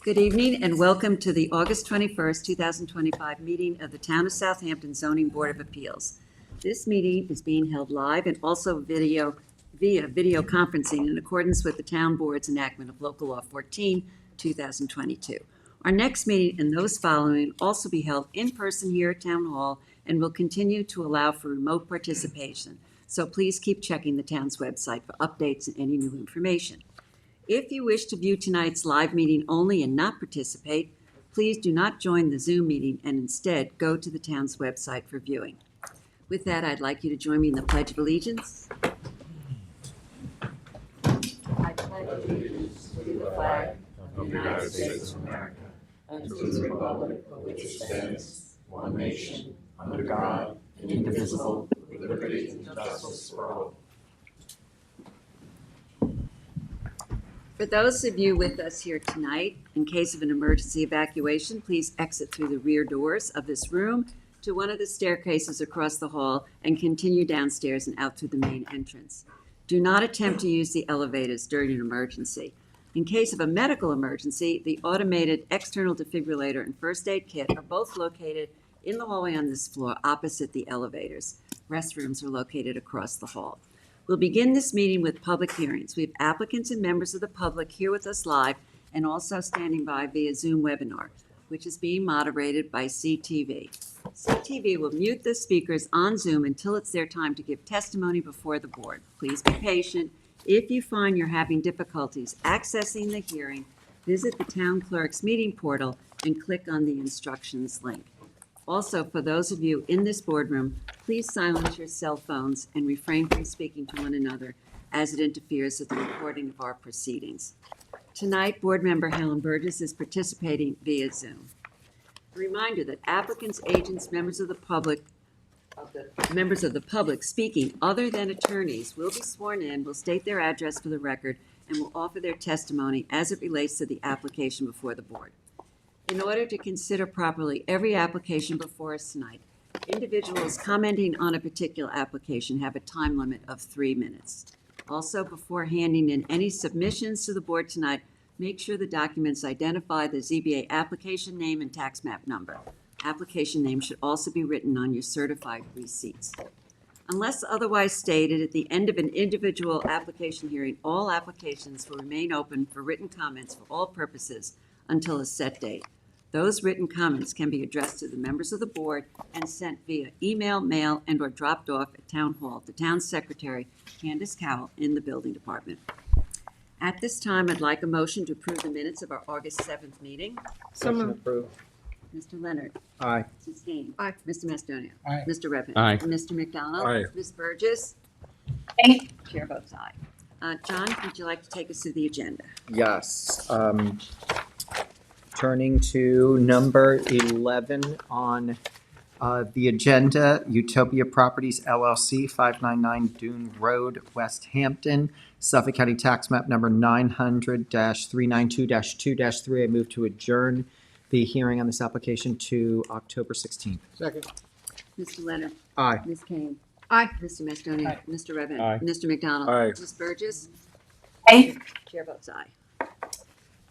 Good evening and welcome to the August 21st, 2025 meeting of the Town of Southampton Zoning Board of Appeals. This meeting is being held live and also via video conferencing in accordance with the Town Board's enactment of Local Law 14, 2022. Our next meeting and those following will also be held in person here at Town Hall and will continue to allow for remote participation. So please keep checking the town's website for updates and any new information. If you wish to view tonight's live meeting only and not participate, please do not join the Zoom meeting and instead go to the town's website for viewing. With that, I'd like you to join me in the Pledge of Allegiance. I pledge allegiance to the flag of the United States of America and to the republic for which it stands, one nation, under God, indivisible, with liberty and justice for all. For those of you with us here tonight, in case of an emergency evacuation, please exit through the rear doors of this room to one of the staircases across the hall and continue downstairs and out through the main entrance. Do not attempt to use the elevators during an emergency. In case of a medical emergency, the automated external defibrillator and first aid kit are both located in the hallway on this floor opposite the elevators. Restrooms are located across the hall. We'll begin this meeting with public hearings. We have applicants and members of the public here with us live and also standing by via Zoom webinar, which is being moderated by CTV. CTV will mute the speakers on Zoom until it's their time to give testimony before the board. Please be patient. If you find you're having difficulties accessing the hearing, visit the town clerk's meeting portal and click on the instructions link. Also, for those of you in this boardroom, please silence your cell phones and refrain from speaking to one another as it interferes with the recording of our proceedings. Tonight, Board Member Helen Burgess is participating via Zoom. A reminder that applicants, agents, members of the public speaking other than attorneys will be sworn in, will state their address for the record, and will offer their testimony as it relates to the application before the board. In order to consider properly every application before us tonight, individuals commenting on a particular application have a time limit of 3 minutes. Also, before handing in any submissions to the board tonight, make sure the documents identify the ZBA application name and tax map number. Application name should also be written on your certified receipts. Unless otherwise stated, at the end of an individual application hearing, all applications will remain open for written comments for all purposes until a set date. Those written comments can be addressed to the members of the board and sent via email, mail, and or dropped off at Town Hall to Town Secretary Candace Cowell in the Building Department. At this time, I'd like a motion to approve the minutes of our August 7th meeting. So moved. Mr. Leonard. Aye. Mrs. Kane. Aye. Mr. Macedonia. Aye. Mr. Revin. Aye. Mr. McDonald. Aye. Ms. Burgess. Aye. Chair votes aye. John, would you like to take us through the agenda? Yes. Turning to number 11 on the agenda, Utopia Properties LLC, 599 Dune Road, West Hampton, Suffolk County Tax Map number 900-392-2-3. I move to adjourn the hearing on this application to October 16th. Second. Mr. Leonard. Aye. Ms. Kane. Aye. Mr. Macedonia. Aye. Mr. Revin. Aye. Mr. McDonald. Aye. Ms. Burgess. Aye. Chair votes aye.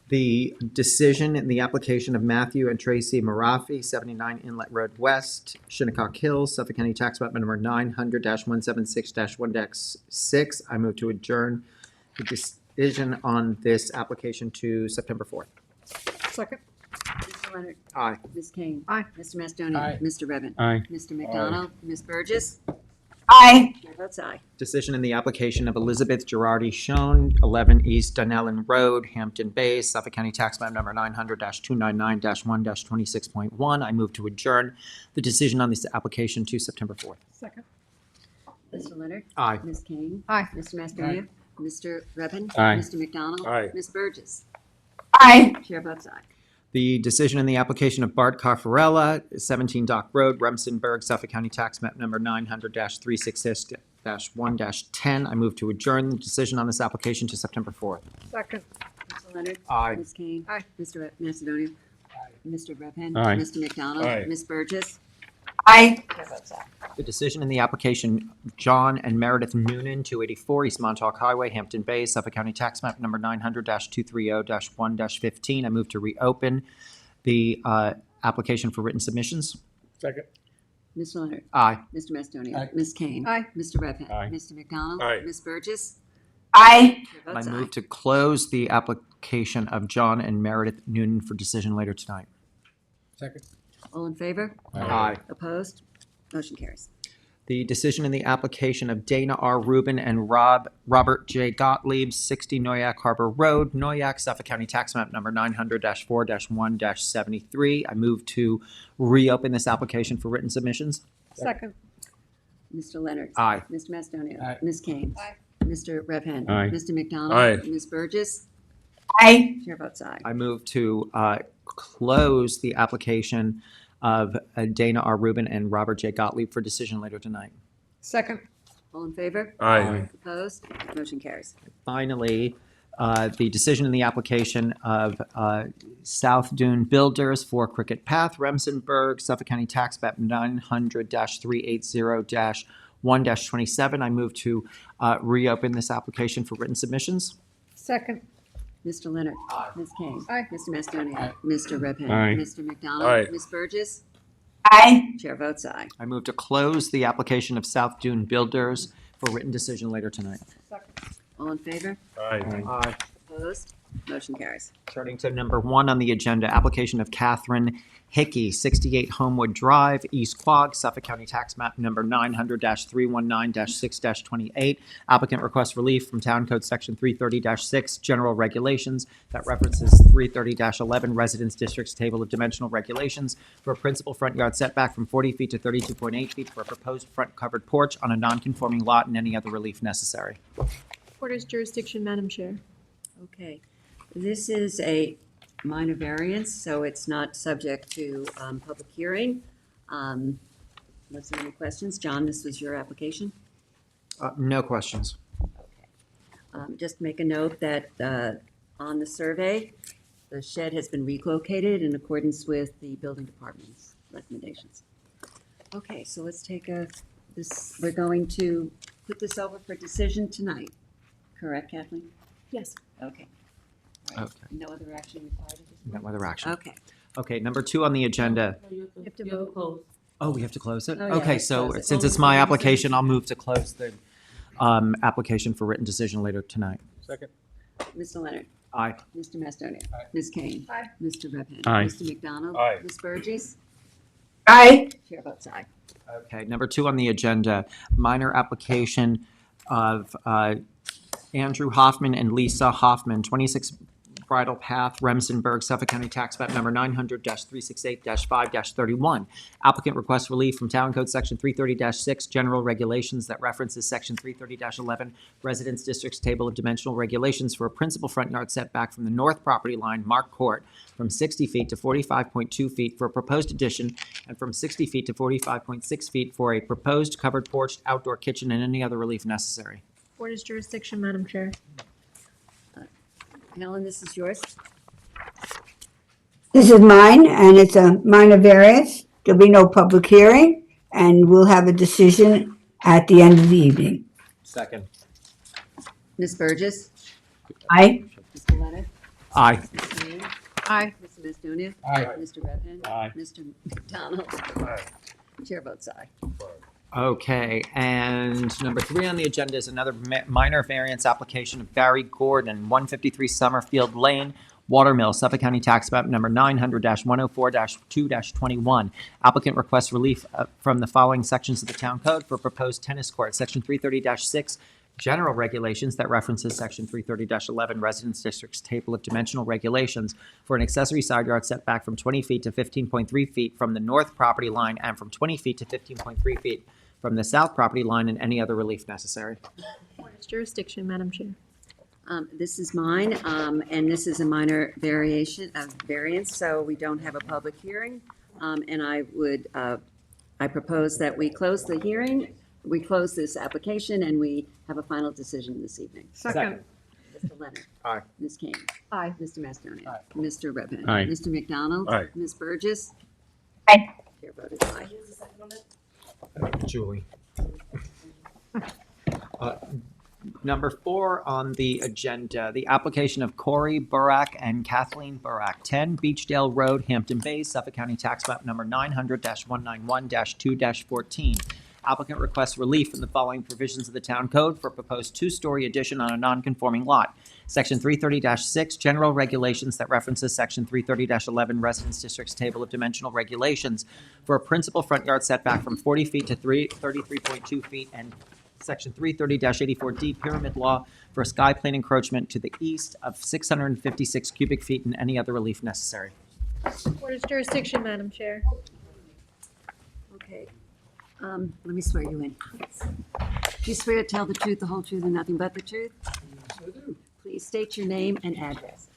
The decision in the application of Matthew and Tracy Marafi, 79 Inlet Road West, Shinnecock Hills, Suffolk County Tax Map number 900-176-1-6. I move to adjourn the decision on this application to September 4th. Second. Mr. Leonard. Aye. Ms. Kane. Aye. Mr. Macedonia. Aye. Mr. Revin. Aye. Mr. McDonald. Ms. Burgess. Aye. Chair votes aye. Decision in the application of Elizabeth Girardi Schoen, 11 East Dunellen Road, Hampton Bays, Suffolk County Tax Map number 900-299-1-26.1. I move to adjourn the decision on this application to September 4th. Second. Mr. Leonard. Aye. Ms. Kane. Aye. Mr. Macedonia. Mr. Revin. Aye. Mr. McDonald. Aye. Ms. Burgess. Aye. Chair votes aye. The decision in the application of Bart Caffarella, 17 Dock Road, Remsenburg, Suffolk County Tax Map number 900-366-1-10. I move to adjourn the decision on this application to September 4th. Second. Mr. Leonard. Aye. Ms. Kane. Aye. Mr. Macedonia. Mr. Revin. Aye. Mr. McDonald. Aye. Ms. Burgess. Aye. Chair votes aye. The decision in the application John and Meredith Noonan, 284 East Montauk Highway, Hampton Bays, Suffolk County Tax Map Number 900-230-1-15. I move to reopen the application for written submissions. Second. Mr. Leonard. Aye. Mr. Macedonia. Aye. Ms. Kane. Aye. Mr. Redpath. Aye. Mr. McDonald. Aye. Ms. Burgess. Aye. Chair I votes aye. move to close the application of John and Meredith Noonan for decision later tonight. Second. All in favor? Aye. Opposed? Motion carries. The decision in the application of Dana R. Rubin and Robert J. Gottlieb, 60 Noyak Harbor Road, Noyak, Suffolk County Tax Map Number 900-4-1-73. I move to reopen this application for written submissions. Second. Mr. Leonard. Aye. Mr. Macedonia. Aye. Ms. Kane. Aye. Mr. Redpath. Aye. Mr. McDonald. Aye. Ms. Burgess. Aye. Chair votes aye. I move to close the application of Dana R. Rubin and Robert J. Gottlieb for decision later tonight. Second. All in favor? Aye. Opposed? Motion carries. Finally, the decision in the application of South Dune Builders for Cricket Path, Remsenburg, Suffolk County Tax Map 900-380-1-27. I move to reopen this application for written submissions. Second. Mr. Leonard. Ms. Kane. Aye. Mr. Macedonia. Aye. Mr. Redpath. Aye. Mr. McDonald. Aye. Ms. Burgess. Aye. Chair votes aye. I move to close the application of South Dune Builders for written decision later tonight. All in favor? Aye. Opposed? Motion carries. Turning to number 1 on the agenda, application of Catherine Hickey, 68 Homewood Drive, East Quogue, Suffolk County Tax Map Number 900-319-6-28. Applicant requests relief from Town Code Section 330-6, General Regulations, that references 330-11, Residence District's Table of Dimensional Regulations, for a principal front yard setback from 40 feet to 32.8 feet for a proposed front covered porch on a non-conforming lot, and any other relief necessary. Order's jurisdiction, Madam Chair. Okay. This is a minor variance, so it's not subject to public hearing. Unless there are any questions. John, this was your application? No questions. Just make a note that on the survey, the shed has been relocated in accordance with the building department's recommendations. Okay, so let's take we're going to put this over for decision tonight. Correct, Kathleen? Yes. Okay. All right. Okay. No other action required at this point? No other action. Okay. Okay, number 2 on the agenda. You have to vote. Oh, we have to close it? Oh, yeah, Okay, let's so close it. since it's my application, I'll move to close the application for written decision later tonight. Second. Mr. Leonard. Aye. Mr. Macedonia. Aye. Ms. Kane. Aye. Mr. Redpath. Aye. Mr. McDonald. Aye. Ms. Burgess. Aye. Chair votes aye. Okay, number 2 on the agenda, minor application of Andrew Hoffman and Lisa Hoffman, 26 Bridle Path, Remsenburg, Suffolk County Tax Map Number 900-368-5-31. Applicant requests relief from Town Code Section 330-6, General Regulations, that references Section 330-11, Residence District's Table of Dimensional Regulations, for a principal front yard setback from the north property line, Mark Court, from 60 feet to 45.2 feet for a proposed addition, and from 60 feet to 45.6 feet for a proposed covered porch, outdoor kitchen, and any other relief necessary. Order's jurisdiction, Madam Chair. Helen, this is yours. This is mine, and it's a minor variance. There'll be no public hearing, and we'll have a decision at the end of the evening. Second. Ms. Burgess. Aye. Mr. Leonard. Aye. Ms. Kane. Aye. Mr. Macedonia. Aye. Mr. Redpath. Aye. Mr. McDonald. Aye. Chair votes aye. Okay, and number 3 on the agenda is another minor variance application of Barry Gordon, 153 Summerfield Lane, Watermill, Suffolk County Tax Map Number 900-104-2-21. Applicant requests relief from the following sections of the Town Code for proposed tennis court, Section 330-6, General Regulations, that references Section 330-11, Residence District's Table of Dimensional Regulations, for an accessory side yard setback from 20 feet to 15.3 feet from the north property line and from 20 feet to 15.3 feet from the south property line, and any other relief necessary. Order's jurisdiction, Madam Chair. This is mine, and this is a minor variance, so we don't have a public hearing. And I propose that we close the hearing, we close this application, and we have a final decision this evening. Second. Mr. Leonard. Aye. Ms. Kane. Aye. Mr. Macedonia. Aye. Mr. Redpath. Aye. Mr. McDonald. Aye. Ms. Burgess. Aye. Chair voted aye. Julie. Number 4 on the agenda, the application of Corey Burak and Kathleen Burak, 10 Beachdale Road, Hampton Bays, Suffolk County Tax Map Number 900-191-2-14. Applicant requests relief from the following provisions of the Town Code for a proposed 2-story addition on a non-conforming lot. Section 330-6, General Regulations that references Section 330-11, Residence District's Table of Dimensional Regulations for a principal front yard setback from 40 feet to 33.2 feet, and Section 330-84D, Pyramid Law for a sky plane encroachment to the east of 656 cubic feet and any other relief necessary. Reporter's jurisdiction, Madam Chair. Okay. Let me swear you in. Do you swear to tell the truth, the whole truth, and nothing but the truth? Yes, I do. Please state your name and address.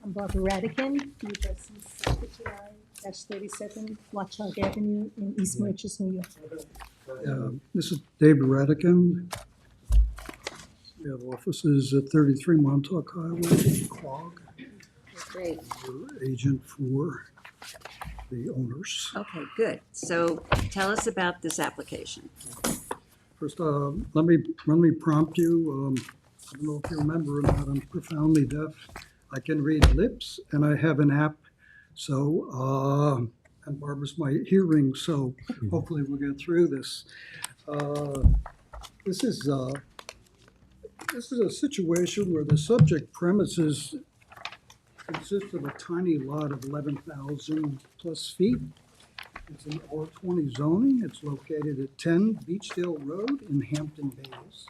I'm Barbara Radican, new residence, -37, Watchung Avenue in East Merchants, New York. This is David Radican. We have offices at 33 Montauk Highway, Quogue. Great. We're agent for the owners. Okay, good. So tell us about this application. First, let me prompt you. I don't know if you remember or not, I'm profoundly deaf. I can read lips, and I have an app. So, and Barbara's my hearing, so hopefully we'll get through this. This is a situation where the subject premises consist of a tiny lot of 11,000 plus feet. It's an R20 zoning. It's located at 10 Beachdale Road in Hampton Bays.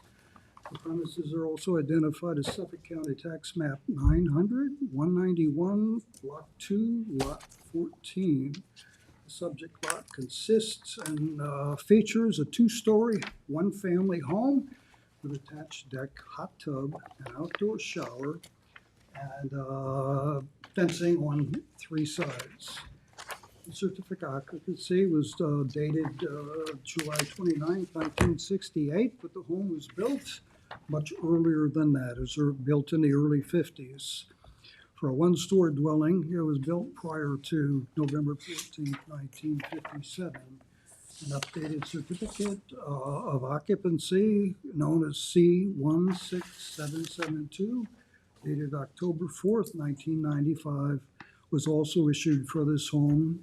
The premises are also identified as Suffolk County Tax Map 900, 191, Block 2, Lot 14. The subject lot consists and features a 2-story, 1-family home with attached deck, hot tub, an outdoor shower, and fencing on 3 sides. The certificate of occupancy was dated July 29, 1968, but the home was built much earlier than that. It was built in the early 50s. For a 1-story dwelling, it was built prior to November 14, 1957. An updated certificate of occupancy known as C16772, dated October 4th, 1995, was also issued for this home.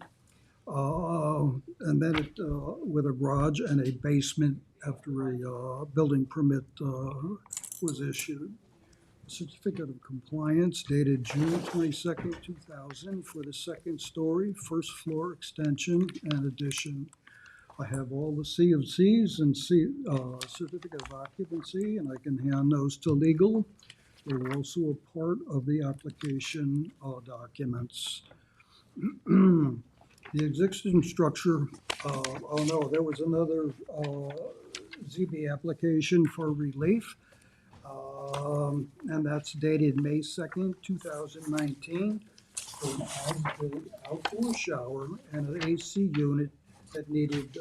And then it, with a garage and a basement after a building permit was issued. Certificate of compliance dated June 22nd, 2000 for the 2nd story, 1st floor extension and addition. I have all the C of Cs and certificate of occupancy, and I can hand those to legal. They were also a part of the application documents. The existing structure, oh no, there was another ZBA application for relief. And that's dated May 2nd, 2019, for an as-built outdoor shower and an AC unit that needed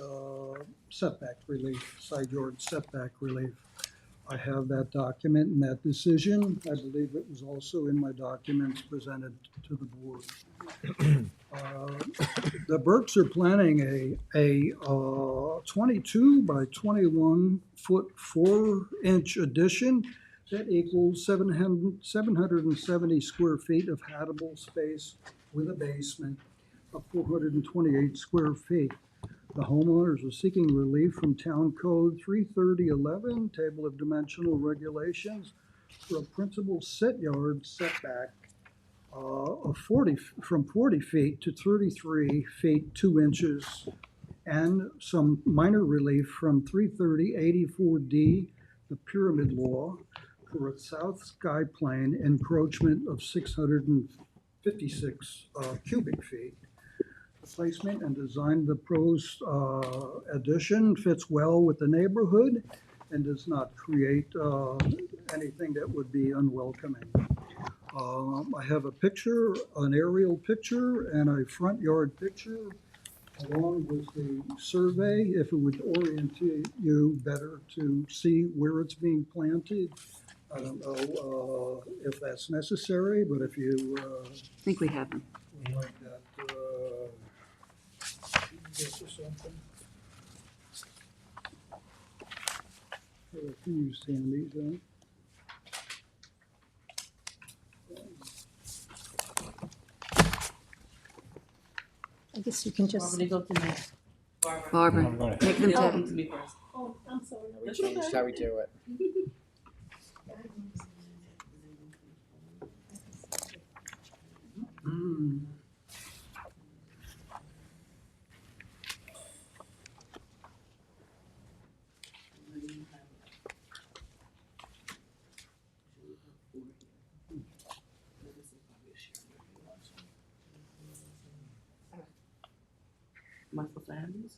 setback relief, side yard setback relief. I have that document and that decision. I believe it was also in my documents presented to the board. The Burks are planning a 22 by 21 foot 4-inch addition that equals 770 square feet of habitable space with a basement of 428 square feet. The homeowners are seeking relief from Town Code 33011, Table of Dimensional Regulations, for a principal set yard setback of 40 feet to 33 feet 2 inches, and some minor relief from 330-84D, the Pyramid Law, for a south sky plane encroachment of 656 cubic feet. The placement and design of the proposed addition fits well with the neighborhood and does not create anything that would be unwelcoming. I have a picture, an aerial picture, and a front yard picture, along with the survey, if it would orient you better to see where it's being planted. I don't know if that's necessary, but if you I think we have them. would like that, this or something. Can you stand these, huh? I guess you can just. They go to me. Barbara, take them They'll to, come to me first. Oh, I'm sorry. That's okay. That's how we do it. Am I supposed to have these?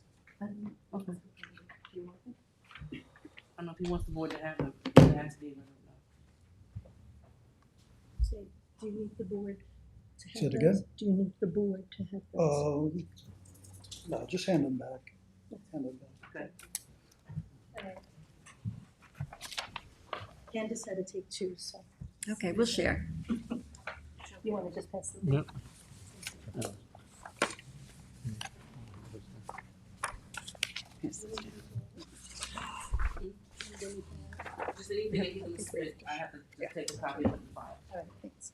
Okay. I don't know if he wants the board to have them. Ask David. Say, do you need the board to have Say it those? again? Do you need the board to have those? No, just hand them back. Hand them back. Okay. Candace had to take two, so okay, we'll share. you want to just pass them? Yep. Yes. Just anything that he can submit, I have to take a copy of the file. All right, thanks.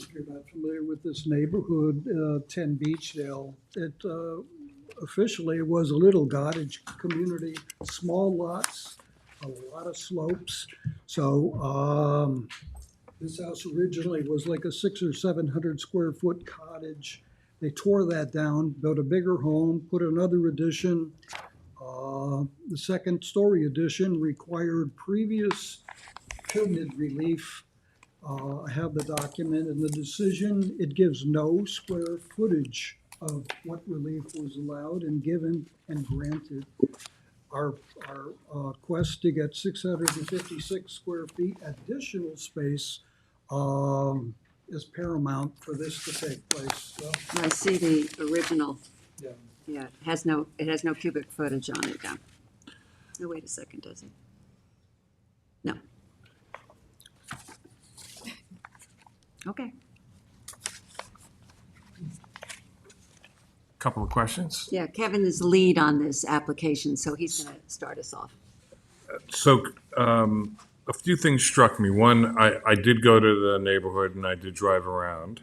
If you're not familiar with this neighborhood, 10 Beachdale, it officially was a little cottage community, small lots, a lot of slopes. So this house originally was like a 600 or 700 square foot cottage. They tore that down, built a bigger home, put another addition. The second story addition required previous pyramid relief. I have the document and the decision, it gives no square footage of what relief was allowed and given and granted. Our quest to get 656 square feet additional space is paramount for this to take place. So, I see the original. yeah. Yeah, it has no cubic footage on it, yeah. No, wait a second, does it? No. Okay, Couple of questions. yeah, Kevin is lead on this application, so he's gonna start us off. So a few things struck me. One, I did go to the neighborhood and I did drive around.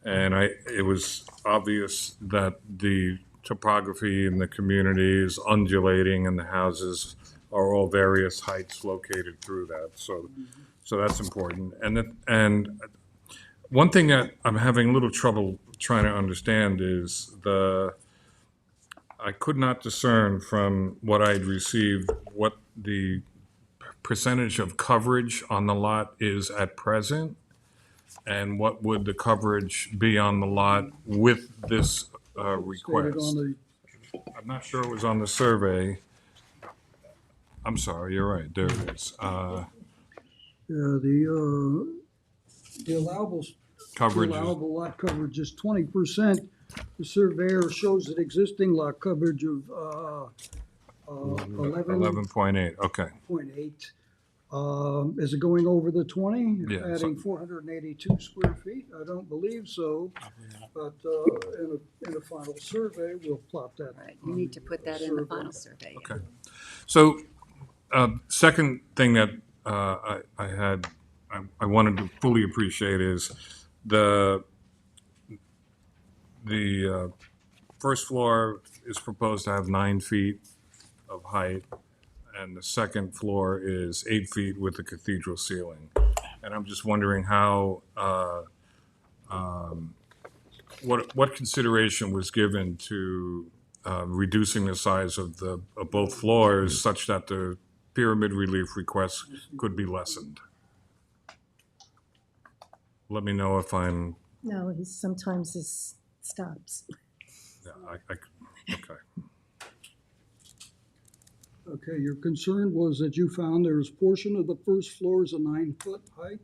And it was obvious that the topography in the community is undulating and the houses are all various heights located through that. So that's important. And one thing that I'm having a little trouble trying to understand is I could not discern from what I'd received what the percentage of coverage on the lot is at present, and what would the coverage be on the lot with this Stated request? on the, I'm not sure it was on the survey. I'm sorry, you're right, there it is. the allowable Coverage is, allowable lot coverage is 20%. The surveyor shows an existing lot coverage of 11.8, okay. 11.8. Is it going over the 20? Yeah, Adding 482 square feet? I don't believe so. But in a final survey, we'll plot that. All right, you need to put that in the final survey. Okay. So, second thing that I wanted to fully appreciate is the first floor is proposed to have 9 feet of height, and the second floor is 8 feet with a cathedral ceiling. And I'm just wondering how, what consideration was given to reducing the size of both floors such that the pyramid relief requests could be lessened? Let me know if I'm, No, sometimes this stops. yeah, okay. Okay, your concern was that you found there was portion of the first floor is a 9-foot height?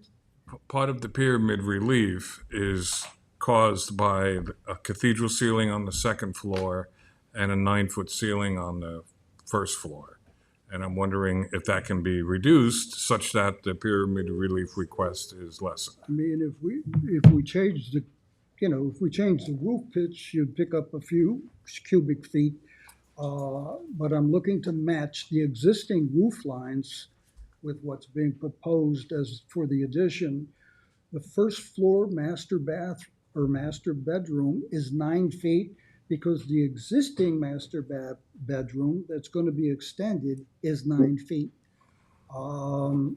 Part of the pyramid relief is caused by a cathedral ceiling on the second floor and a 9-foot ceiling on the first floor. And I'm wondering if that can be reduced such that the pyramid relief request is lessened. I mean, if we change the if we change the roof pitch, you'd pick up a few cubic feet. But I'm looking to match the existing roof lines with what's being proposed as for the addition. The first floor master bath or master bedroom is 9 feet because the existing master bedroom that's going to be extended is 9 feet.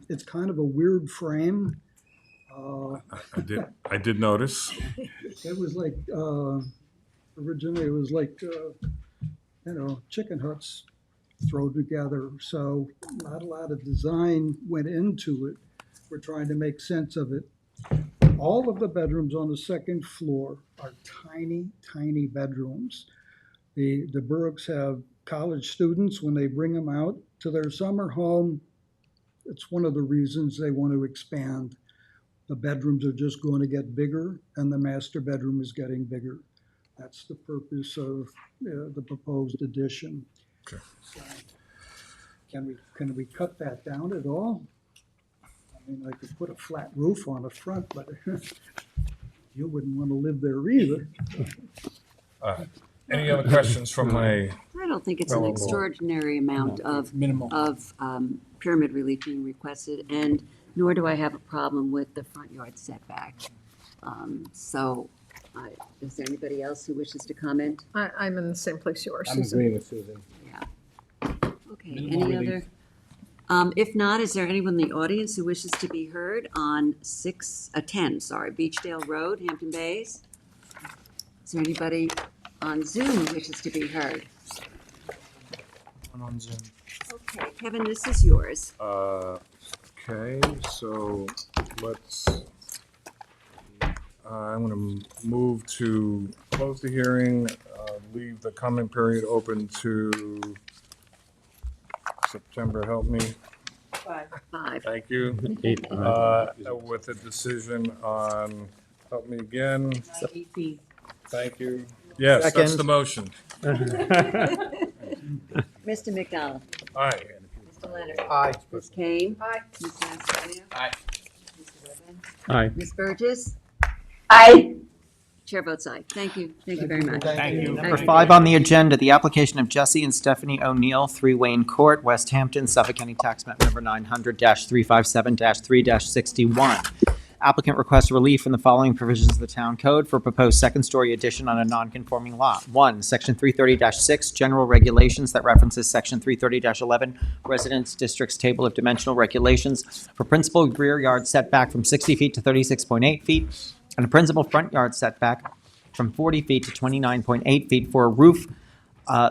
It's kind of a weird frame. I did notice. It was like, originally it was like, chicken huts thrown together. So not a lot of design went into it. We're trying to make sense of it. All of the bedrooms on the second floor are tiny, tiny bedrooms. The Burricks have college students, when they bring them out to their summer home, it's one of the reasons they want to expand. The bedrooms are just going to get bigger, and the master bedroom is getting bigger. That's the purpose of the proposed addition. Okay. So, can we cut that down at all? I mean, I could put a flat roof on the front, but you wouldn't want to live there either. Any other questions from my? I don't think it's an extraordinary amount of Minimal. pyramid relief being requested, and nor do I have a problem with the front yard setback. Is there anybody else who wishes to comment? I'm in the same place you are, I'm Susan. agreeing with Susan. Yeah. Okay, Minimal any relief. other? If not, is there anyone in the audience who wishes to be heard on 10 Beachdale Road, Hampton Bays? Is there anybody on Zoom who wishes to be heard? On Zoom. Okay, Kevin, this is yours. Okay, so let's, I'm going to move to close the hearing, leave the comment period open to September, help me. 5. Thank you. With a decision on, help me again. 18. Thank you. Yes, that's Second. the motion. Mr. McDonald? Aye. Mr. Leonard? Aye. Ms. Kane? Aye. Ms. Macedonia? Aye. Mr. Redmond? Aye. Ms. Burgess? Aye. Chair votes aye. Thank you. Thank you very much. Thank you. Number 5 on the agenda, the application of Jesse and Stephanie O'Neill, 3 Wayne Court, West Hampton, Suffolk County Tax Map Number 900-357-3-61. Applicant requests relief from the following provisions of the Town Code for proposed second-story addition on a non-conforming lot. 1, Section 330-6, General Regulations that references Section 330-11, Residence Districts Table of Dimensional Regulations for principal rear yard setback from 60 feet to 36.8 feet, and a principal front yard setback from 40 feet to 29.8 feet for a roof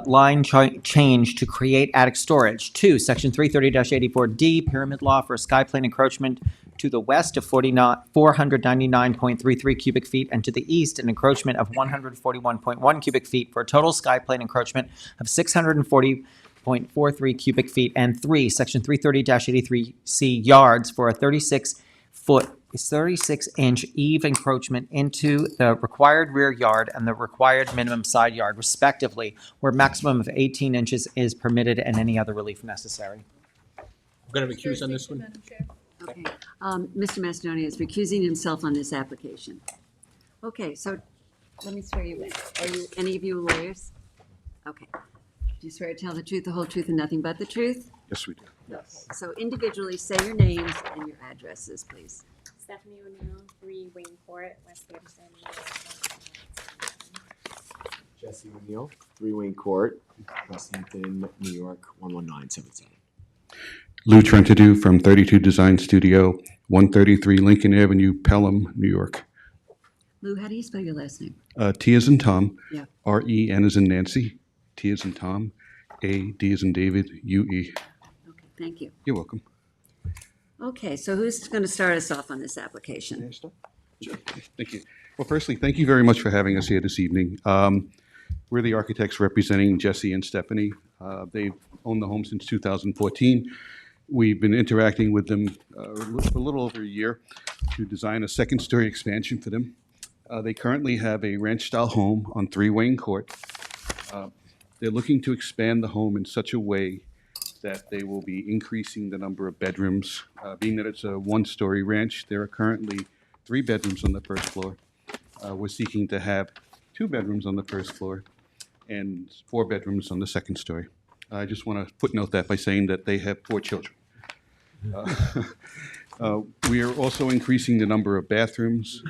line change to create attic storage. 2, Section 330-84D, Pyramid Law for a sky plane encroachment to the west of 499.33 cubic feet and to the east an encroachment of 141.1 cubic feet for a total sky plane encroachment of 640.43 cubic feet. And 3, Section 330-83C, yards for a 36-inch eave encroachment into the required rear yard and the required minimum side yard, respectively, where maximum of 18 inches is permitted and any other relief necessary. I'm going to recuse on this one. Madam Chair. Okay. Mr. Macedonia is recusing himself on this application. Okay, so let me swear you in. Are you, any of you lawyers? Okay. Do you swear to tell the truth, the whole truth, and nothing but the truth? Yes, we do. Yes. So individually, say your names and your addresses, please. Stephanie O'Neill, 3 Wayne Court, West Hampton. Jesse O'Neill, 3 Wayne Court, West Hampton, New York, 11977. Lou Trentadue from 32 Design Studio, 133 Lincoln Avenue, Pelham, New York. Lou, how do you spell your last name? T as in Tom, Yeah. R-E-N as in Nancy, T as in Tom, A-D as in David, U-E. Okay, thank you. You're welcome. Okay, so who's going to start us off on this application? Sure. Thank you. Well, firstly, thank you very much for having us here this evening. We're the architects representing Jesse and Stephanie. They've owned the home since 2014. We've been interacting with them for a little over a year to design a second-story expansion for them. They currently have a ranch-style home on 3 Wayne Court. They're looking to expand the home in such a way that they will be increasing the number of bedrooms. Being that it's a one-story ranch, there are currently 3 bedrooms on the first floor. we're seeking to have 2 bedrooms on the first floor and 4 bedrooms on the second story. I just want to footnote that by saying that they have 4 children. We are also increasing the number of bathrooms.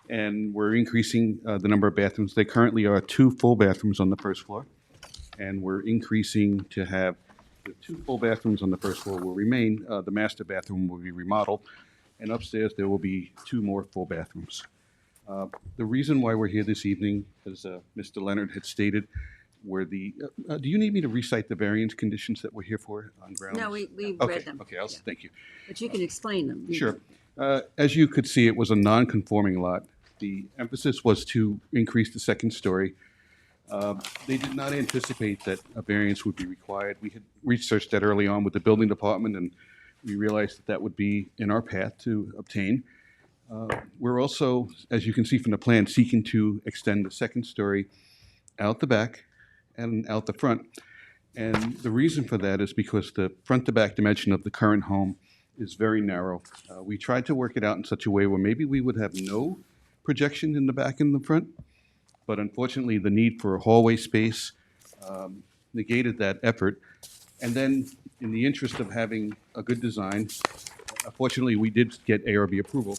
And we're increasing the number of bathrooms. There currently are 2 full bathrooms on the first floor, and we're increasing to have the 2 full bathrooms on the first floor will remain. The master bathroom will be remodeled, and upstairs there will be 2 more full bathrooms. The reason why we're here this evening, as Mr. Leonard had stated, were the, do you need me to recite the variance conditions that we're here for on grounds? No, we Okay, read them. okay, Yeah. thank you. But you can explain them. Sure. As you could see, it was a non-conforming lot. The emphasis was to increase the second story. They did not anticipate that a variance would be required. We had researched that early on with the building department, and we realized that that would be in our path to obtain. We're also, as you can see from the plan, seeking to extend the second story out the back and out the front. And the reason for that is because the front-to-back dimension of the current home is very narrow. We tried to work it out in such a way where maybe we would have no projection in the back and the front, but unfortunately, the need for a hallway space negated that effort. And then, in the interest of having a good design, unfortunately, we did get ARB approval.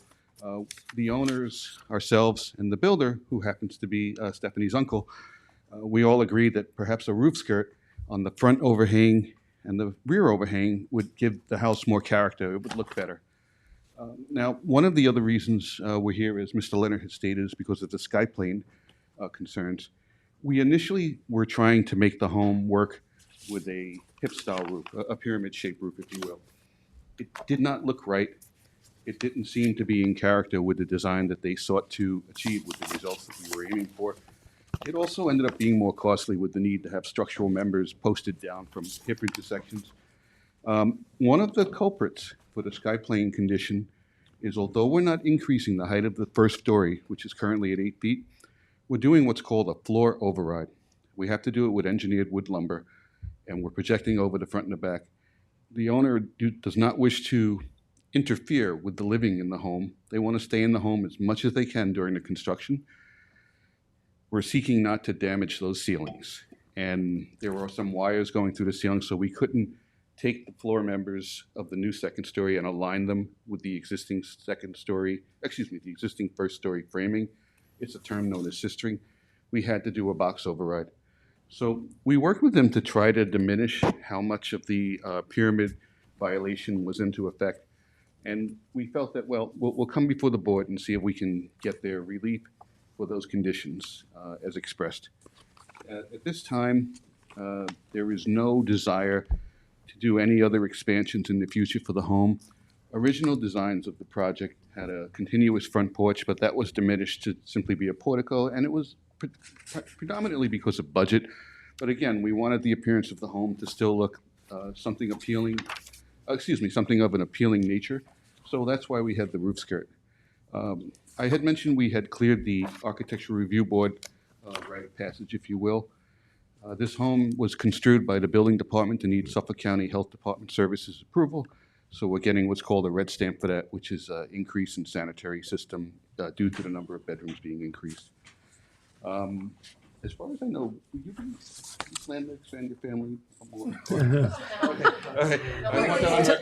The owners, ourselves, and the builder, who happens to be Stephanie's uncle, we all agreed that perhaps a roof skirt on the front overhang and the rear overhang would give the house more character. It would look better. Now, one of the other reasons we're here, as Mr. Leonard had stated, is because of the sky plane concerns. We initially were trying to make the home work with a hip-style roof, a pyramid-shaped roof, if you will. It did not look right. It didn't seem to be in character with the design that they sought to achieve with the results that we were aiming for. It also ended up being more costly with the need to have structural members posted down from hip intersections. One of the culprits for the skyplane condition is, although we're not increasing the height of the first story, which is currently at 8 feet, we're doing what's called a floor override. We have to do it with engineered wood lumber, and we're projecting over the front and the back. The owner does not wish to interfere with the living in the home. They want to stay in the home as much as they can during the construction. We're seeking not to damage those ceilings. And there were some wires going through the ceiling, so we couldn't take the floor members of the new second story and align them with the existing the existing first story framing. It's a term known as sistering. We had to do a box override. So we worked with them to try to diminish how much of the pyramid violation was into effect. And we felt that, well, we'll come before the board and see if we can get their relief for those conditions as expressed. At this time, there is no desire to do any other expansions in the future for the home. Original designs of the project had a continuous front porch, but that was diminished to simply be a portico, and it was predominantly because of budget. But again, we wanted the appearance of the home to still look something appealing, something of an appealing nature. So that's why we had the roof skirt. I had mentioned we had cleared the Architectural Review Board rite of passage, if you will. This home was construed by the building department to need Suffolk County Health Department Services approval. So we're getting what's called a red stamp for that, which is an increase in sanitary system due to the number of bedrooms being increased. As far as I know, you plan to expand your family more?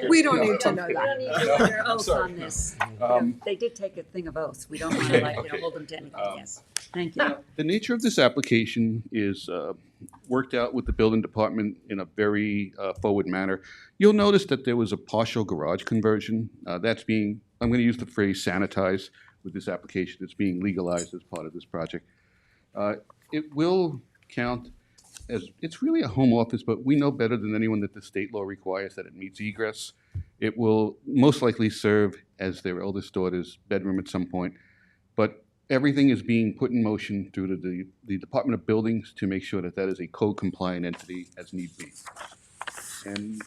We don't need to know We don't that. need to know their oath on this. They did take a thing of oath. We don't want to hold them to anything, yes. Thank you. The nature of this application is worked out with the building department in a very forward manner. You'll notice that there was a partial garage conversion. That's being, I'm going to use the phrase sanitized with this application. It's being legalized as part of this project. It will count as, it's really a home office, but we know better than anyone that the state law requires that it meets egress. It will most likely serve as their eldest daughter's bedroom at some point, but everything is being put in motion through the Department of Buildings to make sure that that is a code-compliant entity as need be. And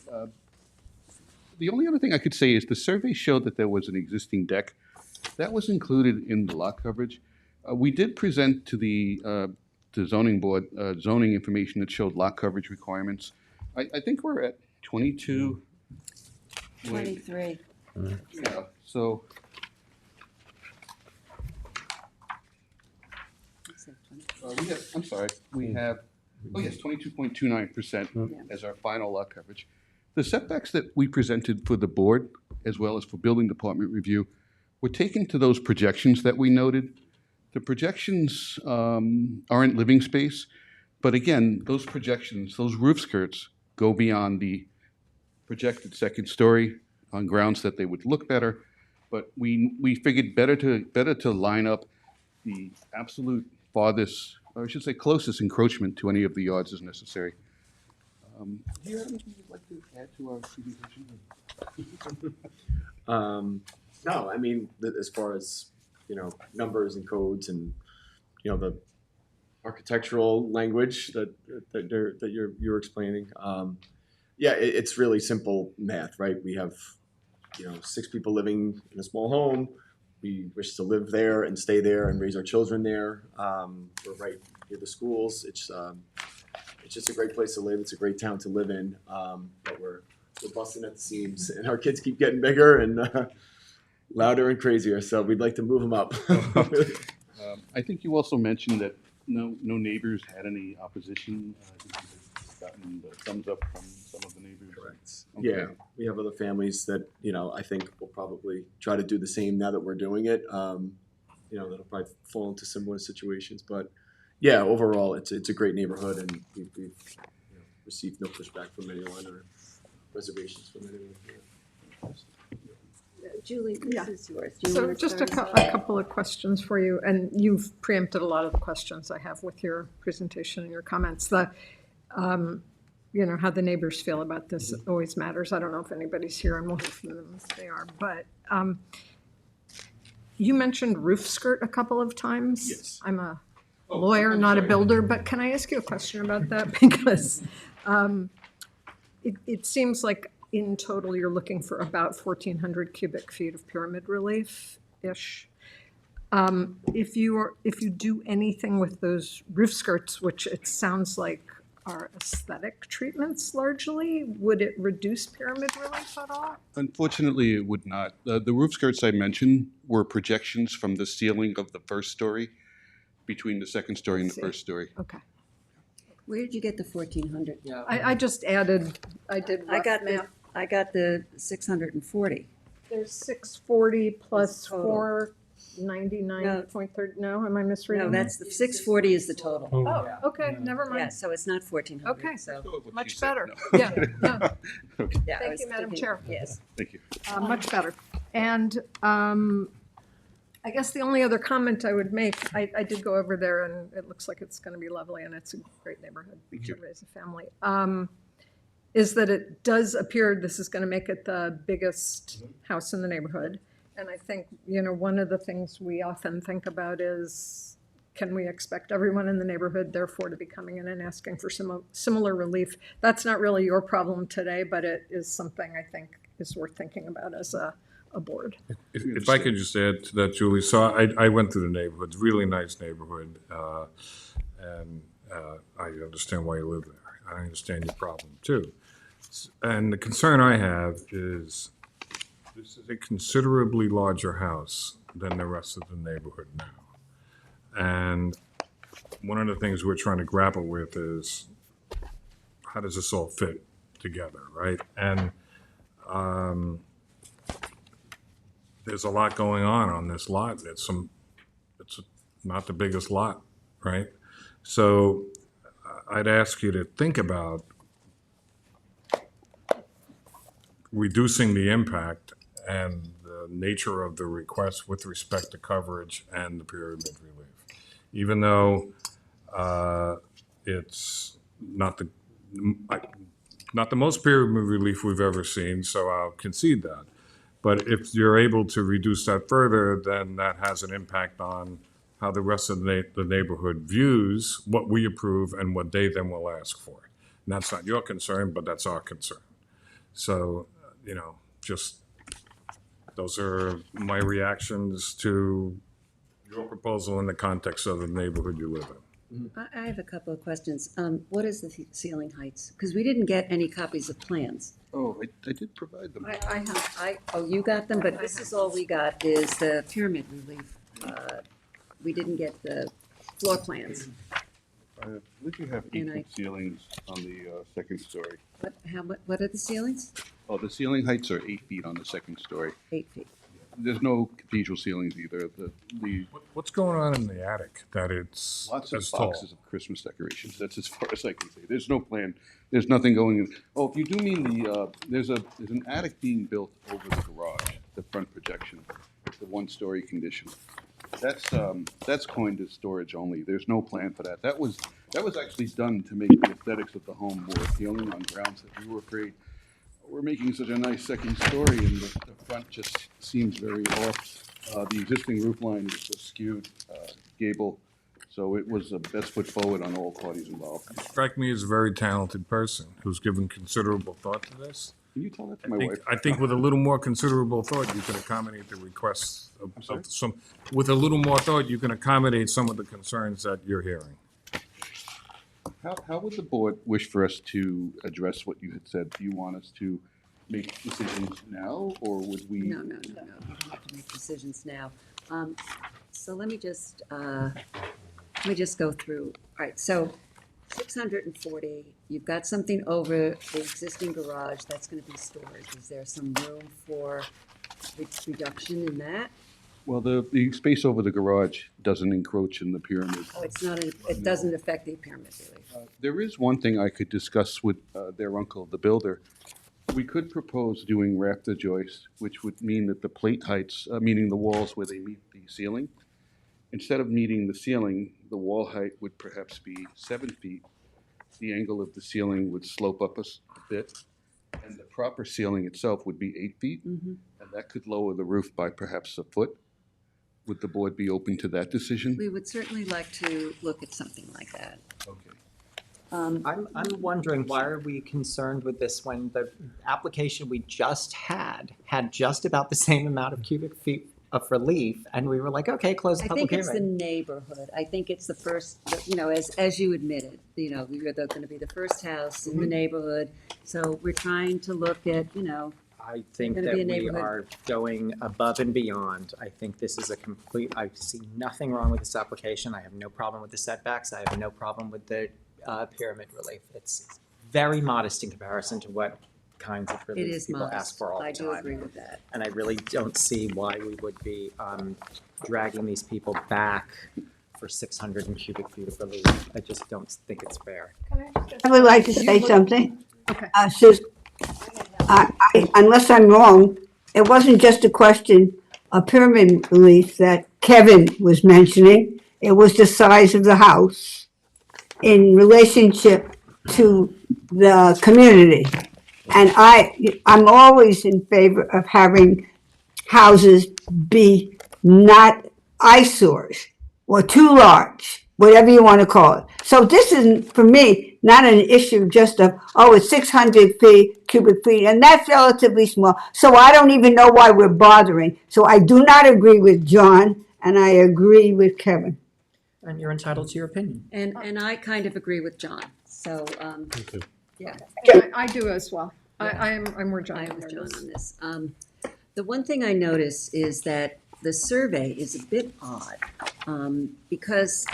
the only other thing I could say is the survey showed that there was an existing deck. That was included in the lot coverage. We did present to the zoning board zoning information that showed lot coverage requirements. I think we're at 22. 23. Yeah, so I'm sorry, we have, oh yes, 22.29% as our final lot coverage. The setbacks that we presented for the board, as well as for building department review, were taken to those projections that we noted. The projections aren't living space, but again, those projections, those roof skirts go beyond the projected second story on grounds that they would look better. But we figured better to line up the absolute farthest, or I should say closest encroachment to any of the yards as necessary. Do you have anything you'd like to add to our presentation? No, I mean, as far as, numbers and codes and, the architectural language that you're explaining. Yeah, it's really simple math, right? We have, 6 people living in a small home. We wish to live there and stay there and raise our children there. We're right near the schools. It's just a great place to live. It's a great town to live in. But we're busting at the seams, and our kids keep getting bigger and louder and crazier. So we'd like to move them up. I think you also mentioned that no neighbors had any opposition. I think you've gotten the thumbs up from some of the neighbors. Correct. Okay. Yeah, we have other families that, I think will probably try to do the same now that we're doing it. That'll probably fall into similar situations. But yeah, overall, it's a great neighborhood, and we've received no pushback from anyone or reservations from anyone. Julie, Yeah. this is yours. Do you So wanna just start us a off? couple of questions for you, and you've preempted a lot of the questions I have with your presentation and your comments. How the neighbors feel about this always matters. I don't know if anybody's here, and we'll hear from them if they are. But you mentioned roof skirt a couple of times. Yes. I'm a lawyer, not a builder, but can I ask you a question about that? Because it seems like in total, you're looking for about 1,400 cubic feet of pyramid relief-ish. If you do anything with those roof skirts, which it sounds like are aesthetic treatments largely, would it reduce pyramid relief at all? Unfortunately, it would not. The roof skirts I mentioned were projections from the ceiling of the first story between the second story and the first story. Okay. Where did you get the 1,400? I just added, I did rough math. I got the 640. There's 640 plus Total. 499.30, no, am I misreading? No, that's the 640 is the total. Oh, okay, never Yeah, mind. so it's not 1,400. Okay. So, Much better. Yeah, no, yeah, I Thank was you, Madam thinking- Chair. Yes. Thank you. much better. And I guess the only other comment I would make, I did go over there and it looks like it's going to be lovely and it's a great neighborhood to raise a family. Is that it does appear this is going to make it the biggest house in the neighborhood. And I think, one of the things we often think about is, can we expect everyone in the neighborhood therefore to be coming in and asking for similar relief? That's not really your problem today, but it is something I think is worth thinking about as a board. If I could just add to that, Julie, so I went through the neighborhood, it's a really nice neighborhood, and I understand why you live there. I understand your problem too. And the concern I have is this is a considerably larger house than the rest of the neighborhood now. And one of the things we're trying to grapple with is how does this all fit together, right? And there's a lot going on this lot. It's not the biggest lot, right? So I'd ask you to think about reducing the impact and the nature of the request with respect to coverage and the pyramid relief. Even though it's not the most pyramid relief we've ever seen, so I'll concede that. But if you're able to reduce that further, then that has an impact on how the rest of the neighborhood views what we approve and what they then will ask for. And that's not your concern, but that's our concern. So, just those are my reactions to your proposal in the context of the neighborhood you live in. I have a couple of questions. What is the ceiling heights? Because we didn't get any copies of plans. Oh, I did provide them. You got them, but this is all we got is the pyramid relief. We didn't get the floor plans. I believe you have And I- 8-foot ceilings on the second story. What are the ceilings? Oh, the ceiling heights are 8 feet on the second story. 8 feet. There's no cathedral ceilings either. The What's going on in the attic that it's lots of as tall? boxes of Christmas decorations. That's as far as I can say. There's no plan. There's nothing going in. Oh, if you do mean there's an attic being built over the garage, the front projection, the 1-story condition. That's coined as storage only. There's no plan for that. That was actually done to make the aesthetics of the home more appealing on grounds that we were afraid we're making such a nice second story and the front just seems very off. The existing roof line is a skewed gable, so it was a best foot forward on all parties involved. You strike me as a very talented person who's given considerable thought to this. Can you tell that to my wife? I think with a little more considerable thought, you can accommodate the requests of some, with a little more thought, you can accommodate some of the concerns that you're hearing. How would the board wish for us to address what you had said? Do you want us to make decisions now, or would we? No. You don't have to make decisions now. So let me just go through. All right, so 640, you've got something over the existing garage that's going to be storage. Is there some room for reduction in that? Well, the space over the garage doesn't encroach in the pyramid. Oh, it's not, it doesn't affect the pyramid relief. There is one thing I could discuss with their uncle, the builder. We could propose doing rafter joists, which would mean that the plate heights, meaning the walls where they meet the ceiling, instead of meeting the ceiling, the wall height would perhaps be 7 feet. The angle of the ceiling would slope up a bit, and the proper ceiling itself would be 8 feet, and that could lower the roof by perhaps a foot. Would the board be open to that decision? We would certainly like to look at something like that. Okay. I'm wondering, why are we concerned with this when the application we just had just about the same amount of cubic feet of relief, and we were like, okay, close the I public think it's the hearing. neighborhood. I think it's the first, as you admitted, we are going to be the first house in the neighborhood. So we're trying to look at, I think gonna that be a we neighborhood. are going above and beyond. I think this is I see nothing wrong with this application. I have no problem with the setbacks. I have no problem with the pyramid relief. It's very modest in comparison to what kinds of it relief is people ask modest. for all the I time. do agree with that. And I really don't see why we would be dragging these people back for 600 cubic feet of relief. I just don't think it's fair. I would like to say something. Okay. Susan, unless I'm wrong, it wasn't just a question of pyramid relief that Kevin was mentioning. It was the size of the house in relationship to the community. And I'm always in favor of having houses be not eyesores or too large, whatever you want to call it. So this is, for me, not an issue just of, it's 600 cubic feet, and that's relatively small. So I don't even know why we're bothering. So I do not agree with John, and I agree with Kevin. And you're entitled to your opinion. And I kind of agree with John. So, yeah. I do as well. I'm more I John am on with John this. on this. The one thing I notice is that the survey is a bit odd, because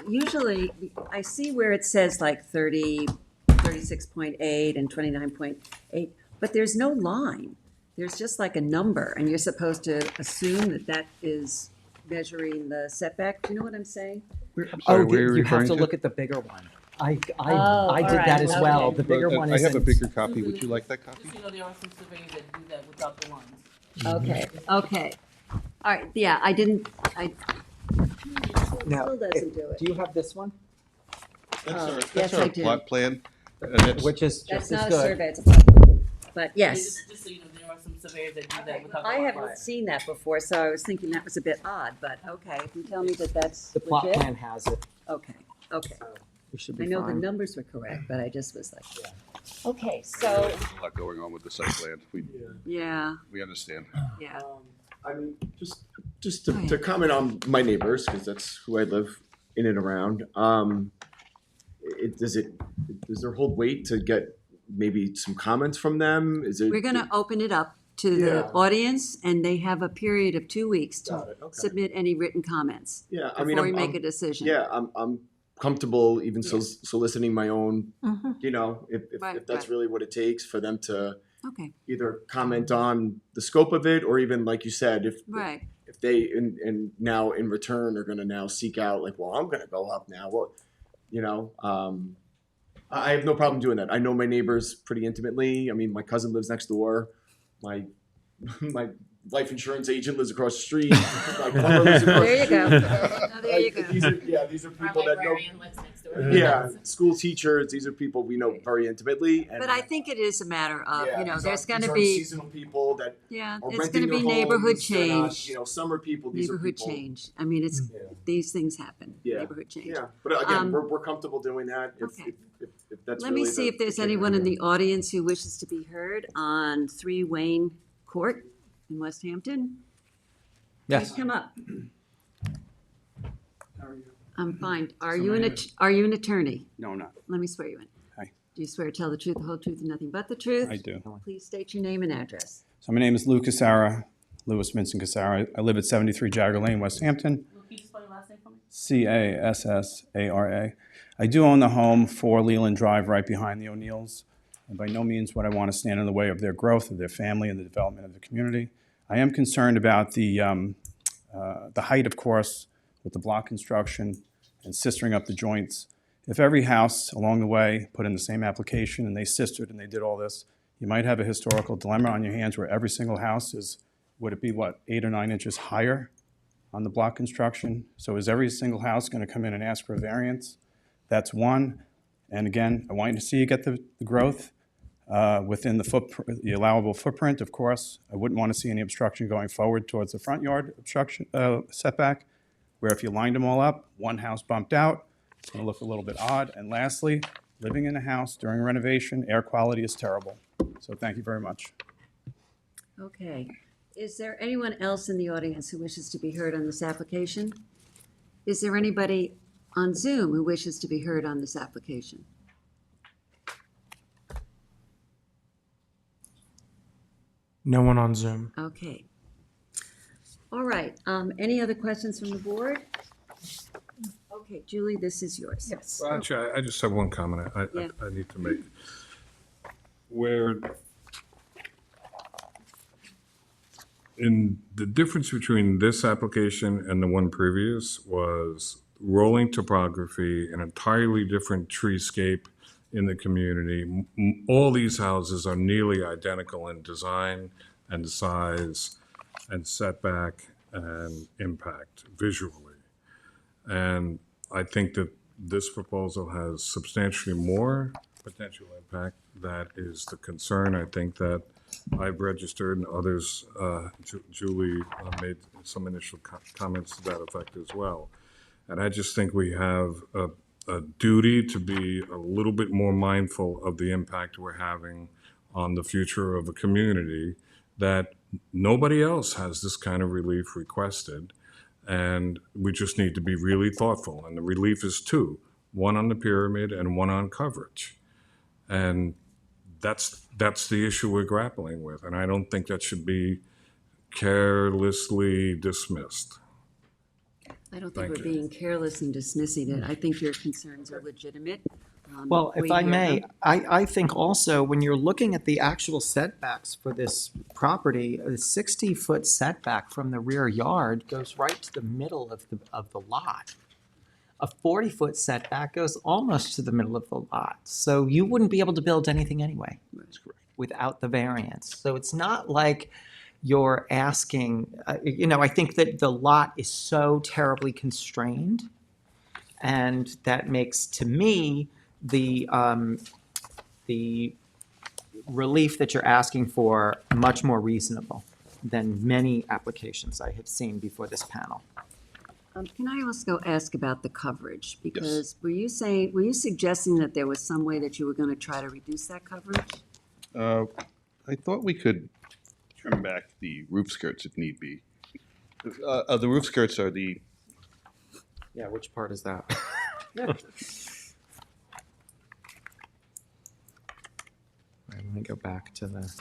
usually I see where it says like 30, 36.8 and 29.8, but there's no line. There's just like a number, and you're supposed to assume that that is measuring the setback. Do you know what I'm saying? I'm sorry, where are You have referring to to? look at the bigger one. I all did right, that as well. okay. The bigger one I is. have a bigger copy. Would you like that copy? Just so you know, there are some surveys that do that without the lines. Okay. All right, yeah, I didn't, Now, still doesn't do it. Do you have this one? That's yes, our I do. plot plan. That's- Which is That's just as not a good. survey, it's a plan. But yes, Just so you know, there are some surveys that do that without the I lines. haven't seen that before, so I was thinking that was a bit odd, but okay, if you tell me that that's The plot legit. plan has it. Okay. We should I be know the fine. numbers were correct, but I just was like, okay, so, There's a lot going on with the site plan. yeah, We understand. yeah. I mean, just to comment on my neighbors, because that's who I live in and around. Does there hold weight to get maybe some comments from them? Is it? We're gonna open it up to Yeah. the audience, and they have a period of 2 weeks Got to it, okay. submit any written comments Yeah, I mean, before we make a decision. Yeah, I'm comfortable even soliciting my own, Mhm. you know, if Right, that's right. really what it takes for them to Okay, either comment on the scope of it, or even like you said, right. if they and now in return are going to now seek out like, well, I'm going to go up now. Well, you know, I have no problem doing that. I know my neighbors pretty intimately. I mean, my cousin lives next door. My my life insurance agent lives across the street. My plumber lives across There the you go. street. Now, there you go. These are Our people that know. librarian lives next door. Yeah, school teachers. These are people we know very intimately. And But I think it is a matter of, yeah, you know, these there's aren't- going these to aren't be, seasonal people that yeah, are it's renting going to their be neighborhood homes. They're not, change. you know, summer people. These Neighborhood are people. change. I mean, it's, Yeah. these things happen, Yeah. neighborhood change. Yeah, but again, Um, we're comfortable doing that. Okay. If that's Let me really see if there's kicker anyone in here. the audience who wishes to be heard on 3 Wayne Court in West Hampton. Please come up. I'm fine. Are you an attorney? No, not. Let me swear you in. Hi. Do you swear to tell the truth, the whole truth, and nothing but the truth? I do. Please state your name and address. So my name is Lou Casara, Louis Vincent Casara. I live at 73 Jagger Lane, West Hampton. Can you spell your last name for me? Cassara. I do own the home 4 Leland Drive right behind the O'Neills. And by no means would I want to stand in the way of their growth, of their family, and the development of the community. I am concerned about the height, of course, with the block construction and sistering up the joints. If every house along the way put in the same application and they sistered and they did all this, you might have a historical dilemma on your hands where every single house is, would it be what, 8 or 9 inches higher on the block construction? So is every single house going to come in and ask for a variance? That's one. And again, I want to see you get the growth within the allowable footprint, of course. I wouldn't want to see any obstruction going forward towards the front yard obstruction setback, where if you lined them all up, one house bumped out, it's going to look a little bit odd. And lastly, living in a house during renovation, air quality is terrible. So thank you very much. Okay. Is there anyone else in the audience who wishes to be heard on this application? Is there anybody on Zoom who wishes to be heard on this application? No one on Zoom. Okay. All right. Any other questions from the board? Okay, Julie, this is yours. Yes. Well, actually, I just have one comment Yeah. I need to make. Where in the difference between this application and the one previous was rolling topography, an entirely different treescape in the community. All these houses are nearly identical in design and size and setback and impact visually. And I think that this proposal has substantially more potential impact. That is the concern. I think that I've registered and others, Julie made some initial comments to that effect as well. And I just think we have a duty to be a little bit more mindful of the impact we're having on the future of a community that nobody else has this kind of relief requested. And we just need to be really thoughtful. And the relief is 2, one on the pyramid and one on coverage. And that's the issue we're grappling with. And I don't think that should be carelessly dismissed. I don't think Thank we're you. being careless in dismissing it. I think your concerns are legitimate. Well, if we I hear may, them. I think also when you're looking at the actual setbacks for this property, a 60-foot setback from the rear yard goes right to the middle of the lot. A 40-foot setback goes almost to the middle of the lot. So you wouldn't be able to build anything anyway. That's correct. Without the variance. So it's not like you're asking, I think that the lot is so terribly constrained, and that makes, to me, the relief that you're asking for much more reasonable than many applications I have seen before this panel. Can I also ask about the coverage? Because were you suggesting that there was some way that you were going to try to reduce that coverage? I thought we could trim back the roof skirts if need be. The roof skirts are the, Yeah, which part is that? Let me go back to the.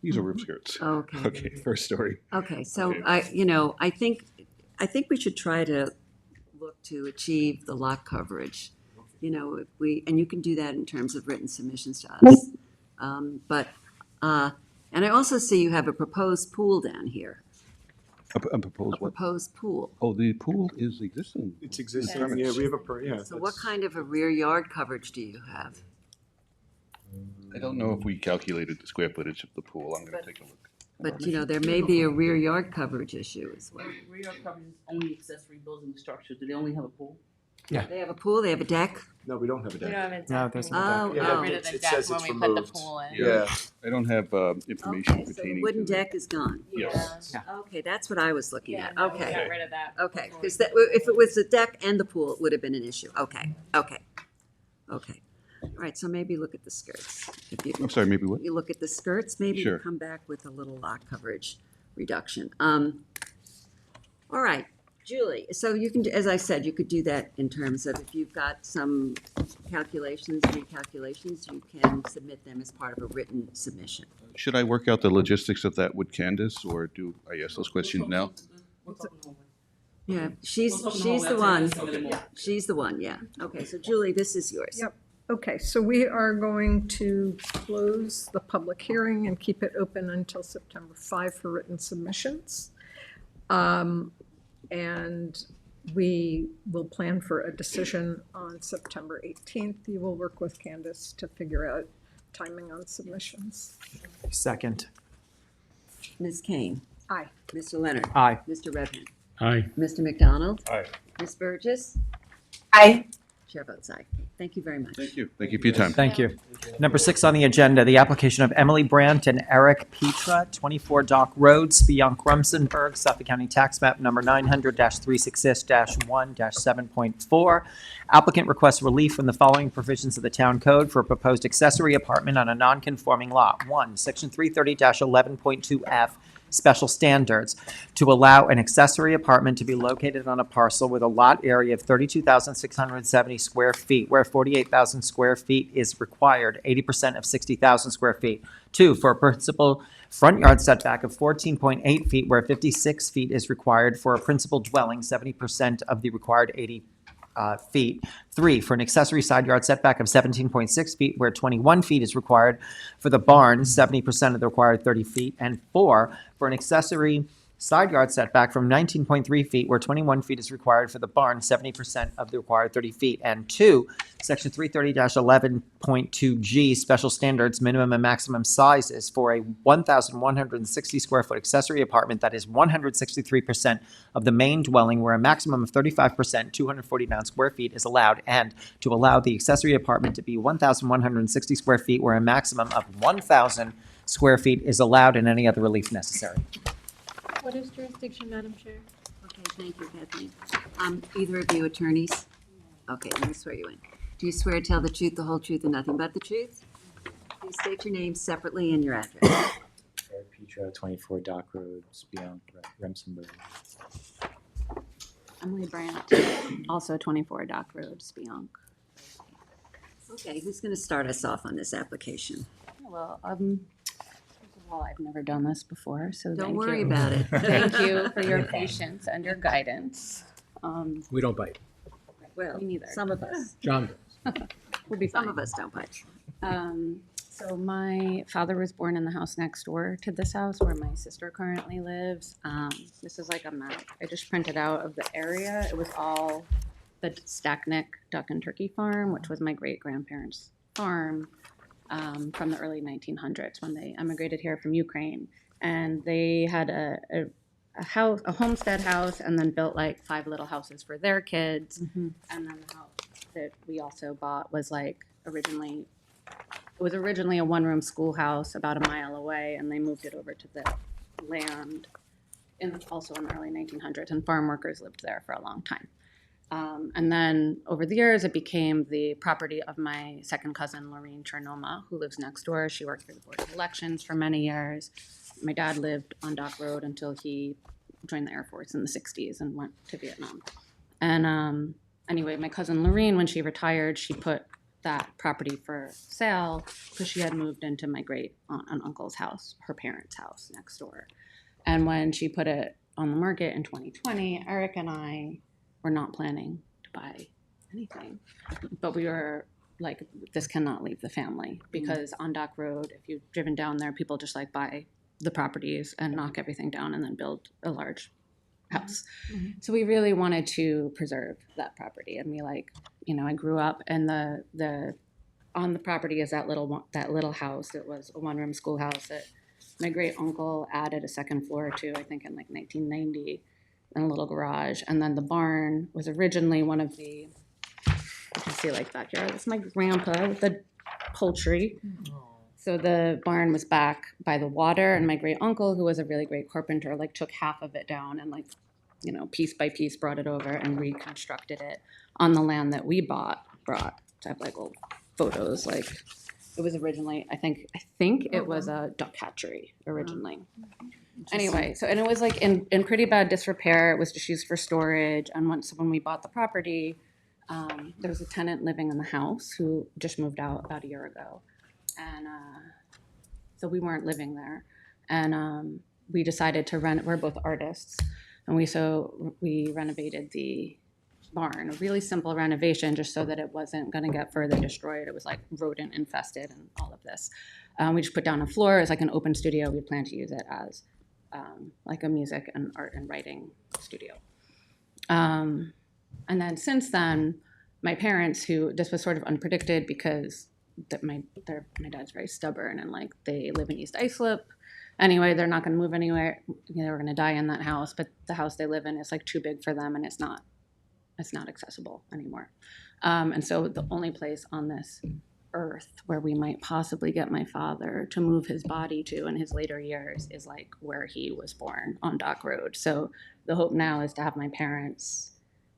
These are roof skirts. Okay. Okay, first story. Okay, so Okay. I think we should try to look to achieve the lot coverage. If we, and you can do that in terms of written submissions to us. And I also see you have a proposed pool down here, A a proposed what? proposed pool. Oh, the pool is existing. It's existing, Premise. yeah, we have yeah. So what kind of a rear yard coverage do you have? I don't know if we calculated the square footage of the pool. I'm gonna take a look. But, there may be a rear yard coverage issue as well. Rear yard coverage is only accessory building structures. Do they only have a pool? They have a pool, they have a deck? No, we don't have a We don't deck. have a deck. No, there's no Oh, deck. We oh. got rid of the It deck says when it's we put the removed. pool in. Yeah. I don't have information Okay, so the pertaining wooden to the. deck is gone. Yes. Okay, that's what I was looking Yeah, at. no, we Okay. got rid of that. Okay, before because we- if it was the deck and the pool, it would have been an issue. Okay. All right, so maybe look at the skirts. If you, I'm sorry, maybe what? you look at the skirts, maybe Sure. come back with a little lot coverage reduction. All right, Julie, so you can, as I said, you could do that in terms of if you've got some calculations, recalculations, you can submit them as part of a written submission. Should I work out the logistics of that with Candace, or do I ask those questions now? We'll talk in the hallway. Yeah, she's We'll talk in the hallway. I'll one. tell you some more. She's the one, yeah. Okay, so Julie, this is yours. Yep. Okay, so we are going to close the public hearing and keep it open until September 5 for written submissions. And we will plan for a decision on September 18th. You will work with Candace to figure out timing on submissions. Second. Ms. Kane. Aye. Mr. Leonard. Aye. Mr. Redmond. Aye. Mr. McDonald. Aye. Ms. Burgess. Aye. Chair votes aye. Thank you very much. Thank you. Thank you for your time. Thank you. Number 6 on the agenda, the application of Emily Brandt and Eric Petra, 24 Dock Road, Spionk, Rumsenburg, Suffolk County Tax Map number 900-366-1-7.4. Applicant requests relief from the following provisions of the Town Code for a proposed accessory apartment on a non-conforming lot. 1, Section 330-11.2F, special standards to allow an accessory apartment to be located on a parcel with a lot area of 32,670 square feet, where 48,000 square feet is required, 80% of 60,000 square feet. 2, for a principal front yard setback of 14.8 feet, where 56 feet is required for a principal dwelling, 70% of the required 80 feet. 3, for an accessory side yard setback of 17.6 feet, where 21 feet is required for the barn, 70% of the required 30 feet. And 4, for an accessory side yard setback from 19.3 feet, where 21 feet is required for the barn, 70% of the required 30 feet. And 2, Section 330-11.2G, special standards, minimum and maximum sizes for a 1,160 square foot accessory apartment that is 163% of the main dwelling, where a maximum of 35%, 249 square feet is allowed, and to allow the accessory apartment to be 1,160 square feet, where a maximum of 1,000 square feet is allowed, and any other relief necessary. What is jurisdiction, Madam Chair? Okay, thank you, Kathleen. Either of you attorneys? Okay, let me swear you in. Do you swear to tell the truth, the whole truth, and nothing but the truth? Please state your name separately and your address. Eric Petra, 24 Dock Road, Spionk, Remsenburg. Emily Brandt, also 24 Dock Road, Spionk. Okay, who's going to start us off on this application? Well, first of all, I've never done this before, so Don't thank worry you. about it. Thank you for your patience and your guidance. We don't bite. Well, Me neither. some of us. John. We'll be Some fine. of us don't bite. So my father was born in the house next door to this house where my sister currently lives. This is like a map I just printed out of the area. It was all the Stacknick Duck and Turkey Farm, which was my great-grandparents' farm from the early 1900s when they emigrated here from Ukraine. And they had a house, a homestead house, and then built like 5 little houses for their kids. And then the house that we also bought was like originally a one-room schoolhouse about a mile away, and they moved it over to the land also in the early 1900s, and farm workers lived there for a long time. And then over the years, it became the property of my second cousin, Lorene Chernoma, who lives next door. She worked for the Board of Elections for many years. My dad lived on Dock Road until he joined the Air Force in the 60s and went to Vietnam. And anyway, my cousin Lorene, when she retired, she put that property for sale because she had moved into my great aunt and uncle's house, her parents' house next door. And when she put it on the market in 2020, Eric and I were not planning to buy anything. But we were like, this cannot leave the family because on Dock Road, if you've driven down there, people just like buy the properties and knock everything down and then build a large house. So we really wanted to preserve that property. And we like, you know, I grew up and the on the property is that little house. It was a one-room schoolhouse that my great uncle added a second floor to, I think in like 1990, and a little garage. And then the barn was originally one of the, you can see like backyard. That's my grandpa with the poultry. So the barn was back by the water, and my great uncle, who was a really great carpenter, like took half of it down and like, you know, piece by piece brought it over and reconstructed it on the land that we brought. I have like old photos. Like it was originally, I think it was a duck hatchery originally. Anyway, so and it was like in pretty bad disrepair. It was just used for storage. And when we bought the property, there was a tenant living in the house who just moved out about a year ago. And so we weren't living there. And we decided to rent, we're both artists. And we renovated the barn, a really simple renovation just so that it wasn't going to get further destroyed. It was like rodent infested and all of this. We just put down a floor as like an open studio. We plan to use it as like a music and art and writing studio. And then since then, my parents, who this was sort of unpredicted because my dad's very stubborn and like they live in East Islip. Anyway, they're not going to move anywhere. They were going to die in that house, but the house they live in is like too big for them and it's not accessible anymore. And so the only place on this earth where we might possibly get my father to move his body to in his later years is like where he was born on Dock Road. So the hope now is to have my parents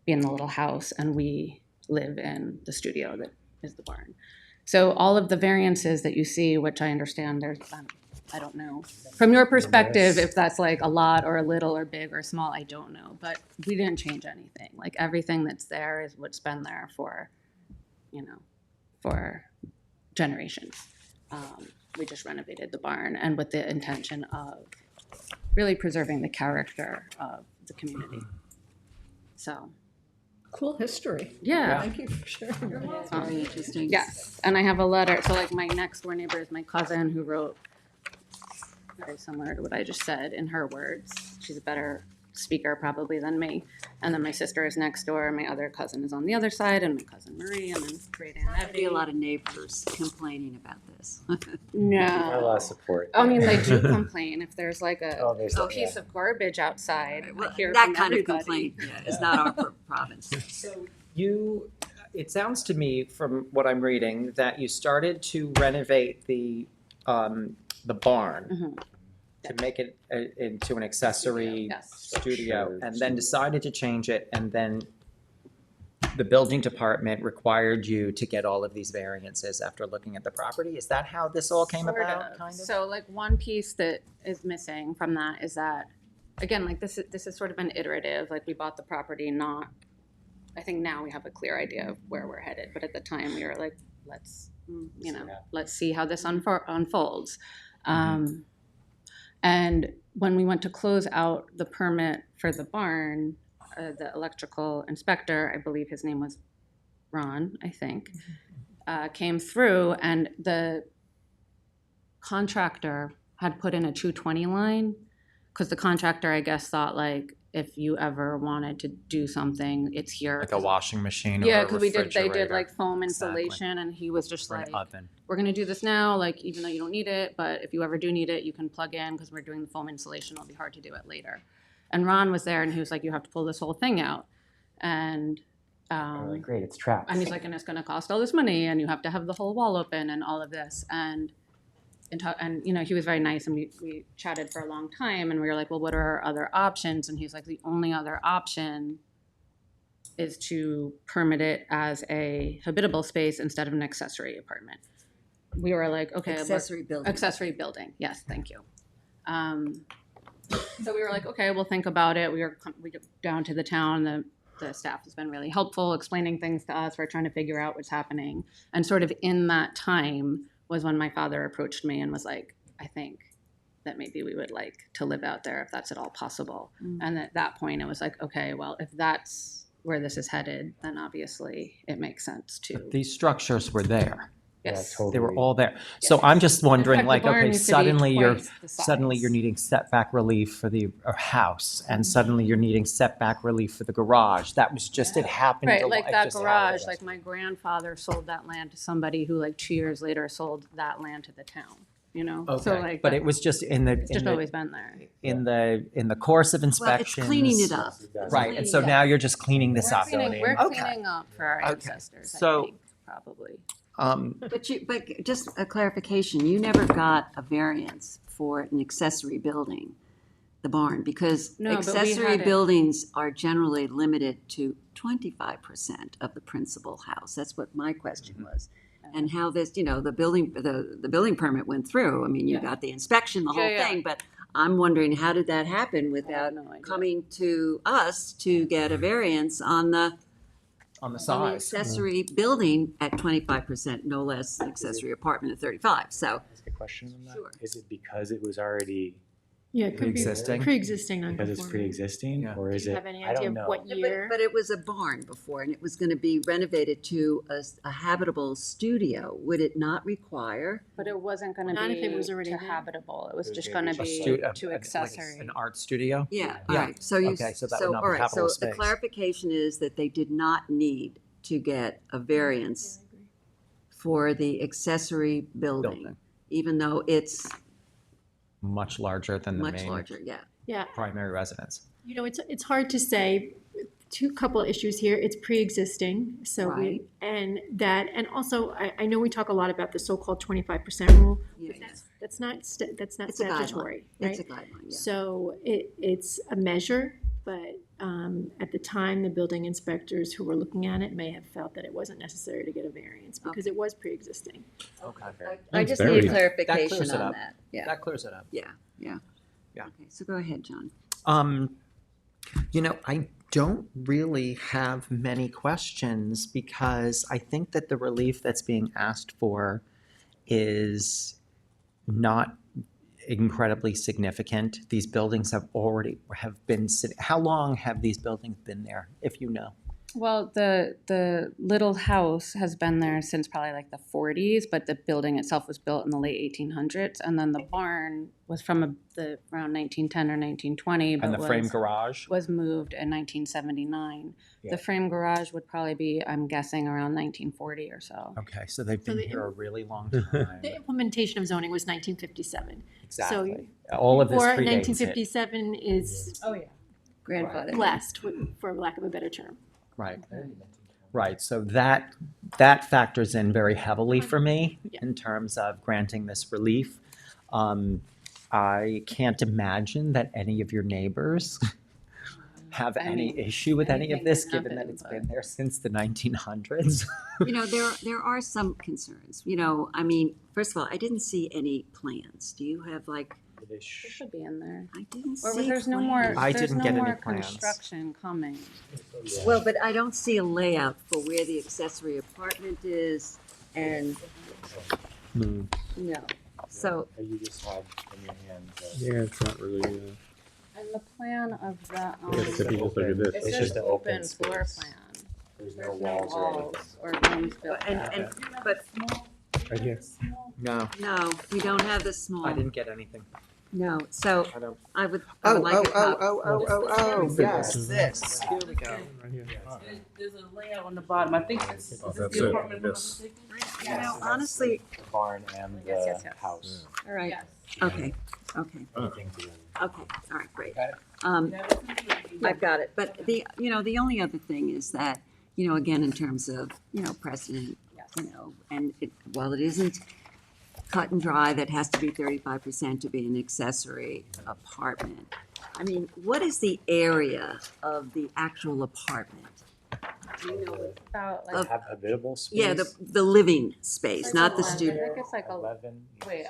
be in the little house and we live in the studio that is the barn. So all of the variances that you see, which I understand there's, I don't know. From your perspective, if that's like a lot or a little or big or small, I don't know. But we didn't change anything. Like everything that's there is what's been there for, you know, for generations. We just renovated the barn and with the intention of really preserving the character of the community. So. Cool history. Yeah. Thank you for sharing your thoughts. Very interesting. Yes, and I have a letter. So like my next door neighbor is my cousin who wrote very similar to what I just said in her words. She's a better speaker probably than me. And then my sister is next door. My other cousin is on the other side, and my cousin Marie, and then great aunt There'd be Evie. a lot of neighbors complaining about this. Not a No. lot of support. I mean, they do complain if there's like a There's a piece of garbage outside. I hear That from kind of everybody. complaint is not our province. So it sounds to me from what I'm reading that you started to renovate the barn Mhm. to make it into an accessory Yes. studio, and then decided to change it, and then the building department required you to get all of these variances after looking at the property. Is that how this all came Sort about? of. Kind of. So like one piece that is missing from that is that, again, like this is sort of an iterative, like we bought the property I think now we have a clear idea of where we're headed, but at the time we were like, let's see how this unfolds. And when we went to close out the permit for the barn, the electrical inspector, I believe his name was Ron, I think, came through, and the contractor had put in a 220 line because the contractor, I guess, thought like if you ever wanted to do something, it's here. Like a washing machine Yeah, or a because they did refrigerator. like foam Exactly. insulation, and he was just Or an like, oven. we're gonna do this now, like even though you don't need it, but if you ever do need it, you can plug in because we're doing the foam insulation. It'll be hard to do it later. And Ron was there, and he was like, you have to pull this whole thing out, and Great, it's trapped. and he's like, and it's gonna cost all this money, and you have to have the whole wall open and all of this, and you know, he was very nice, and we chatted for a long time, and we were like, well, what are our other options? And he's like, the only other option is to permit it as a habitable space instead of an accessory apartment. We were like, okay. Accessory building. Accessory building, yes, thank you. So we were like, okay, we'll think about it. We go down to the town, the the staff has been really helpful explaining things to us. We're trying to figure out what's happening. And sort of in that time was when my father approached me and was like, I think that maybe we would like to live out there if that's at all possible. And at that point, it was like, okay, well, if that's where this is headed, then obviously it makes sense to. These structures were there. Yes. They were all there. So I'm just wondering, fact, the like, barn okay, used to be suddenly twice the suddenly size. you're needing setback relief for the house, and suddenly you're needing setback relief for the garage. That was just, it happened. Right, to- like it that just garage, happened. like my grandfather sold that land to somebody who like 2 years later sold that land to the town, you know? So Okay, like, but that- it was just in the, it's in just the, always been there. in the course of Well, it's inspections. cleaning it up. Right, and so now you're just cleaning this up. We're Okay. cleaning up for our Okay, ancestors, I so- think, probably. But just a clarification, you never got a variance for an accessory building, the barn, because No, but we accessory had it- buildings are generally limited to 25% of the principal house. That's what my question was. And how this, the building permit went through. I mean, you Yeah. got the inspection, the whole Yeah, yeah. thing, but I'm wondering, how did that happen without no idea. coming to us to get a variance on the On the on the size. accessory building at 25%, no less an accessory apartment at 35, so. Ask a question on that? Sure. Is it because it was already, Yeah, it could be Pre-existing? pre-existing because it's non-conforming. pre-existing, Yeah. or Do is you it, have any I idea don't of know. what year? But it was a barn before, and it was gonna be renovated to a habitable studio. Would it not require? But it wasn't gonna Not if it be was already to there. habitable, it was It was just gonna gonna be be just to Like accessory. an art studio? Yeah, Yeah. all right, so you, Okay, so that would so, not all be right, so habitable the space. clarification is that they did not need to get a variance for the accessory building, Building. even though it's Much larger than the much main larger, yeah. Yeah, primary residence. you know, it's hard to say. Couple issues here. It's pre-existing, so Right. and also I know we talk a lot about the so-called 25% rule. Yeah, But that's not that's not It's a guideline. statutory, right? It's a guideline, yeah. So it's a measure, but at the time, the building inspectors who were looking at it may have felt that it wasn't necessary to get a variance because it was pre-existing. Okay. I just very- need That clarification clears it on up. that, yeah, That clears it up. yeah. Yeah. Okay, so go ahead, John. I don't really have many questions because I think that the relief that's being asked for is not incredibly significant. These buildings have been sitting. How long have these buildings been there, if you know? Well, the little house has been there since probably like the 40s, but the building itself was built in the late 1800s, and then the barn was from around 1910 or 1920, but And the frame garage? was moved in 1979. Yeah. The frame garage would probably be, I'm guessing, around 1940 or so. Okay, so they've been the- here a really long time. The implementation of zoning was 1957. Exactly. All of this Or predates it. 1957 is Grandfather. blessed, for lack of a better term. Right. Right. So that factors in very heavily for me Yeah. in terms of granting this relief. I can't imagine that any of your neighbors have any issue with any of anything this, can given that happen, it's but- been there since the 1900s. There are some concerns, I mean, first of all, I didn't see any plans. Do you have like, It should be in there. I didn't Or see there's no more, plans. I there's didn't no get any more plans. construction coming. Well, but I don't see a layout for where the accessory apartment is and, no. So, You just have in your hand. Yeah, it's not really, And the plan of the, it's just look at this. it's It's just just an open open floor space. plan. There's no There's no walls or anything. walls or rooms built and, out. but, Right here. No, no, we don't have the small. I didn't get anything. No, so I don't. I would like a copy. Yes, this. Here we go. Right here. There's a layout on the bottom. I think this is Oh, this that's the it, apartment. yes. Honestly, The barn and the Yes. house. all right, Yes. okay, Anything to do. all right, great. Got it? I've got it, but the only other thing is that, again, in terms of, precedent, and while it isn't cut and dry, that has to be 35% to be an accessory apartment. I mean, what is the area of the actual apartment? Do you know? About like, Of- Have habitable space? Yeah, the living space, not the I studio. think it's like 11. wait,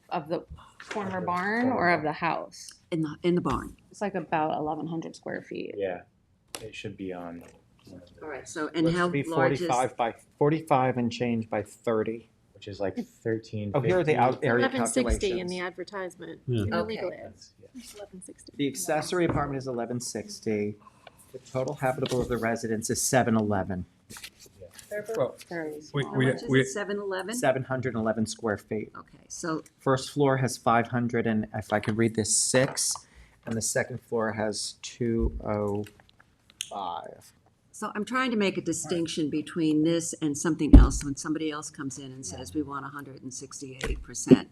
of the former barn or of the house? In the barn. It's like about 1,100 square feet. Yeah. It should be on. All right, so, and Looks how to be large is? 45 and change by 30. Which is like 13. Oh, here are the 15. out area 1160 in the calculations. advertisement, Yeah. in the Okay. legal ad. That's- yeah. It's 1160. The accessory apartment is 1160. The total habitable of the residence is 711. Very We, small. How we, much is we, it, 711? 711 square feet. Okay, so, First floor has 500 and, if I could read this, 6, and the second floor has 205. so I'm trying to make a distinction between this and something else. When somebody else comes in and says, we want 168%,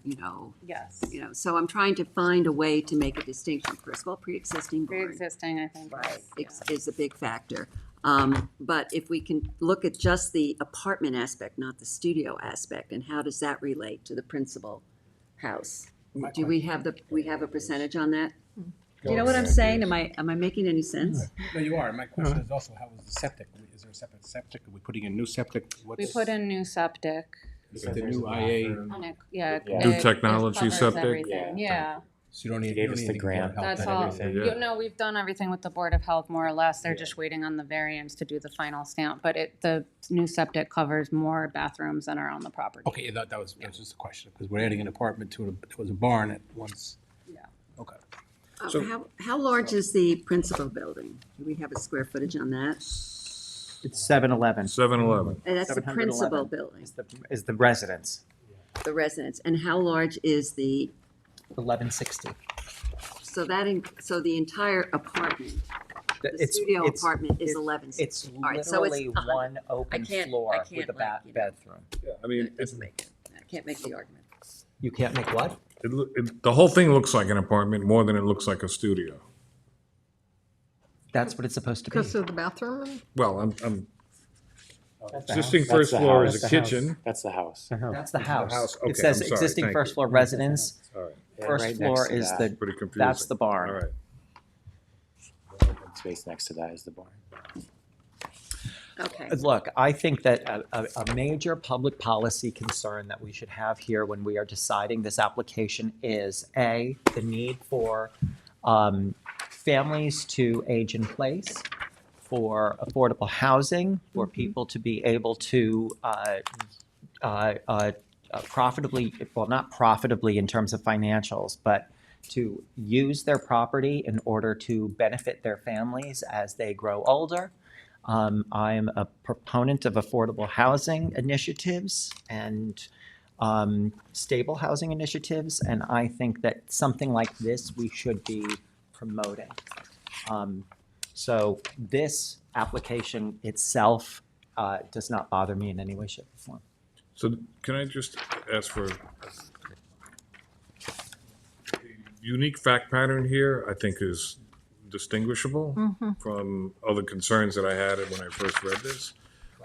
Yes. so I'm trying to find a way to make a distinction. First of all, pre-existing barn. Pre-existing, I think. Is a big factor. But if we can look at just the apartment aspect, not the studio aspect, and how does that relate to the principal house? Do we have a percentage on that? Do you know what I'm saying? Am I making any sense? No, you are. My question is also, how is the septic? Is there a separate septic? Are we putting in new septic? We put in new septic. Is it the new IA? And it, yeah. Yeah. New it technology covers septic? everything. Yeah. Yeah. So you don't need. They gave you us don't the need grant. help That's and all. everything. Yeah. No, we've done everything with the Board of Health, more or less. They're just waiting on the variance to do the final stamp. But the new septic covers more bathrooms than are on the property. Okay, that was just a question, because we're adding an apartment to it was a barn at once. Yeah. Okay. How large is the principal building? Do we have a square footage on that? It's 711 711. And that's the 711. principal building, is the residence, the residence. And how large is the, 1160. so the entire apartment, the It's- studio it's- apartment is it- 1160? It's All right, so it's literally 100. one open floor with a bathroom. I mean, It doesn't make it. I can't make the argument. You can't make what? the whole thing looks like an apartment more than it looks like a studio. That's what it's supposed to be. Because of the bathroom? Well, I'm That's the existing house. first That's the floor house. is a kitchen. That's the house. That's the the house. house. Okay, It says I'm sorry. existing Thank first you. floor residence. All right, Yeah, First right floor next to is that. the, pretty confusing. that's the barn. All right. Space next to that is the barn. Okay. Look, I think that a major public policy concern that we should have here when we are deciding this application is, A, the need for families to age in place, for affordable housing, for people to be able to profitably, well, not profitably in terms of financials, but to use their property in order to benefit their families as they grow older. I'm a proponent of affordable housing initiatives and stable housing initiatives, and I think that something like this we should be promoting. So this application itself does not bother me in any way, shape, or form. So can I just ask for the unique fact pattern here, I think is distinguishable from other concerns that I had when I first read this.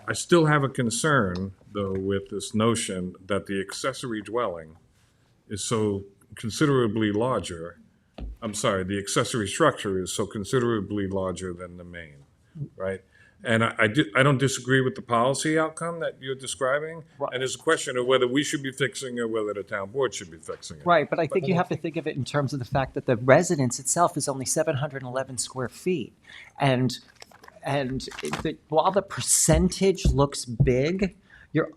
I still have a concern, though, with this notion that the accessory dwelling is so considerably larger. I'm sorry, the accessory structure is so considerably larger than the main, right? And I don't disagree with the policy outcome that you're describing. And it's a question of whether we should be fixing it or whether the town board should be fixing it. Right, but I think you have to think of it in terms of the fact that the residence itself is only 711 square feet. And while the percentage looks big,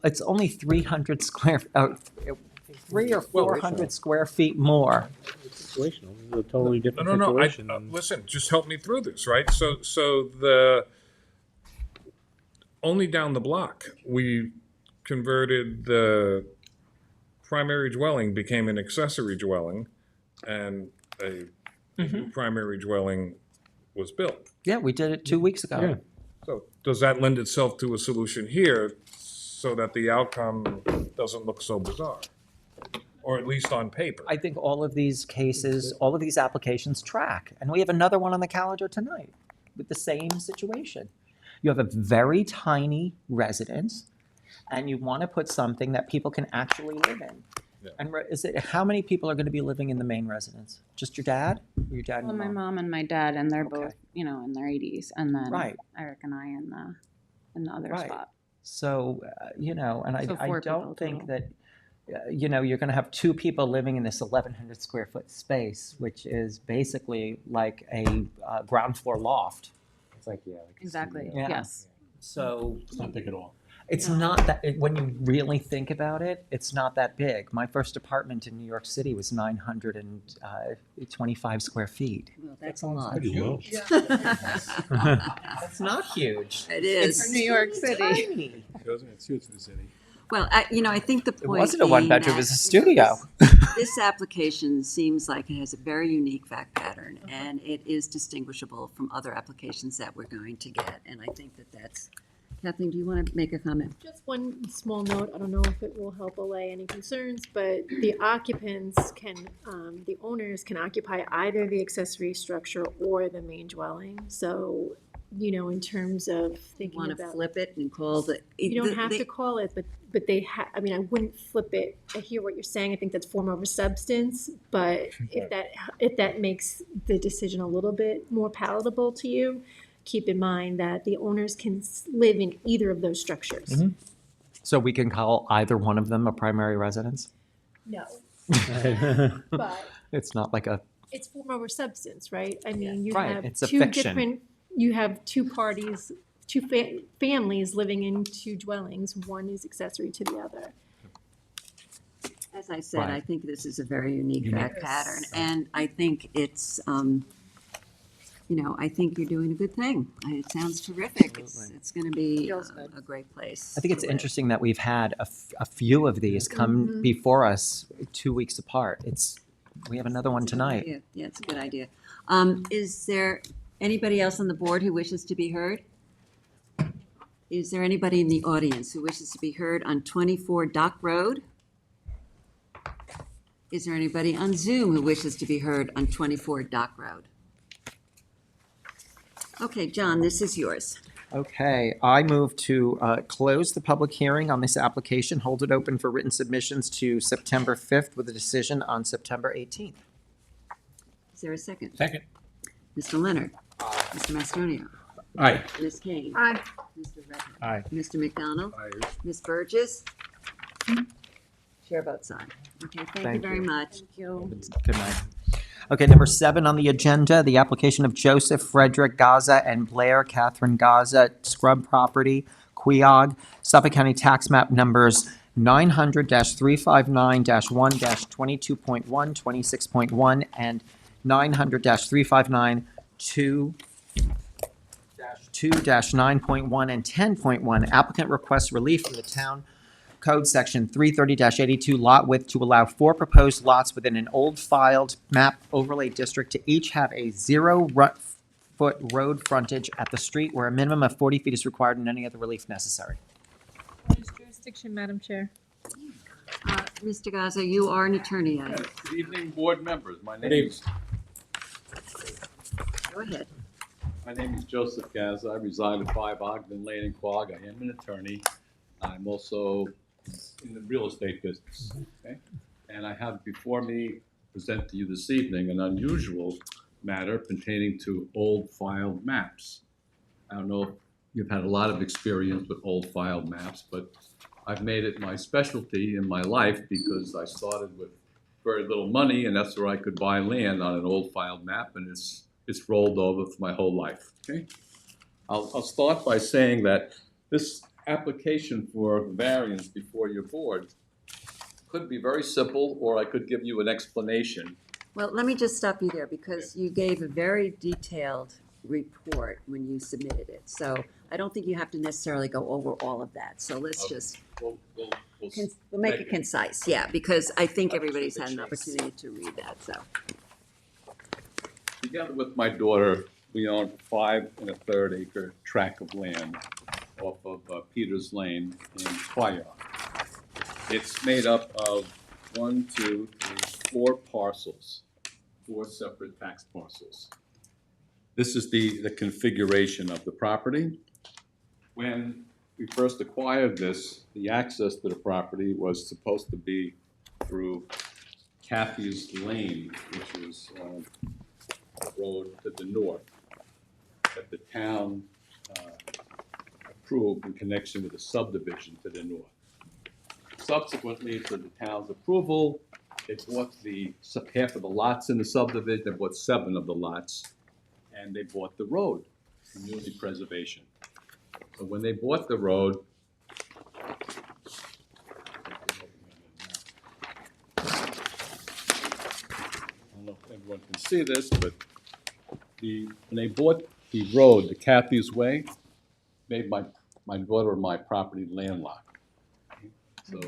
it's only 300 square, 300 or 400 square feet more. Situational, it's a totally different No. situation. Listen, just help me through this, right? So the only down the block, we converted the primary dwelling became an accessory dwelling, and a new primary dwelling was built. Yeah, we did it 2 weeks ago. Yeah. So does that lend itself to a solution here so that the outcome doesn't look so bizarre? Or at least on paper? I think all of these cases, all of these applications track. And we have another one on the calendar tonight with the same situation. You have a very tiny residence and you want to put something that people can actually live in. Yeah. And how many people are going to be living in the main residence? Just your dad? Or your dad and Well, your my mom? mom and my dad, and they're Okay. both, in their 80s, and then Right. Eric and I in the other Right. spot. So, and So I 4 people don't think total. that, you're going to have 2 people living in this 1,100 square foot space, which is basically like a ground floor loft. It's like, yeah, like a Exactly, studio. yes. So It's not big at all. it's not that, when you really think about it, it's not that big. My first apartment in New York City was 925 square feet. Well, that's a lot. Pretty low. That's not huge. It It's is. New York City. tiny. It's huge for the city. Well, I think the It point wasn't a one-bedroom, it being was a that, studio. This application seems like it has a very unique fact pattern, and it is distinguishable from other applications that we're going to get. And I think that that's, Kathleen, do you want to make a comment? Just one small note, I don't know if it will help allay any concerns, but the occupants can, the owners can occupy either the accessory structure or the main dwelling. So, you know, in terms of You thinking want to about. flip it and call the. You don't have to call it, but they I mean, I wouldn't flip it. I hear what you're saying. I think that's form over substance, but if that makes the decision a little bit more palatable to you, keep in mind that the owners can live in either of those structures. Mhm. So we can call either one of them a primary residence? No. But It's not like a, it's form over substance, right? I mean, you Right, have it's a two fiction. different, you have two parties, two families living in two dwellings. One is accessory to the other. As I said, Right. I think this is a very unique Unique. fact pattern, and I think it's, I think you're doing a good thing. It sounds terrific. It's going to be Feels good. a great place. I think it's to live. interesting that we've had a few of these come before us 2 weeks apart. We have another one tonight. Yeah, it's a good idea. Is there anybody else on the board who wishes to be heard? Is there anybody in the audience who wishes to be heard on 24 Dock Road? Is there anybody on Zoom who wishes to be heard on 24 Dock Road? Okay, John, this is yours. Okay, I move to close the public hearing on this application, hold it open for written submissions to September 5th with a decision on September 18th. Is there a second? Second. Mr. Leonard? Mr. Mastronio? Aye. Ms. Kane? Aye. Mr. Redmond? Aye. Mr. McDonald? Ms. Burgess? Chair votes aye. Okay, thank you Thank very you. much. Thank you. Good night. Okay, number 7 on the agenda, the application of Joseph Frederick Gaza and Blair Catherine Gaza, Scrub Property, Queog, Suffolk County Tax Map numbers 900-359-1-22.1, 26.1, and 900-359-2-9.1 and 10.1. Applicant requests relief from the town Code Section 330-82 lot width to allow 4 proposed lots within an old filed map overlay district to each have a 0-foot road frontage at the street where a minimum of 40 feet is required and any other relief necessary. What is jurisdiction, Madam Chair? Mr. Gaza, you are an attorney. Good evening, board members. My name is Go ahead. Joseph Gaza. I reside at 5 Ogden Lane in Quogue. I am an attorney. I'm also in the real estate business, okay? And I have before me present to you this evening an unusual matter pertaining to old filed maps. I don't know if you've had a lot of experience with old filed maps, but I've made it my specialty in my life because I started with very little money, and that's where I could buy land on an old filed map, and it's rolled over for my whole life, okay? I'll start by saying that this application for variance before your board could be very simple, or I could give you an explanation. Well, let me just stop you there because you gave a very detailed report when you submitted it. So I don't think you have to necessarily go over all of that. So let's just, We'll make it concise, yeah, because I think Cut everybody's to the had an chase. opportunity to read that, so. Together with my daughter, we own 5 1/3 acre tract of land off of Peters Lane in Quogue. It's made up of 4 parcels, 4 separate tax parcels. This is the configuration of the property. When we first acquired this, the access to the property was supposed to be through Kathy's Lane, which is a road to the north that the town approved in connection with a subdivision to the north. Subsequently to the town's approval, they bought half of the lots in the subdivision. They bought 7 of the lots, and they bought the road. community preservation. So when they bought the road, I don't know if everyone can see this, but when they bought the road, the Kathy's Way, made my daughter and my property landlocked. So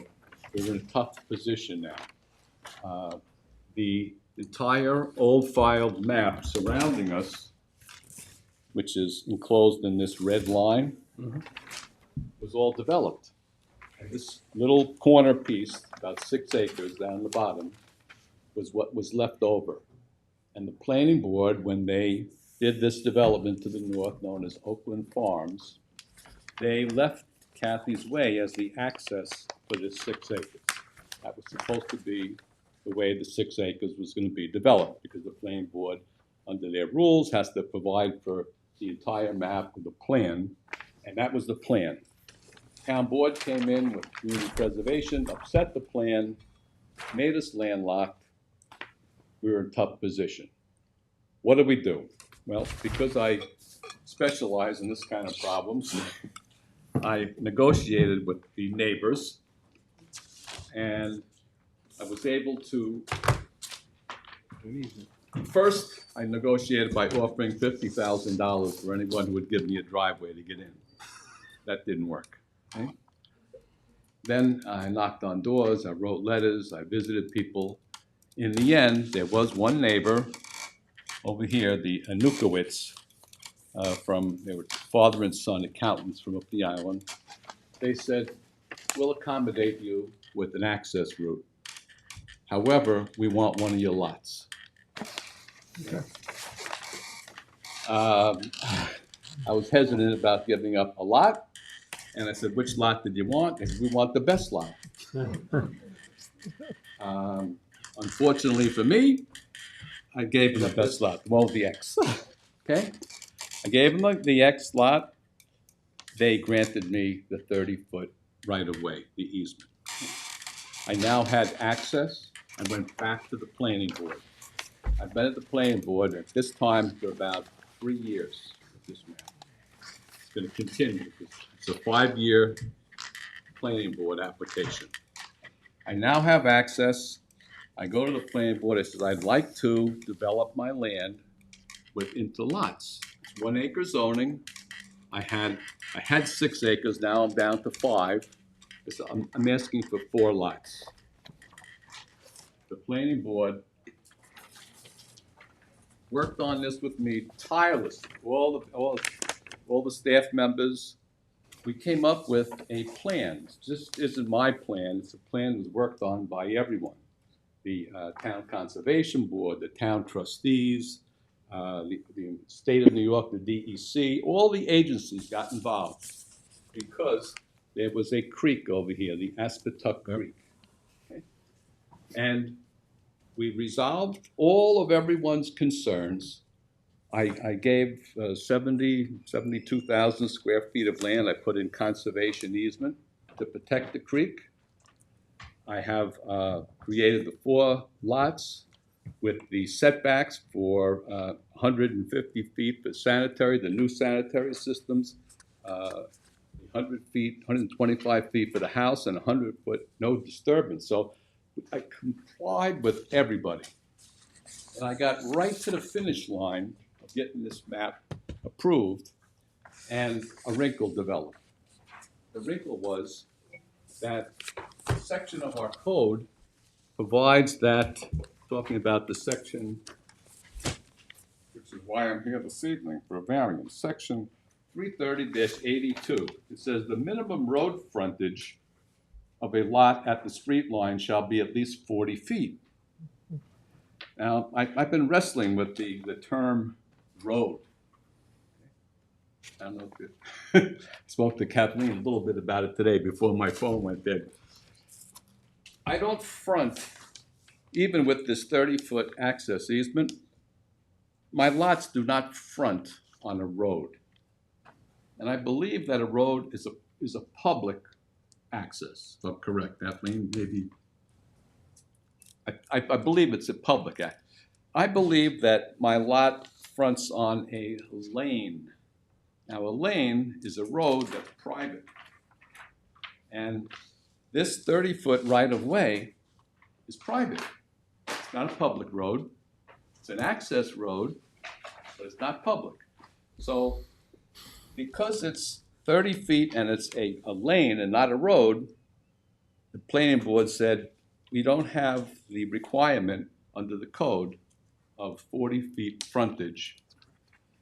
we're in a tough position now. The entire old filed map surrounding us, which is enclosed in this red line, was all developed. And this little corner piece, about 6 acres down the bottom, was what was left over. And the planning board, when they did this development to the north, known as Oakland Farms, they left Kathy's Way as the access for this 6 acres. That was supposed to be the way the 6 acres was going to be developed, because the planning board, under their rules, has to provide for the entire map of the plan, and that was the plan. Town board came in with community preservation, upset the plan, made us landlocked. We were in a tough position. What do we do? Well, because I specialize in this kind of problems, I negotiated with the neighbors, and I was able to, first, I negotiated by offering $50,000 for anyone who would give me a driveway to get in. That didn't work. Okay? Then I knocked on doors, I wrote letters, I visited people. In the end, there was one neighbor over here, the Anukowitz, they were father and son accountants from up the island. They said, we'll accommodate you with an access route. However, we want one of your lots. Okay. I was hesitant about giving up a lot, and I said, which lot did you want? They said, we want the best lot. Unfortunately for me, I gave them the best lot, well, the X. Okay? I gave them the X lot. They granted me the 30-foot right-of-way, the easement. I now had access. I went back to the planning board. I've been at the planning board at this time for about 3 years with this map. It's going to continue. It's a 5-year planning board application. I now have access. I go to the planning board. I said, I'd like to develop my land into lots. It's 1 acre zoning. I had 6 acres. Now I'm down to 5. So I'm asking for 4 lots. The planning board worked on this with me tirelessly. All the staff members. We came up with a plan. This isn't my plan. It's a plan that was worked on by everyone. The Town Conservation Board, the town trustees, the state of New York, the DEC, all the agencies got involved because there was a creek over here, the Aspetuck Creek. Okay? And we resolved all of everyone's concerns. I gave 72,000 square feet of land. I put in conservation easement to protect the creek. I have created the 4 lots with the setbacks for 150 feet for sanitary, the new sanitary systems, 100 feet, 125 feet for the house, and 100 foot no disturbance. So I complied with everybody. And I got right to the finish line of getting this map approved, and a wrinkle developed. The wrinkle was that a section of our code provides that, talking about the section, which is why I'm here this evening for a variance, section 330-82. It says the minimum road frontage of a lot at the street line shall be at least 40 feet. Now, I've been wrestling with the term road. I don't know if you spoke to Kathleen a little bit about it today before my phone went dead. I don't front, even with this 30-foot access easement, my lots do not front on a road. And I believe that a road is a public access, if I'm correct, Kathleen, maybe. I believe it's a public act. I believe that my lot fronts on a lane Now, a lane is a road that's private. And this 30-foot right-of-way is private. It's not a public road. It's an access road, but it's not public. So because it's 30 feet and it's a lane and not a road, the planning board said, we don't have the requirement under the code of 40 feet frontage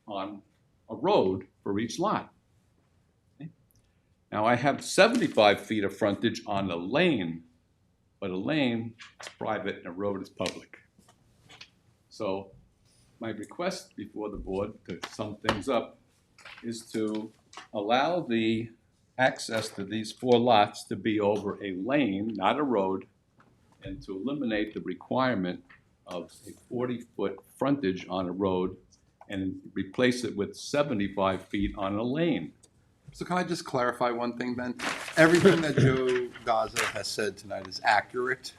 on a road for each lot. Okay? Now, I have 75 feet of frontage on a lane, but a lane is private and a road is public. So my request before the board, to sum things up, is to allow the access to these 4 lots to be over a lane, not a road, and to eliminate the requirement of a 40-foot frontage on a road and replace it with 75 feet on a lane. So can I just clarify one thing, Ben? Everything that Joe Gaza has said tonight is accurate.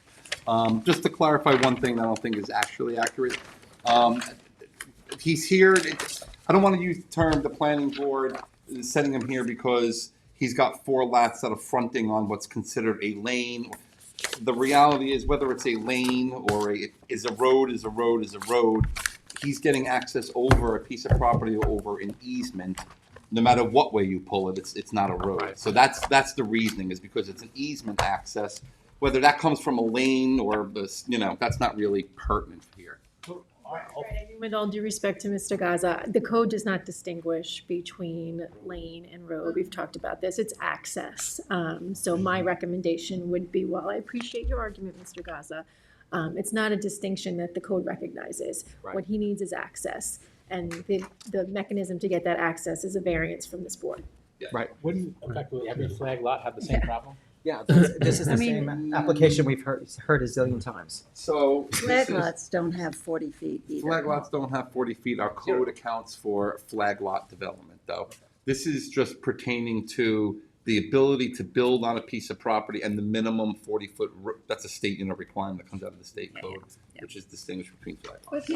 Just to clarify one thing that I don't think is actually accurate. He's here, I don't want to use the term the planning board is setting him here because he's got 4 lots that are fronting on what's considered a lane. The reality is whether it's a lane or is a road, he's getting access over a piece of property or over an easement. No matter what way you pull it, it's not a road. So that's the reasoning, is because it's an easement access. Whether that comes from a lane or this, that's not really pertinent here. With all due respect to Mr. Gaza, the code does not distinguish between lane and road. We've talked about this. It's access. So my recommendation would be, while I appreciate your argument, Mr. Gaza, it's not a distinction that the code recognizes. Right. What he needs is access. And the mechanism to get that access is a variance from this board. Right. Wouldn't effectively every flag lot have the same problem? Yeah, this is the same application we've heard a zillion times. So Flag lots don't have 40 feet either. Flag lots don't have 40 feet. Our code accounts for flag lot development, though. This is just pertaining to the ability to build on a piece of property and the minimum 40-foot, that's a state requirement that comes out of the state code, which is distinguished between flag lots.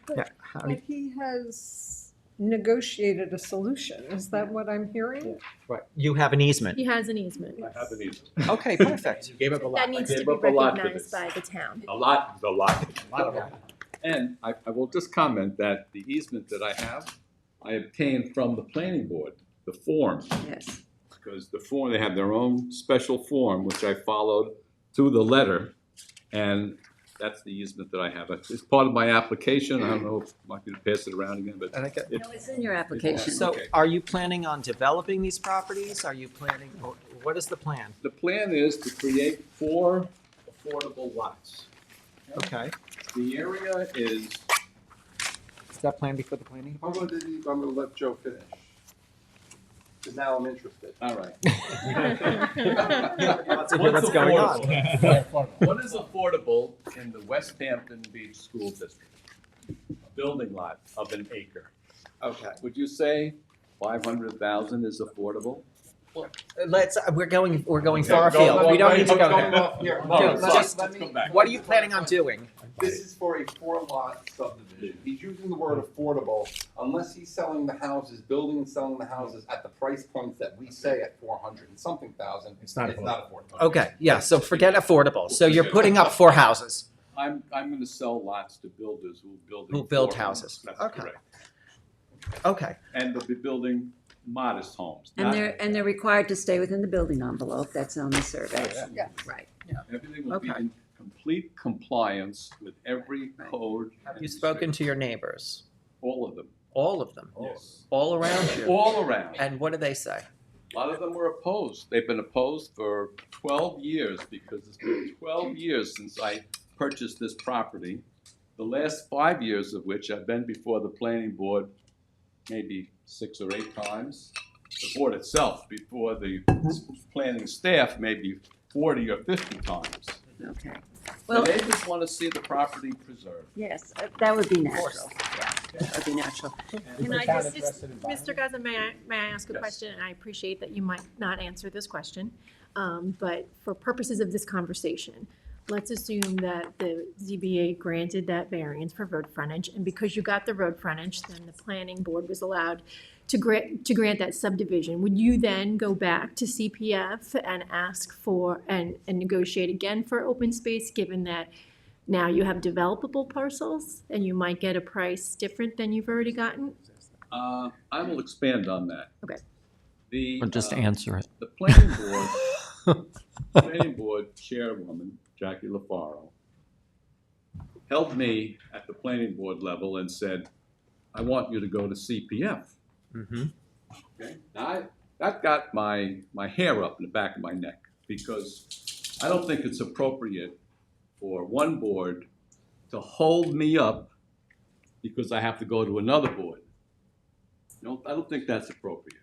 But he has negotiated a solution. Is that what I'm hearing? Right. You have an easement. He has an easement. I have an easement. Okay, perfect. You gave up a lot. That needs to gave be up a lot for recognized this. by the town. A lot is a lot. And I will just comment that the easement that I have, I obtained from the planning board, the form. Yes. Because the form, they have their own special form, which I followed to the letter. And that's the easement that I have. It's part of my application. I don't know if I can pass it around again, but No, it's in your application. So are you planning on developing these properties? Are you planning, what is the plan? the plan is to create 4 affordable lots. Okay. The area is, Is that plan before the planning I'm department? going to let Joe finish. Because now I'm interested. all right. Let's hear what's going on. What is affordable in the West Hampton Beach School District? A building lot of an acre. Okay. Would you say 500,000 is affordable? We're going far afield. We don't need to go there. Here, Dude, just- let me- What are you planning on doing? This is for a 4-lot subdivision. He's using the word affordable unless he's selling the houses, building and selling the houses at the price points that we say at 400 and something thousand. It's not affordable. Okay, yeah, so forget affordable. So you're putting up 4 houses. I'm going to sell lots to builders who build. Who build 4 homes. houses. That's Okay. correct. Okay. And they'll be building modest homes. And not- they're required to stay within the building envelope that's on the survey. Yeah. Right. Everything will be Okay. in complete compliance with every code. Have you spoken to your neighbors? All of them. All of them? Yes. All around you? All around. And what do they say? A lot of them were opposed. They've been opposed for 12 years because it's been 12 years since I purchased this property. The last 5 years of which I've been before the planning board maybe 6 or 8 times. The board itself, before the planning staff, maybe 40 or 50 times. Okay. Well, Well, they just want to see the property preserved. yes, that would be natural. Yeah, that would be natural. Can I just, Mr. Gaza, may I ask a Yes. question? And I appreciate that you might not answer this question, but for purposes of this conversation, let's assume that the ZBA granted that variance for road frontage, and because you got the road frontage, then the planning board was allowed to grant that subdivision. Would you then go back to CPF and ask for, and negotiate again for open space, given that now you have developable parcels and you might get a price different than you've already gotten? I will expand on that. Okay. Or just answer it. The planning board chairwoman, Jackie LaFaro, held me at the planning board level and said, I want you to go to CPF. Mm-hmm. Okay? Now, that got my hair up in the back of my neck, because I don't think it's appropriate for one board to hold me up because I have to go to another board. I don't think that's appropriate.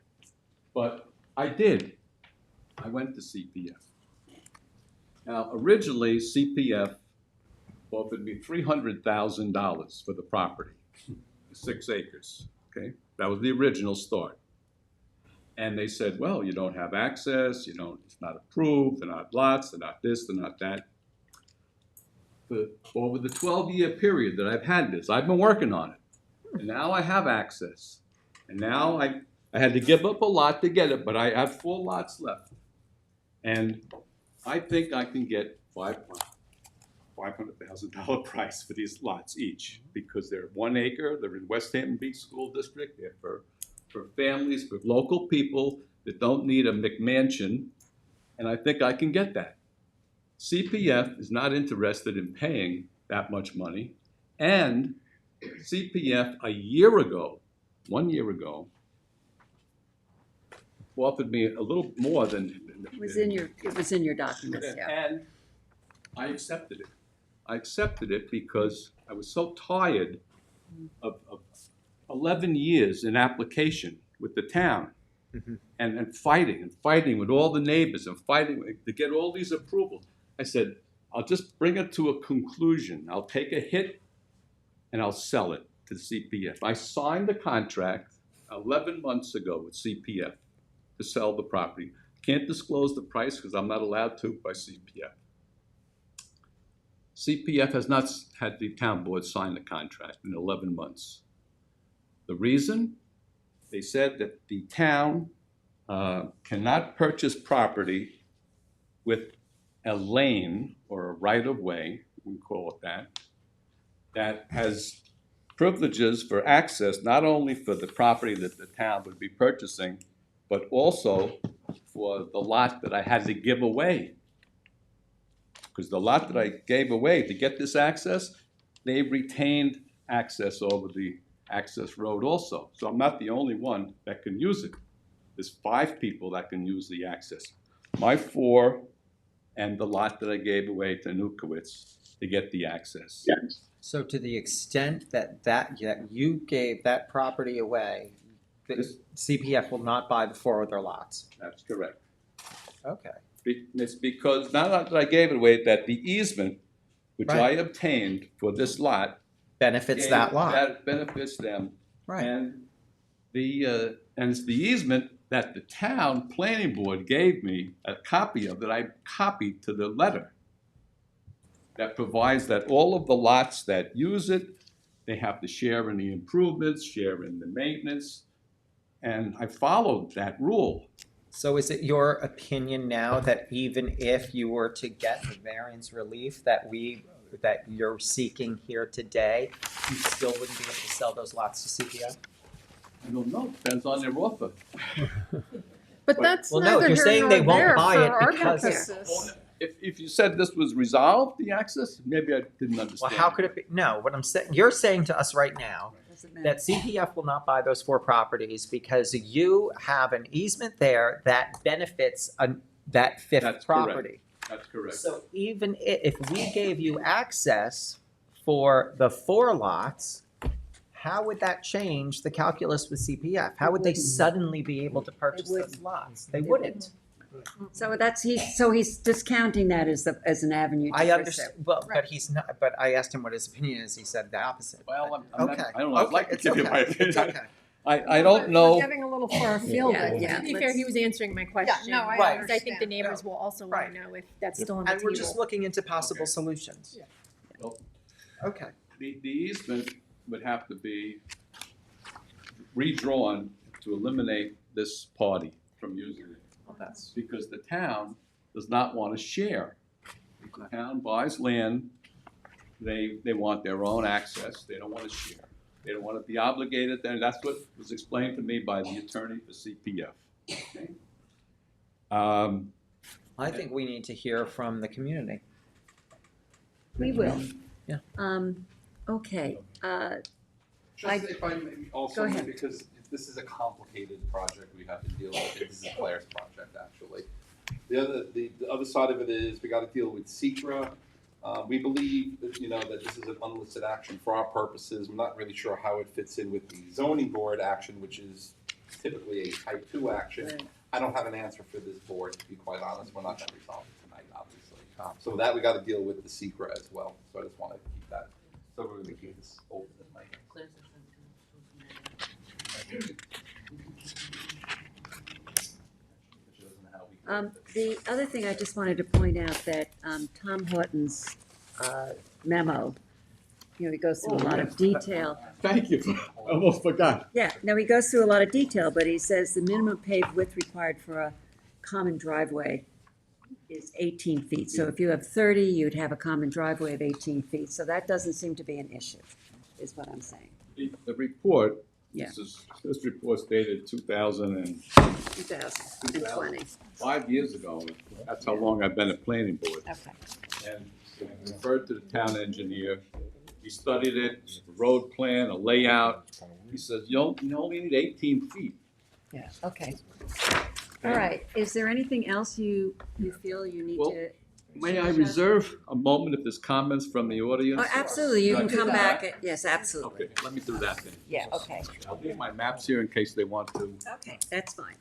But I did. I went to CPF. Now, originally, CPF offered me $300,000 for the property, 6 acres, okay? That was the original start. And they said, well, you don't have access, it's not approved, they're not lots, they're not this, they're not that. But over the 12-year period that I've had this, I've been working on it. And now I have access. And now I had to give up a lot to get it, but I have 4 lots left. And I think I can get $500,000 price for these lots each, because they're 1 acre, they're in West Hampton Beach School District, they're for families, for local people that don't need a McMansion, and I think I can get that. CPF is not interested in paying that much money, and CPF 1 year ago, offered me a little more than. It was in your documents, yeah. And I accepted it. I accepted it because I was so tired of 11 years in application with the town, and fighting with all the neighbors and fighting to get all these approvals. I said, I'll just bring it to a conclusion. I'll take a hit and I'll sell it to CPF. I signed the contract 11 months ago with CPF to sell the property. Can't disclose the price because I'm not allowed to by CPF. CPF has not had the town board sign the contract in 11 months. The reason? They said that the town cannot purchase property with a lane or a right-of-way, we call it that has privileges for access, not only for the property that the town would be purchasing, but also for the lot that I had to give away. Because the lot that I gave away to get this access, they retained access over the access road also. So I'm not the only one that can use it. There's 5 people that can use the access. My 4 and the lot that I gave away to Nukowitz to get the access. Yes. So to the extent that you gave that property away, the CPF will not buy the 4 other lots. That's correct. Okay. It's because not that I gave it away, that the easement, which I Right. obtained for this lot, Benefits that lot. That benefits them. Right. And it's the easement that the town planning board gave me a copy of, that I copied to the letter, that provides that all of the lots that use it, they have to share in the improvements, share in the maintenance, and I followed that rule. So is it your opinion now that even if you were to get the variance relief that you're seeking here today, you still wouldn't be able to sell those lots to CPF? I don't know, depends on their offer. But that's Well, no, neither you're here saying nor they won't there buy for it our because- purposes. If you said this was resolved, the access, maybe I didn't understand. Well, how could it be? No, what I'm saying, you're saying to us right now that CPF will not buy those 4 properties because you have an easement there that benefits that 5th That's property. correct. That's correct. So even if we gave you access for the 4 lots, how would that change the calculus with CPF? How would they suddenly be able to purchase those lots? They wouldn't. So he's discounting that as an avenue to I pursue. understand. Well, but he's not. But I asked him what his opinion is. He said the opposite. Well, Okay. I don't know. I'd like to give you my opinion. It's okay. I don't know. We're getting a little far afield. I think. To be fair, he was answering my question. no, I because I think the understand. neighbors will also want to know if that's still on the And table. we're just looking into possible Okay. solutions. Well, Okay. the easement would have to be redrawn to eliminate this party from using it. Well, that's. Because the town does not want to share. If the town buys land, they want their own access, they don't want to share. They don't want to be obligated, and that's what was explained to me by the attorney for CPF. Okay? I think we need to hear from the community. We will. Yeah. Okay, Just if I may also, Go ahead. because this is a complicated project we have to deal with. This is Claire's project, actually. The other side of it is we got to deal with SECRA. We believe that, that this is an unlisted action for our purposes. I'm not really sure how it fits in with the zoning board action, which is typically a type 2 action. Right. I don't have an answer for this board, to be quite honest. We're not going to resolve it tonight, obviously. So that we got to deal with the SECRA as well. So I just want to keep that. So we're going to keep this open tonight. the other thing I just wanted to point out that Tom Horton's memo, he goes through a lot of detail. Thank you, I almost forgot. Yeah, no, he goes through a lot of detail, but he says the minimum paved width required for a common driveway is 18 feet. So if you have 30, you'd have a common driveway of 18 feet. So that doesn't seem to be an issue, is what I'm saying. The report, Yeah. this report's dated 2020. 5 years ago, that's how long I've been at planning board. Okay. And it referred to the town engineer. He studied it, a road plan, a layout. He says, you only need 18 feet. Yeah, okay. All right, is there anything else you feel you need Well, to? May I reserve a moment if there's comments from the audience? Oh, absolutely, you Should I can do come that? back, yes, absolutely. Okay, let me do that then. Yeah, okay. I'll leave my maps here in case they want to. Okay, that's fine.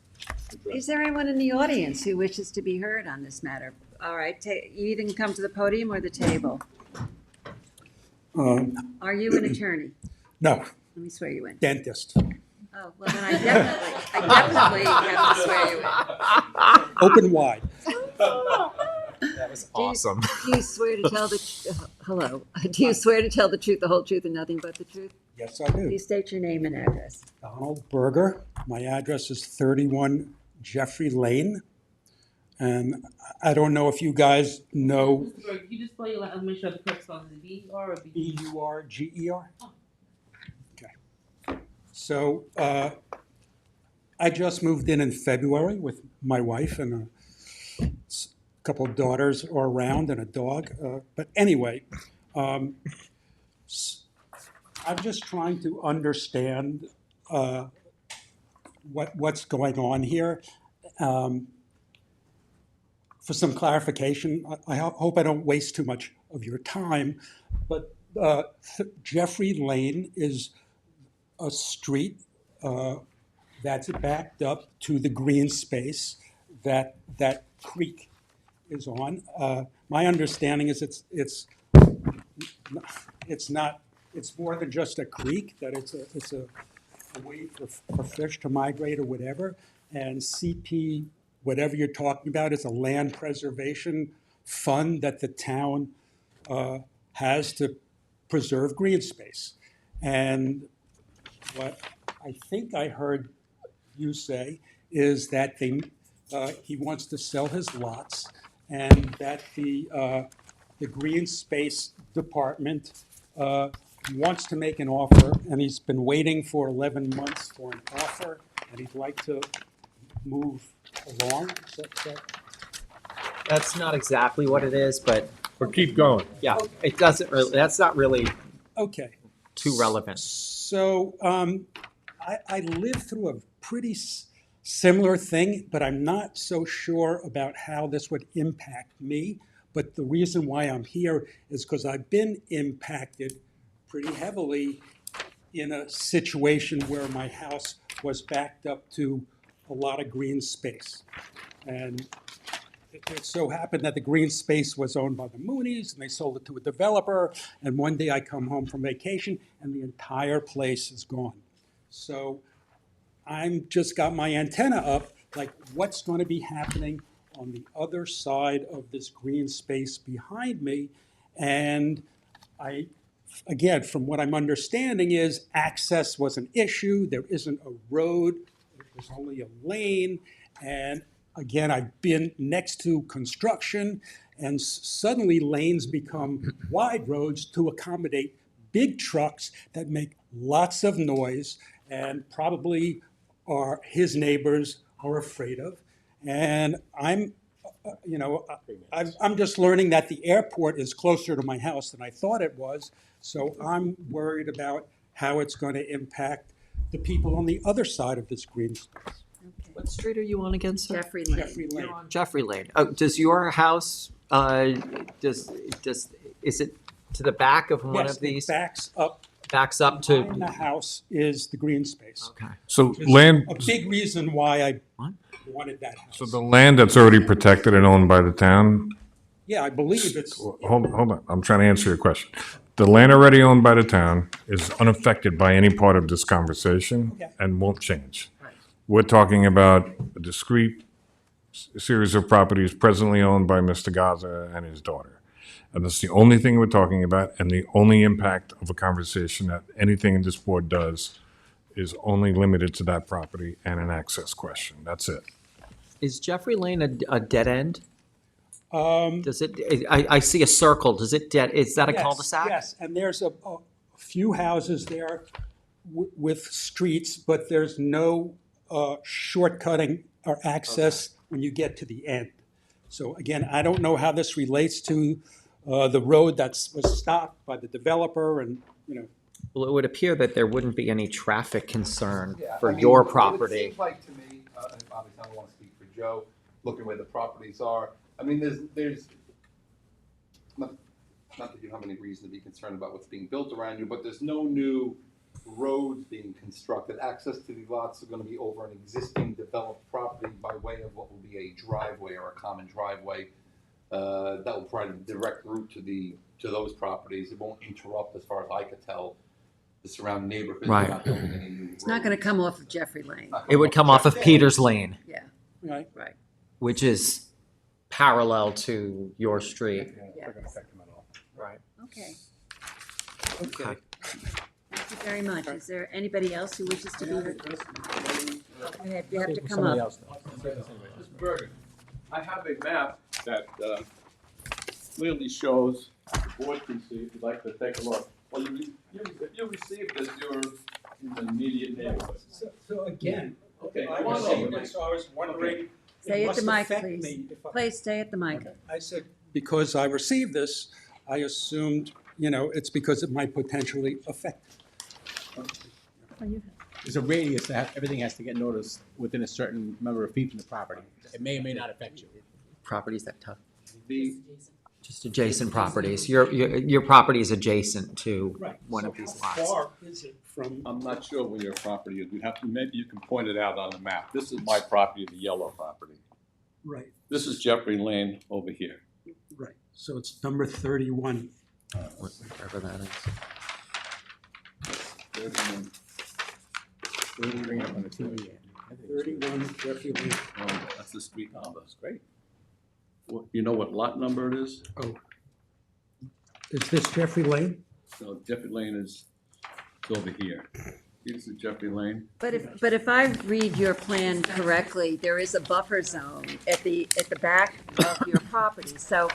Is there anyone in the audience who wishes to be heard on this matter? All right, you either can come to the podium or the table. Are you an attorney? No, Let me swear you in. dentist. Oh, well, then I definitely have to swear you in. Open wide. That was awesome. Do you swear to tell the, hello, do you swear to tell the truth, the whole truth, and nothing but the truth? Yes, I do. Please state your name and address. Donald Berger. My address is 31 Jeffrey Lane. And I don't know if you guys know Can you just spell your last, make sure the correct spelling is B-E-R or B? Beurger. Okay. So I just moved in February with my wife and a couple of daughters are around and a dog. But anyway, I'm just trying to understand what's going on here. For some clarification, I hope I don't waste too much of your time, but Jeffrey Lane is a street that's backed up to the green space that creek is on. My understanding is it's more than just a creek, that it's a way for fish to migrate or whatever. And CP, whatever you're talking about, is a land preservation fund that the town has to preserve green space. And what I think I heard you say is that he wants to sell his lots, and that the green space department wants to make an offer, and he's been waiting for 11 months for an offer, and he'd like to move along. Is that That's not exactly what it is, but keep going. yeah, it doesn't really, that's not really okay? too relevant. So I lived through a pretty similar thing, but I'm not so sure about how this would impact me. But the reason why I'm here is because I've been impacted pretty heavily in a situation where my house was backed up to a lot of green space. And it so happened that the green space was owned by the Moonies, and they sold it to a developer. And one day I come home from vacation, and the entire place is gone. So I'm just got my antenna up, like what's going to be happening on the other side of this green space behind me. And I, again, from what I'm understanding is access was an issue. There isn't a road. There's only a lane. And again, I've been next to construction, and suddenly lanes become wide roads to accommodate big trucks that make lots of noise and probably his neighbors are afraid of. And I'm just learning that the airport is closer to my house than I thought it was. So I'm worried about how it's going to impact the people on the other side of this green space. What street are you on again, sir? Jeffrey Lane. Jeffrey Lane. You're on Jeffrey Lane. Oh, does your house, is it to the back of one Yes, of these? it backs up. Backs up Behind to, the house is the green space. okay. So Which is land, a big reason why I wanted that house. so the land that's already protected and owned by the town, Yeah, I believe it's, hold on, I'm trying to answer your question. The land already owned by the town is unaffected by any part of this conversation Okay. and won't change. We're talking about a discrete series of properties presently owned by Mr. Gaza and his daughter. And that's the only thing we're talking about, and the only impact of a conversation that anything in this board does is only limited to that property and an access question. That's it. Is Jeffrey Lane a dead end? um, Does it, I see a circle. Does it is that a yes, cul-de-sac? Yes, and there's a few houses there with streets, but there's no shortcutting or access when you get to the end. So again, I don't know how this relates to the road that was stopped by the developer and, Well, it would appear that there wouldn't be any traffic concern Yeah, for I mean, your It property. seems like to me, and obviously I don't want to speak for Joe, looking where the properties are. I mean, there's not that you don't have any reason to be concerned about what's being built around you, but there's no new roads being constructed. Access to the lots are going to be over an existing developed property by way of what will be a driveway or a common driveway. That will provide a direct route to those properties. It won't interrupt, as far as I could tell, the surrounding neighborhood. Right. They're not building any new It's not going to roads. come off of Jeffrey Lane. It would come off of Peters Lane, Yeah, right? right. which is parallel to your street. Yeah. Not gonna affect them at all. Right. Okay. Okay. Thank you very much. Is there anybody else who wishes to be heard? Go ahead, you have to come Somebody up. else, though. Mr. Bergen, I have a map that clearly shows, the board can see, if you'd like to take a look. Well, if you received this, you're in the immediate neighborhood. So again, Okay, I I want received to it, so I was wondering. Stay it at the must mic, affect please. me if I- Please stay at the mic. I said, because I received this, I assumed, it's because it might potentially affect. There's a radius that everything has to get noticed within a certain number of feet from the property. It may or may not affect you. Properties that touch, The, just adjacent properties. Your property is adjacent to one of these How lots. far is it from? I'm not sure where your property is. Maybe you can point it out on the map. This is my property, the yellow property. Right, This is Jeffrey Lane over here. right. So it's number 31. Whatever that is. 31. Bring it up on the TV. 31 Jeffrey Lane. Oh, that's the street number. That's great. You know what lot number it is? Oh. Is this Jeffrey Lane? So Jeffrey Lane is over here. This is Jeffrey Lane. But if I read your plan correctly, there is a buffer zone at the back of your property. So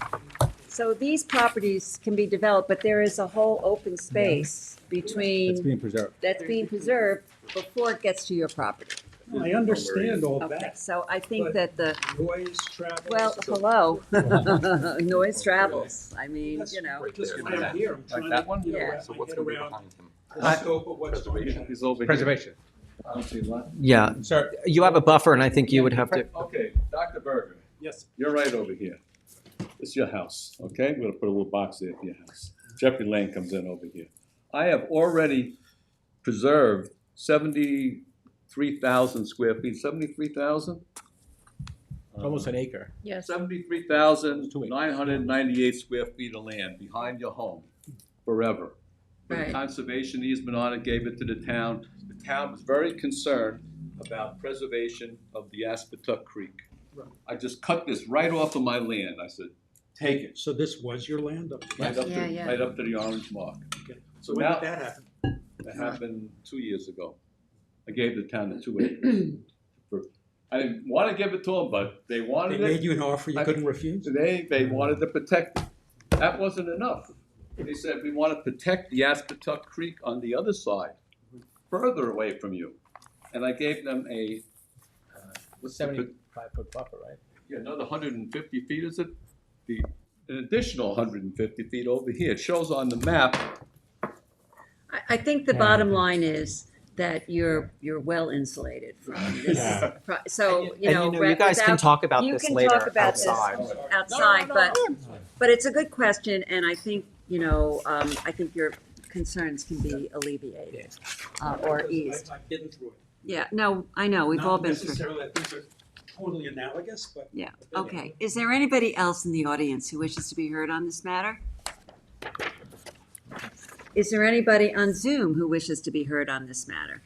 these properties can be developed, but there is a whole open space It's between, being preserved. that's being preserved before it gets to your property. I understand all Okay, that. so I think But that the, Noise, travel. well, hello. Noise travels. I mean, That's you know. just what I'm here. I'm Like trying that to one? get Yeah. around- So what's get going to be around behind him? the scope of what's going Preservation. on. He's over here. Preservation. I don't see lot. Yeah, Sir, you have a buffer, and I think you would have to. Okay, Dr. Berger, Yes. you're right over here. This is your house, okay? We're gonna put a little box there for your house. Jeffrey Lane comes in over here. I have already preserved 73,000 square feet, 73,000? almost an acre. Yes. 73,998 square feet of land behind your home forever. Put a Right. conservation easement on it, gave it to the town. The town was very concerned about preservation of the Aspetuck Creek. I just cut this right off of my land. I said, take it. So this was your land up to Right up Yeah, to, yeah. right up to the orange mark. Okay. So When now, did that happen? that happened 2 years ago. I gave the town the 2 acres. I didn't want to give it to them, but they They wanted made it. you an offer you couldn't refuse? They wanted to protect it. That wasn't enough. They said, we want to protect the Aspetuck Creek on the other side, further away from you. And I gave them a, what's the, 75-foot buffer, right? yeah, another 150 feet, is it? An additional 150 feet over here. It shows on the map. I think the bottom line is that you're well insulated from this. Yeah. So, And you guys can talk about this later outside. Outside, but it's a good question, and I think, I think your concerns can be alleviated or eased. I've been through it. Yeah, no, I know, we've all been Not through. necessarily that things are totally analogous, but. Yeah, okay. Is there anybody else in the audience who wishes to be heard on this matter? Is there anybody on Zoom who wishes to be heard on this matter?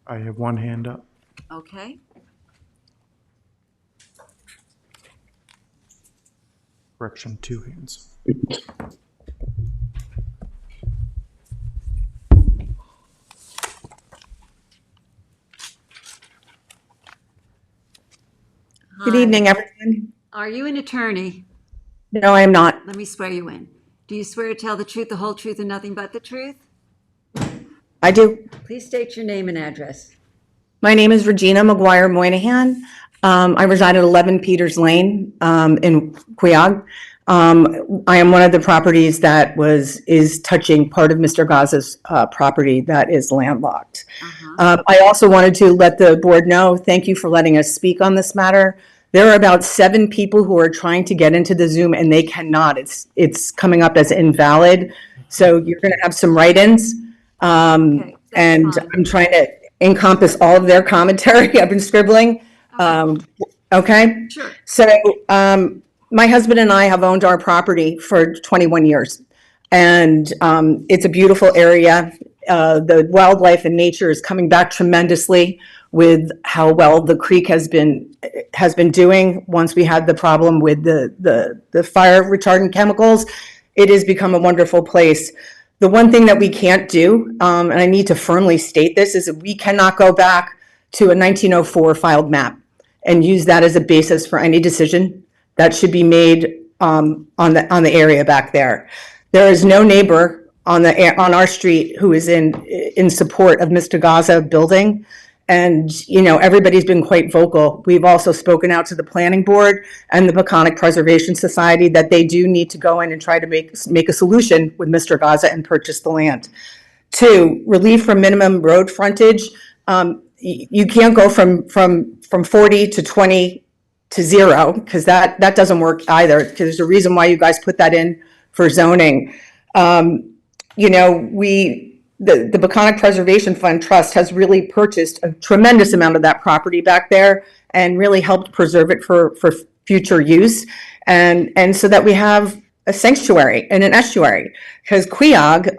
I have one hand up. Okay. Correction, two hands. Good Hi. evening, everyone. Are you an attorney? No, I am not. Let me swear you in. Do you swear to tell the truth, the whole truth, and nothing but the truth? I do. Please state your name and address. My name is Regina McGuire Moynihan. I reside at 11 Peters Lane in Queog. I am one of the properties that is touching part of Mr. Gaza's property that is landlocked. I also wanted to let the board know, thank you for letting us speak on this matter. There are about 7 people who are trying to get into the Zoom and they cannot. It's coming up as invalid. So you're going to have some write-ins. And I'm trying to encompass all of their commentary. I've been scribbling. Okay? Sure. So my husband and I have owned our property for 21 years. And it's a beautiful area. The wildlife and nature is coming back tremendously with how well the creek has been doing. Once we had the problem with the fire retardant chemicals, it has become a wonderful place. The one thing that we can't do, and I need to firmly state this, is that we cannot go back to a 1904 filed map and use that as a basis for any decision that should be made on the area back there. There is no neighbor on our street who is in support of Mr. Gaza building. And, everybody's been quite vocal. We've also spoken out to the planning board and the Peconic Preservation Society that they do need to go in and try to make a solution with Mr. Gaza and purchase the land. 2, relief from minimum road frontage. You can't go from 40 to 20 to 0, because that doesn't work either, because there's a reason why you guys put that in for zoning. The Peconic Preservation Fund Trust has really purchased a tremendous amount of that property back there and really helped preserve it for future use. And so that we have a sanctuary and an estuary, because Queog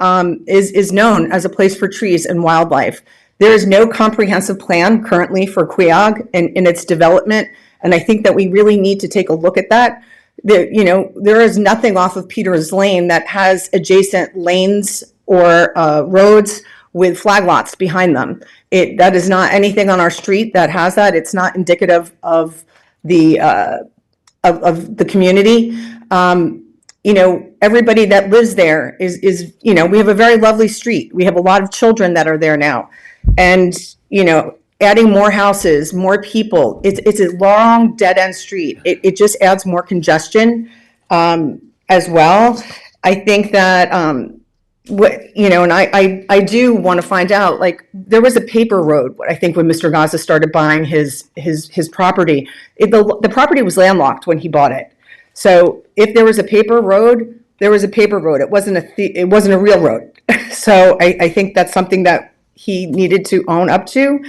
is known as a place for trees and wildlife. There is no comprehensive plan currently for Queog in its development, and I think that we really need to take a look at that. There is nothing off of Peters Lane that has adjacent lanes or roads with flag lots behind them. That is not anything on our street that has that. It's not indicative of the community. Everybody that lives there is we have a very lovely street. We have a lot of children that are there now, and adding more houses, more people. It's a long dead end street. It just adds more congestion as well. I think that and I do want to find out, like, there was a paper road, I think, when Mr. Gaza started buying his property. The property was landlocked when he bought it. So if there was a paper road, there was a paper road. It wasn't a real road. So I think that's something that he needed to own up to.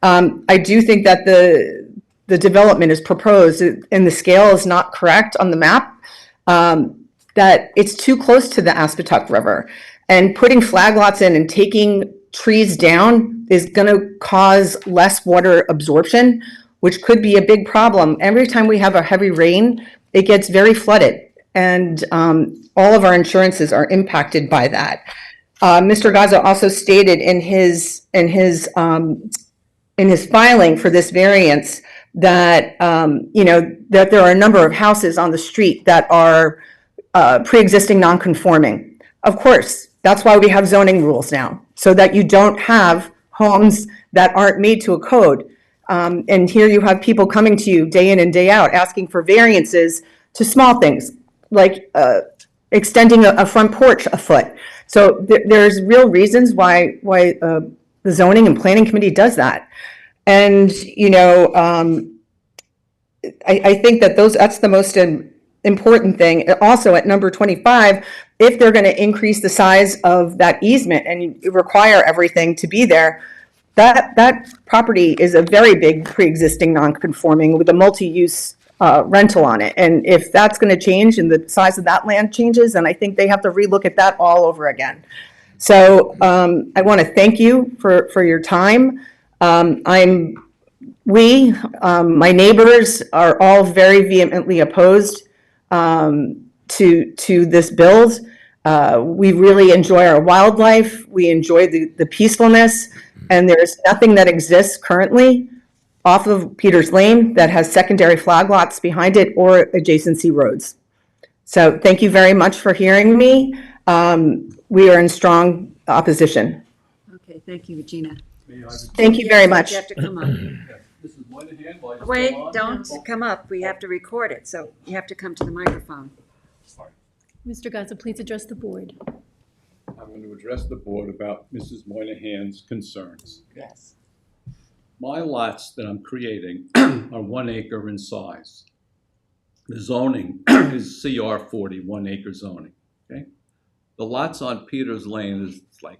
I do think that the development is proposed and the scale is not correct on the map, that it's too close to the Aspetuck River. And putting flag lots in and taking trees down is going to cause less water absorption, which could be a big problem. Every time we have a heavy rain, it gets very flooded, and all of our insurances are impacted by that. Mr. Gaza also stated in his filing for this variance that that there are a number of houses on the street that are pre-existing non-conforming. Of course, that's why we have zoning rules now, so that you don't have homes that aren't made to a code. And here you have people coming to you day in and day out asking for variances to small things like extending a front porch a foot. So there's real reasons why the zoning and planning committee does that. And I think that that's the most important thing. Also, at number 25, if they're going to increase the size of that easement and you require everything to be there, that property is a very big pre-existing non-conforming with a multi-use rental on it. And if that's going to change and the size of that land changes, then I think they have to relook at that all over again. So I want to thank you for your time. My neighbors are all very vehemently opposed to this build. We really enjoy our wildlife. We enjoy the peacefulness, and there's nothing that exists currently off of Peters Lane that has secondary flag lots behind it or adjacency roads. So thank you very much for hearing me. We are in strong opposition. Okay, thank you, Regina. Thank you very much. You have to come up. Wait, don't come up. We have to record it, so you have to come to the microphone. Mr. Gaza, please address the board. I'm going to address the board about Mrs. Moynihan's concerns. Yes. My lots that I'm creating are 1 acre in size. The zoning is CR 40, 1 acre zoning, okay? The lots on Peters Lane is like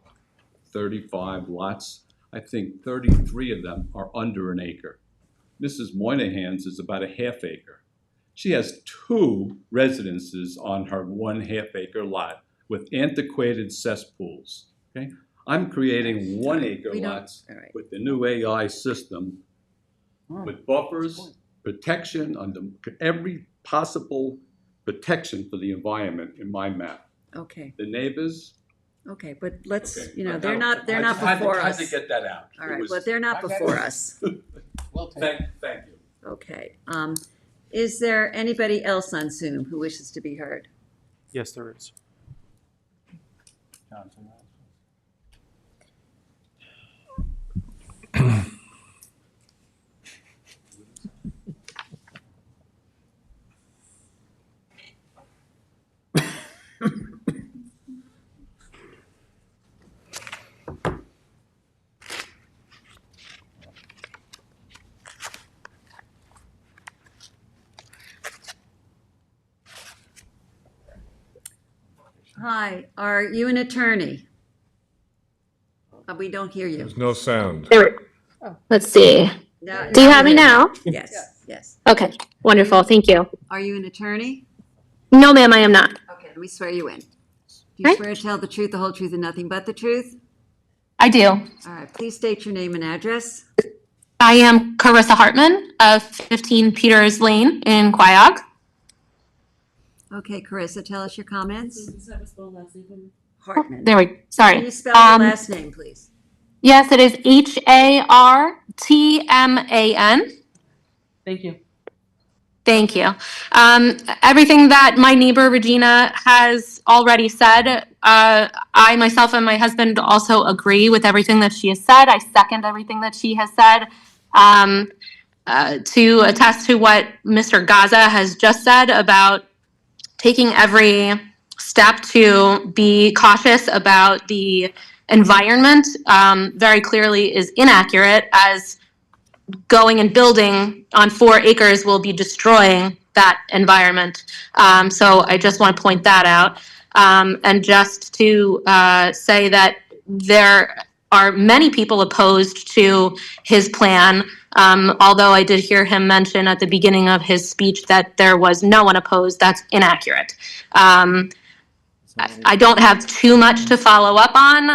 35 lots. I think 33 of them are under an acre. Mrs. Moynihan's is about a half acre. She has 2 residences on her 1/2 acre lot with antiquated cesspools, okay? I'm creating 1 acre lots with the new AI system with buffers, protection under every possible protection for the environment in my map. Okay. The neighbors. Okay, but let's, Okay. they're not before us. I had to get that out. All right, but they're not before us. Well, thank you. Okay. Is there anybody else on Zoom who wishes to be heard? Yes, there is. Hi, are you an attorney? We don't hear you. There's no sound. Let's see. No, Do you have me now? Yes, yes. Okay, wonderful, thank you. Are you an attorney? No, ma'am, I am not. Okay, let me swear you in. Do you swear to tell the truth, the whole truth, and nothing but the truth? I do. All right, please state your name and address. I am Carissa Hartman of 15 Peters Lane in Quiog. Okay, Carissa, tell us your comments. Hartman. There we, sorry. Can you spell your last name, please? Yes, it is Hartman. Thank you. Thank you. Everything that my neighbor Regina has already said, I myself and my husband also agree with everything that she has said. I second everything that she has said. To attest to what Mr. Gaza has just said about taking every step to be cautious about the environment, very clearly is inaccurate, as going and building on 4 acres will be destroying that environment. So I just want to point that out. And just to say that there are many people opposed to his plan, although I did hear him mention at the beginning of his speech that there was no one opposed. That's inaccurate. I don't have too much to follow up on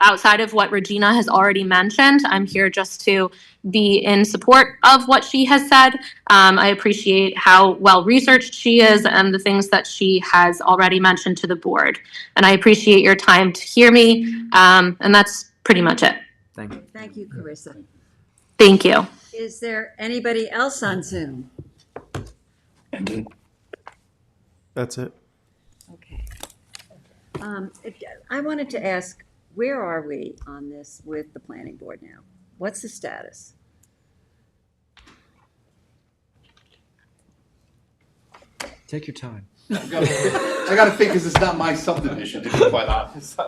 outside of what Regina has already mentioned. I'm here just to be in support of what she has said. I appreciate how well researched she is and the things that she has already mentioned to the board. And I appreciate your time to hear me. And that's pretty much it. Thank you. Thank you, Carissa. Thank you. Is there anybody else on Zoom? That's it. Okay. I wanted to ask, where are we on this with the planning board now? What's the status? Take your time. I gotta think, because it's not my subdivision, to be quite honest.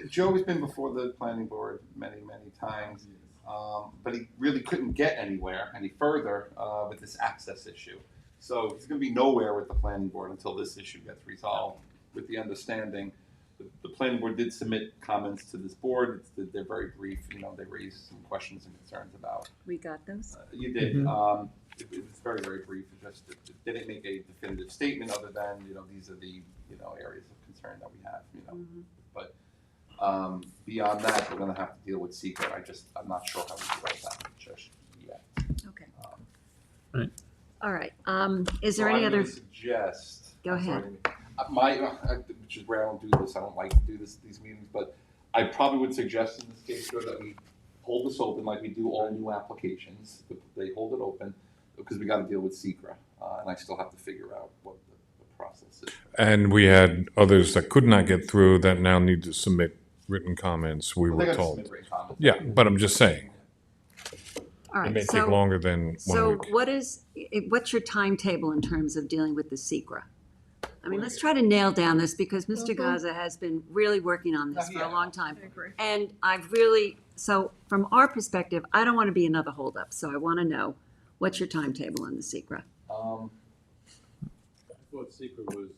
Joe has been before the planning board many, many times, but he really couldn't get anywhere any further with this access issue. So he's gonna be nowhere with the planning board until this issue gets resolved, with the understanding. The planning board did submit comments to this board. They're very brief, they raised some questions and concerns about. We got those? You did. It was very, very brief. It didn't make a definitive statement other than, these are the, areas of concern that we have, But beyond that, we're gonna have to deal with secret. I'm not sure how we do that just yet. Okay. Right. All right. Is there any other? Suggest. Go ahead. Which is where I don't do this. I don't like to do these meetings, but I probably would suggest in this case, Joe, that we hold this open like we do all new applications. They hold it open because we got to deal with SECRA, and I still have to figure out what the process is. And we had others that could not get through that now need to submit written comments, we Well, they were gotta told. submit written comments. Yeah, but I'm just saying, All right. it may take So, longer than 1 week. what's your timetable in terms of dealing with the SECRA? I mean, let's try to nail down this because Mr. Gaza has been really working on this for a long time. I agree. And so from our perspective, I don't want to be another holdup. So I want to know, what's your timetable on the SECRA? I thought secret was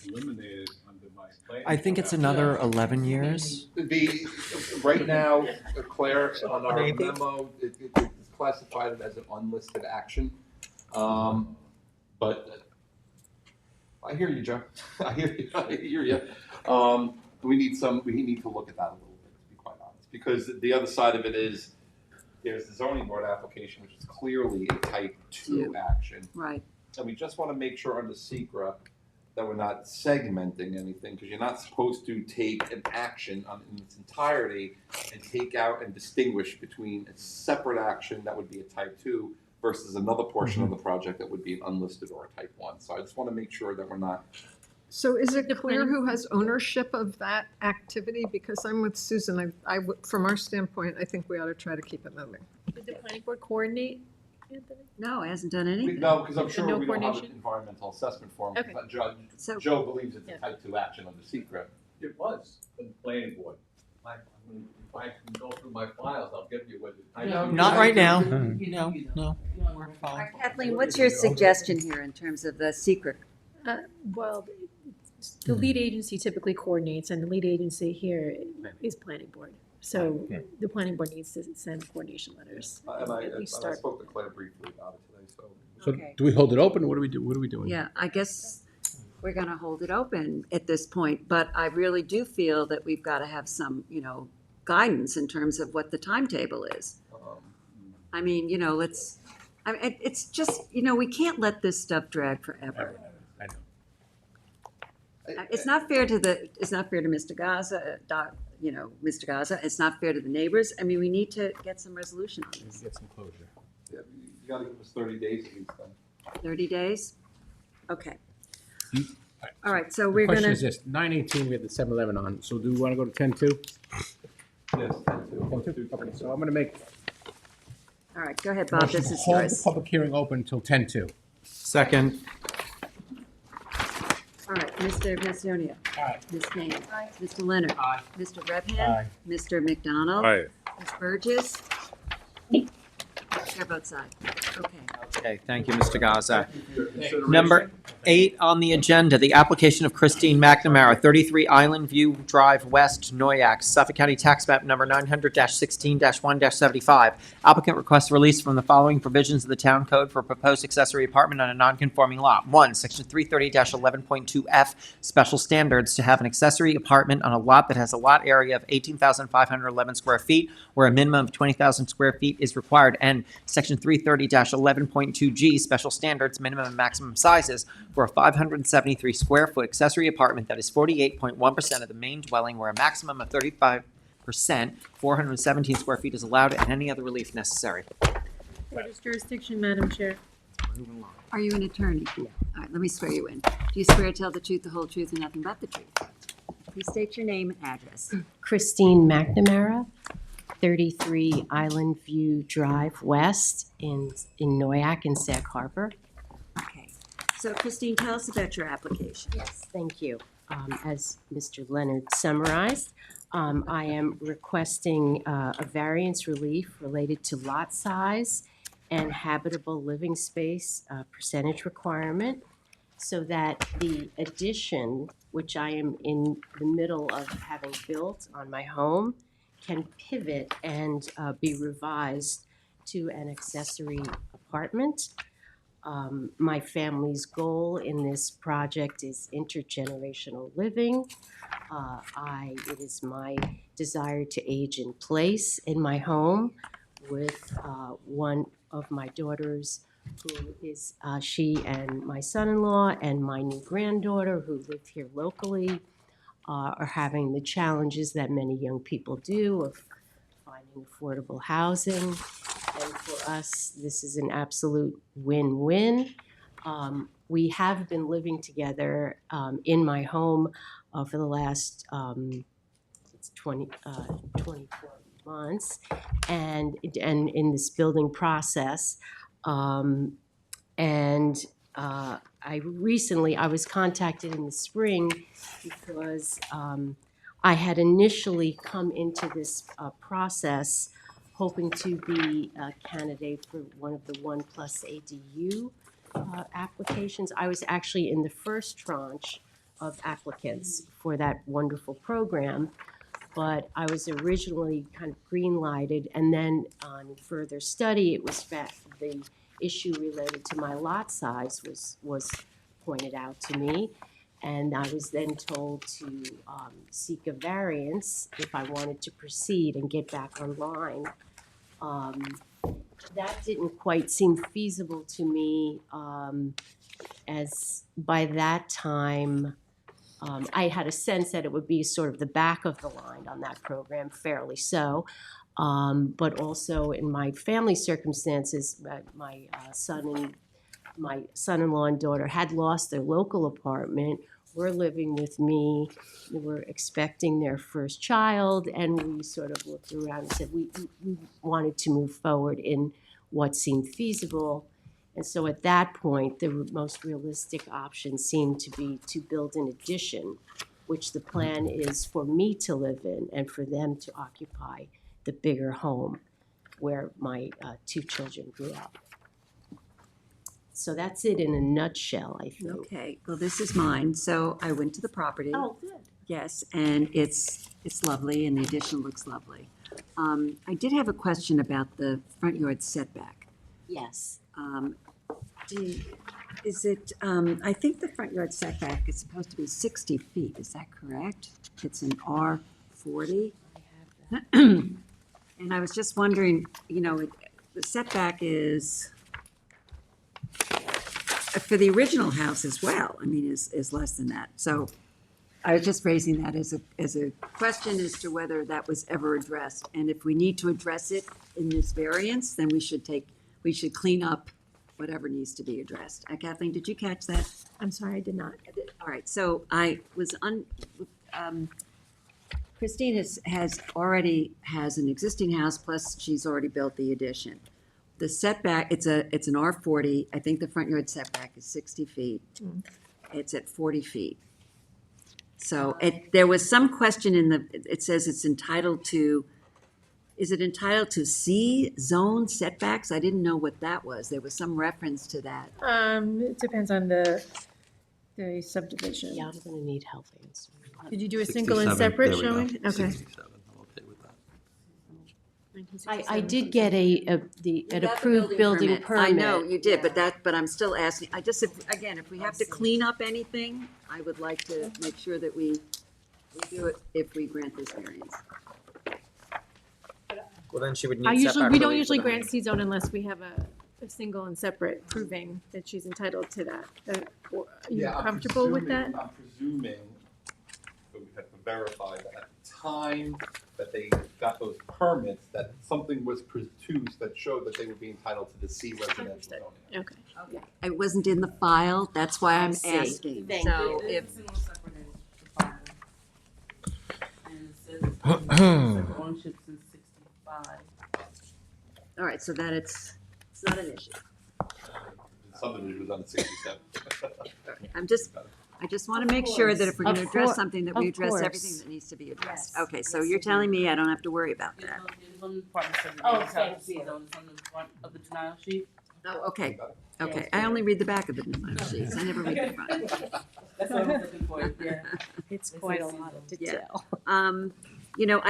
eliminated under my plan. I think it's another 11 years. Right now, Claire, on our memo, it's classified as an unlisted action. But I hear you, Joe. I hear you. We need to look at that a little bit, to be quite honest, because the other side of it is there's the zoning board application, which is clearly a type 2 action. Right. And we just want to make sure under SECRA that we're not segmenting anything, because you're not supposed to take an action in its entirety and take out and distinguish between a separate action that would be a type 2 versus another portion of the project that would be an unlisted or a type 1. So I just want to make sure that we're not. So is it clear who has ownership of that activity? Because I'm with Susan. From our standpoint, I think we ought to try to keep it moving. Did the planning board coordinate, Anthony? No, it hasn't done anything. No, because I'm sure No we don't have an coordination? environmental assessment form. Okay. Joe believes it's a type 2 action under SECRA. It was in the planning board. If I can go through my files, I'll give you what. Not right now. No. We're fine. Kathleen, what's your suggestion here in terms of the SECRA? Well, the lead agency typically coordinates, and the lead agency here is planning board. So the planning board needs to send coordination letters. And I At least I start. spoke to Claire briefly about it today, so. So Okay. do we hold it open, or what do we do? What are we doing? Yeah, I guess we're going to hold it open at this point, but I really do feel that we've got to have some, guidance in terms of what the timetable is. I mean, it's just, we can't let this stuff drag forever. I know. It's not fair to Mr. Gaza, Mr. Gaza. It's not fair to the neighbors. I mean, we need to get some resolution on this. Get some closure. Yeah, you gotta give us 30 days at least then. 30 days? Okay. You- All right, so The we're question gonna, is this, 9/18, we have the 7-Eleven on, so do we want to go to 10-2? Yes, 10-2, okay, so I'm going to make all right, go ahead, a Bob, motion this to is hold the yours. public hearing open until 10-2. Second. All right, Mr. Macedonia. Aye. Ms. Kane. Mr. Leonard. Aye. Mr. Redhand. Aye. Mr. McDonald. Aye. Ms. Burgess. Chair votes aye. Okay. Okay, thank you, Mr. Gaza. Consideration. Number 8 on the agenda, the application of Christine McNamara, 33 Island View Drive West, Noyak, Suffolk County Tax Map Number 900-16-1-75. Applicant requests release from the following provisions of the Town Code for a proposed accessory apartment on a non-conforming lot. 1, Section 330-11.2F, special standards to have an accessory apartment on a lot that has a lot area of 18,511 square feet, where a minimum of 20,000 square feet is required, and Section 330-11.2G, special standards, minimum and maximum sizes for a 573 square foot accessory apartment that is 48.1% of the main dwelling, where a maximum of 35%, 417 square feet is allowed, and any other relief necessary. What is jurisdiction, Madam Chair? Are you an attorney? No. All right, let me swear you in. Do you swear to tell the truth, the whole truth, and nothing but the truth? Please state your name and address. Christine McNamara, 33 Island View Drive West in Noyak in Sag Harbor. Okay. So Christine, tell us about your application. Yes, thank you. As Mr. Leonard summarized, I am requesting a variance relief related to lot size and habitable living space percentage requirement, so that the addition, which I am in the middle of having built on my home, can pivot and be revised to an accessory apartment. My family's goal in this project is intergenerational living. It is my desire to age in place in my home with one of my daughters, who is she and my son-in-law, and my new granddaughter, who lived here locally, are having the challenges that many young people do of finding affordable housing. And for us, this is an absolute win-win. We have been living together in my home for the last 24 months, and in this building process. I was contacted in the spring because I had initially come into this process hoping to be a candidate for one of the 1+ ADU applications. I was actually in the first tranche of applicants for that wonderful program, but I was originally kind of green-lighted, and then on further study, it was the issue related to my lot size was pointed out to me, and I was then told to seek a variance if I wanted to proceed and get back online. That didn't quite seem feasible to me, as by that time, I had a sense that it would be sort of the back of the line on that program, fairly so. But also in my family circumstances, my son-in-law and daughter had lost their local apartment, were living with me, they were expecting their first child, and we sort of looked around and said we wanted to move forward in what seemed feasible. And so at that point, the most realistic option seemed to be to build an addition, which the plan is for me to live in and for them to occupy the bigger home where my 2 children grew up. So that's it in a nutshell, I think. Okay, well, this is mine. So I went to the property. Oh, good. Yes, and it's lovely, and the addition looks lovely. I did have a question about the front yard setback. Yes. I think the front yard setback is supposed to be 60 feet, is that correct? It's an R40? And I was just wondering, the setback is, for the original house as well, is less than that. So I was just raising that as a question as to whether that was ever addressed. And if we need to address it in this variance, then we should clean up whatever needs to be addressed. Kathleen, did you catch that? I'm sorry, I did not. All right, so I was Christine has an existing house, plus she's already built the addition. The setback, it's an R40. I think the front yard setback is 60 feet. It's at 40 feet. So there was some question it says it's entitled to, is it entitled to C zone setbacks? I didn't know what that was. There was some reference to that. It depends on the the subdivision. Yeah, I'm gonna need health answers. Did you do a single and separate showing? Okay. I did get an You got the approved building permit. I know you did, but I'm still asking, if we have to clean up anything, I would like to make sure that we do it if we grant this variance. Well, then she would need We setback don't relief usually for the grant C-zone unless we have a single and separate proving that she's entitled to that. Are you comfortable with that? I'm presuming, but we have to verify that at the time that they got those permits, that something was produced that showed that they would be entitled to the C residential zoning. Okay. It wasn't in the file, that's why I'm see. asking. Thank So you. if, Ownership since 65. all right, so that it's not an issue. Subdivision was on 67. I just want to make sure that if we're going to Of address course. something, that we Of address course. everything that needs to be addressed. Yes. Okay, so Yes, you're I telling do. me I don't have to worry about that? Oh, thank you. On the front of the denial sheet. Oh, okay, okay. I only read the back of the denial sheets. I never read the front. That's what I was looking for, yeah. It's quite a lot of detail. I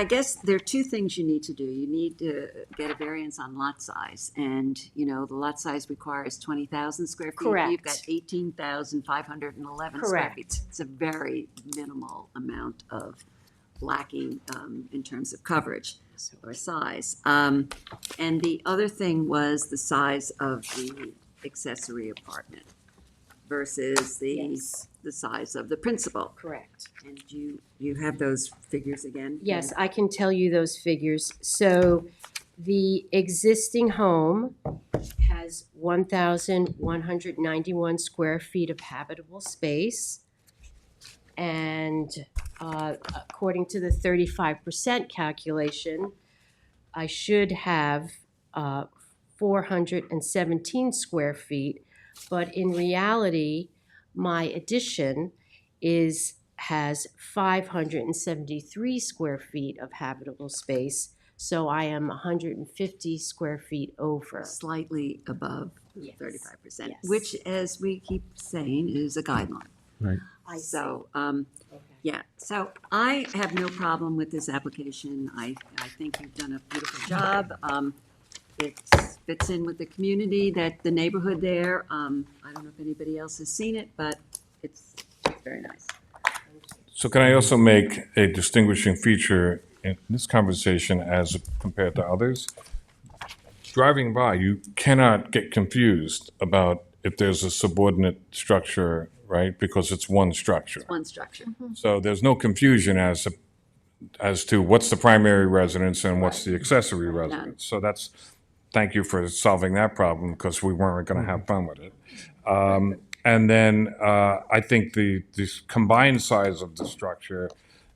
guess there are two things you need to do. You need to get a variance on lot size, and, the lot size requires 20,000 square feet. Correct. You've got 18,511 square Correct. feet. It's a very minimal amount of lacking in terms of coverage or size. And the other thing was the size of the accessory apartment versus the size of the principal. Correct. And you have those figures again? Yes, I can tell you those figures. So the existing home has 1,191 square feet of habitable space. And according to the 35% calculation, I should have 417 square feet. But in reality, my addition has 573 square feet of habitable space, so I am 150 square feet over. Slightly above Yes. 35%, Yes. which, as we keep saying, is a guideline. Right. I see. So, Okay. yeah, so I have no problem with this application. I think you've done a beautiful job. It fits in with the community, that the neighborhood there. I don't know if anybody else has seen it, but it's very nice. So can I also make a distinguishing feature in this conversation as compared to others? Driving by, you cannot get confused about if there's a subordinate structure, right? Because it's one structure. One structure. So there's no confusion as to what's the primary residence and what's the accessory residence. So thank you for solving that problem, because we weren't going to have fun with it. And then I think the combined size of the structure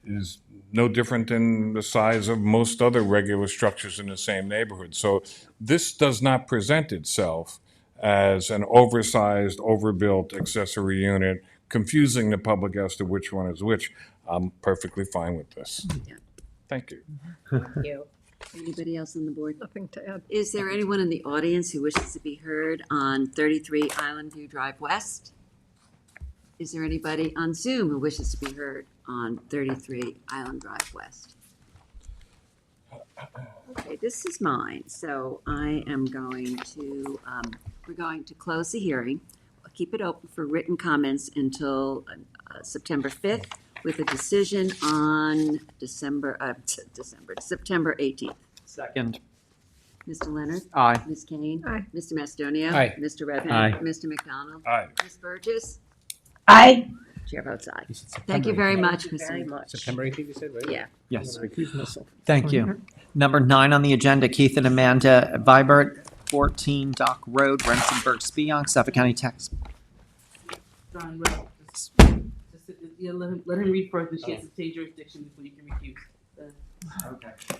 is no different than the size of most other regular structures in the same neighborhood. So this does not present itself as an oversized, overbuilt accessory unit, confusing the public as to which one is which. I'm perfectly fine with this. Yeah. Thank you. Thank you. Anybody else on the board? Nothing to add. Is there anyone in the audience who wishes to be heard on 33 Island View Drive West? Is there anybody on Zoom who wishes to be heard on 33 Island Drive West? Okay, this is mine, so I am going to, we're going to close the hearing. I'll keep it open for written comments until September 5th, with a decision on September 18th. Second. Mr. Leonard? Aye. Ms. Kane? Aye. Mr. Mastonia? Aye. Mr. Redmond? Aye. Mr. McDonald? Aye. Ms. Burgess? Aye. Chair votes aye. This is Thank you September very 18th. much, Thank you Ms. very Lane. much. September 18th, you said, right? Yeah. Yes. I recuse myself. Thank you. Number 9 on the agenda, Keith and Amanda Vibert, 14 Dock Road, Rensenburg, Spionk, Suffolk County Tax. John, well, let him read first, and she has to take jurisdiction before you can recuse.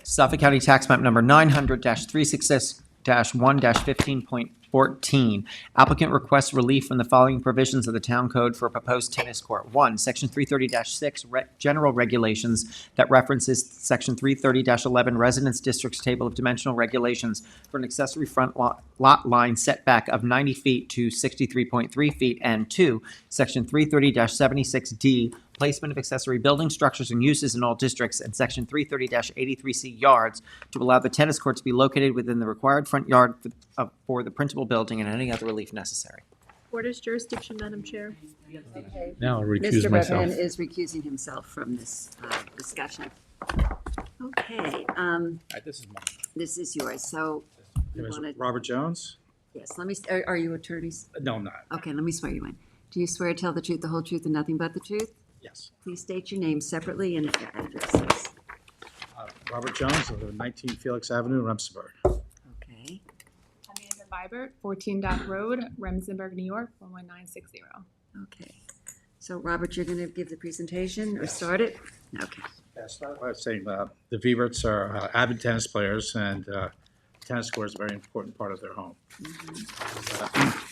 Suffolk County Tax Map Number 900-366 3-1-15.14. Applicant requests relief from the following provisions of the Town Code for a proposed tennis court. 1, Section 330-6, general regulations that references Section 330-11, Residence Districts Table of Dimensional Regulations for an accessory front lot line setback of 90 feet to 63.3 feet. And 2, Section 330-76D, placement of accessory building structures and uses in all districts, and Section 330-83C yards to allow the tennis court to be located within the required front yard for the principal building and any other relief necessary. Orders jurisdiction, Madam Chair. Okay. Now I'll recuse Mr. myself. Redman is recusing himself from this discussion. Okay, This is mine. this is yours, so you It was want to, Robert Jones? yes, let me, are you attorneys? No, I'm not. Okay, let me swear you in. Do you swear to tell the truth, the whole truth, and nothing but the truth? Yes. Please state your name separately and your addresses. Robert Jones, I live at 19 Felix Avenue, Remsenburg. Okay, Amanda Vibert, 14 Dock Road, Remsenburg, New York, 11960. okay. So, Robert, you're going to give the presentation or start it? Okay. Yeah, start by saying the Viverts are avid tennis players, and tennis court is a very important part of their home.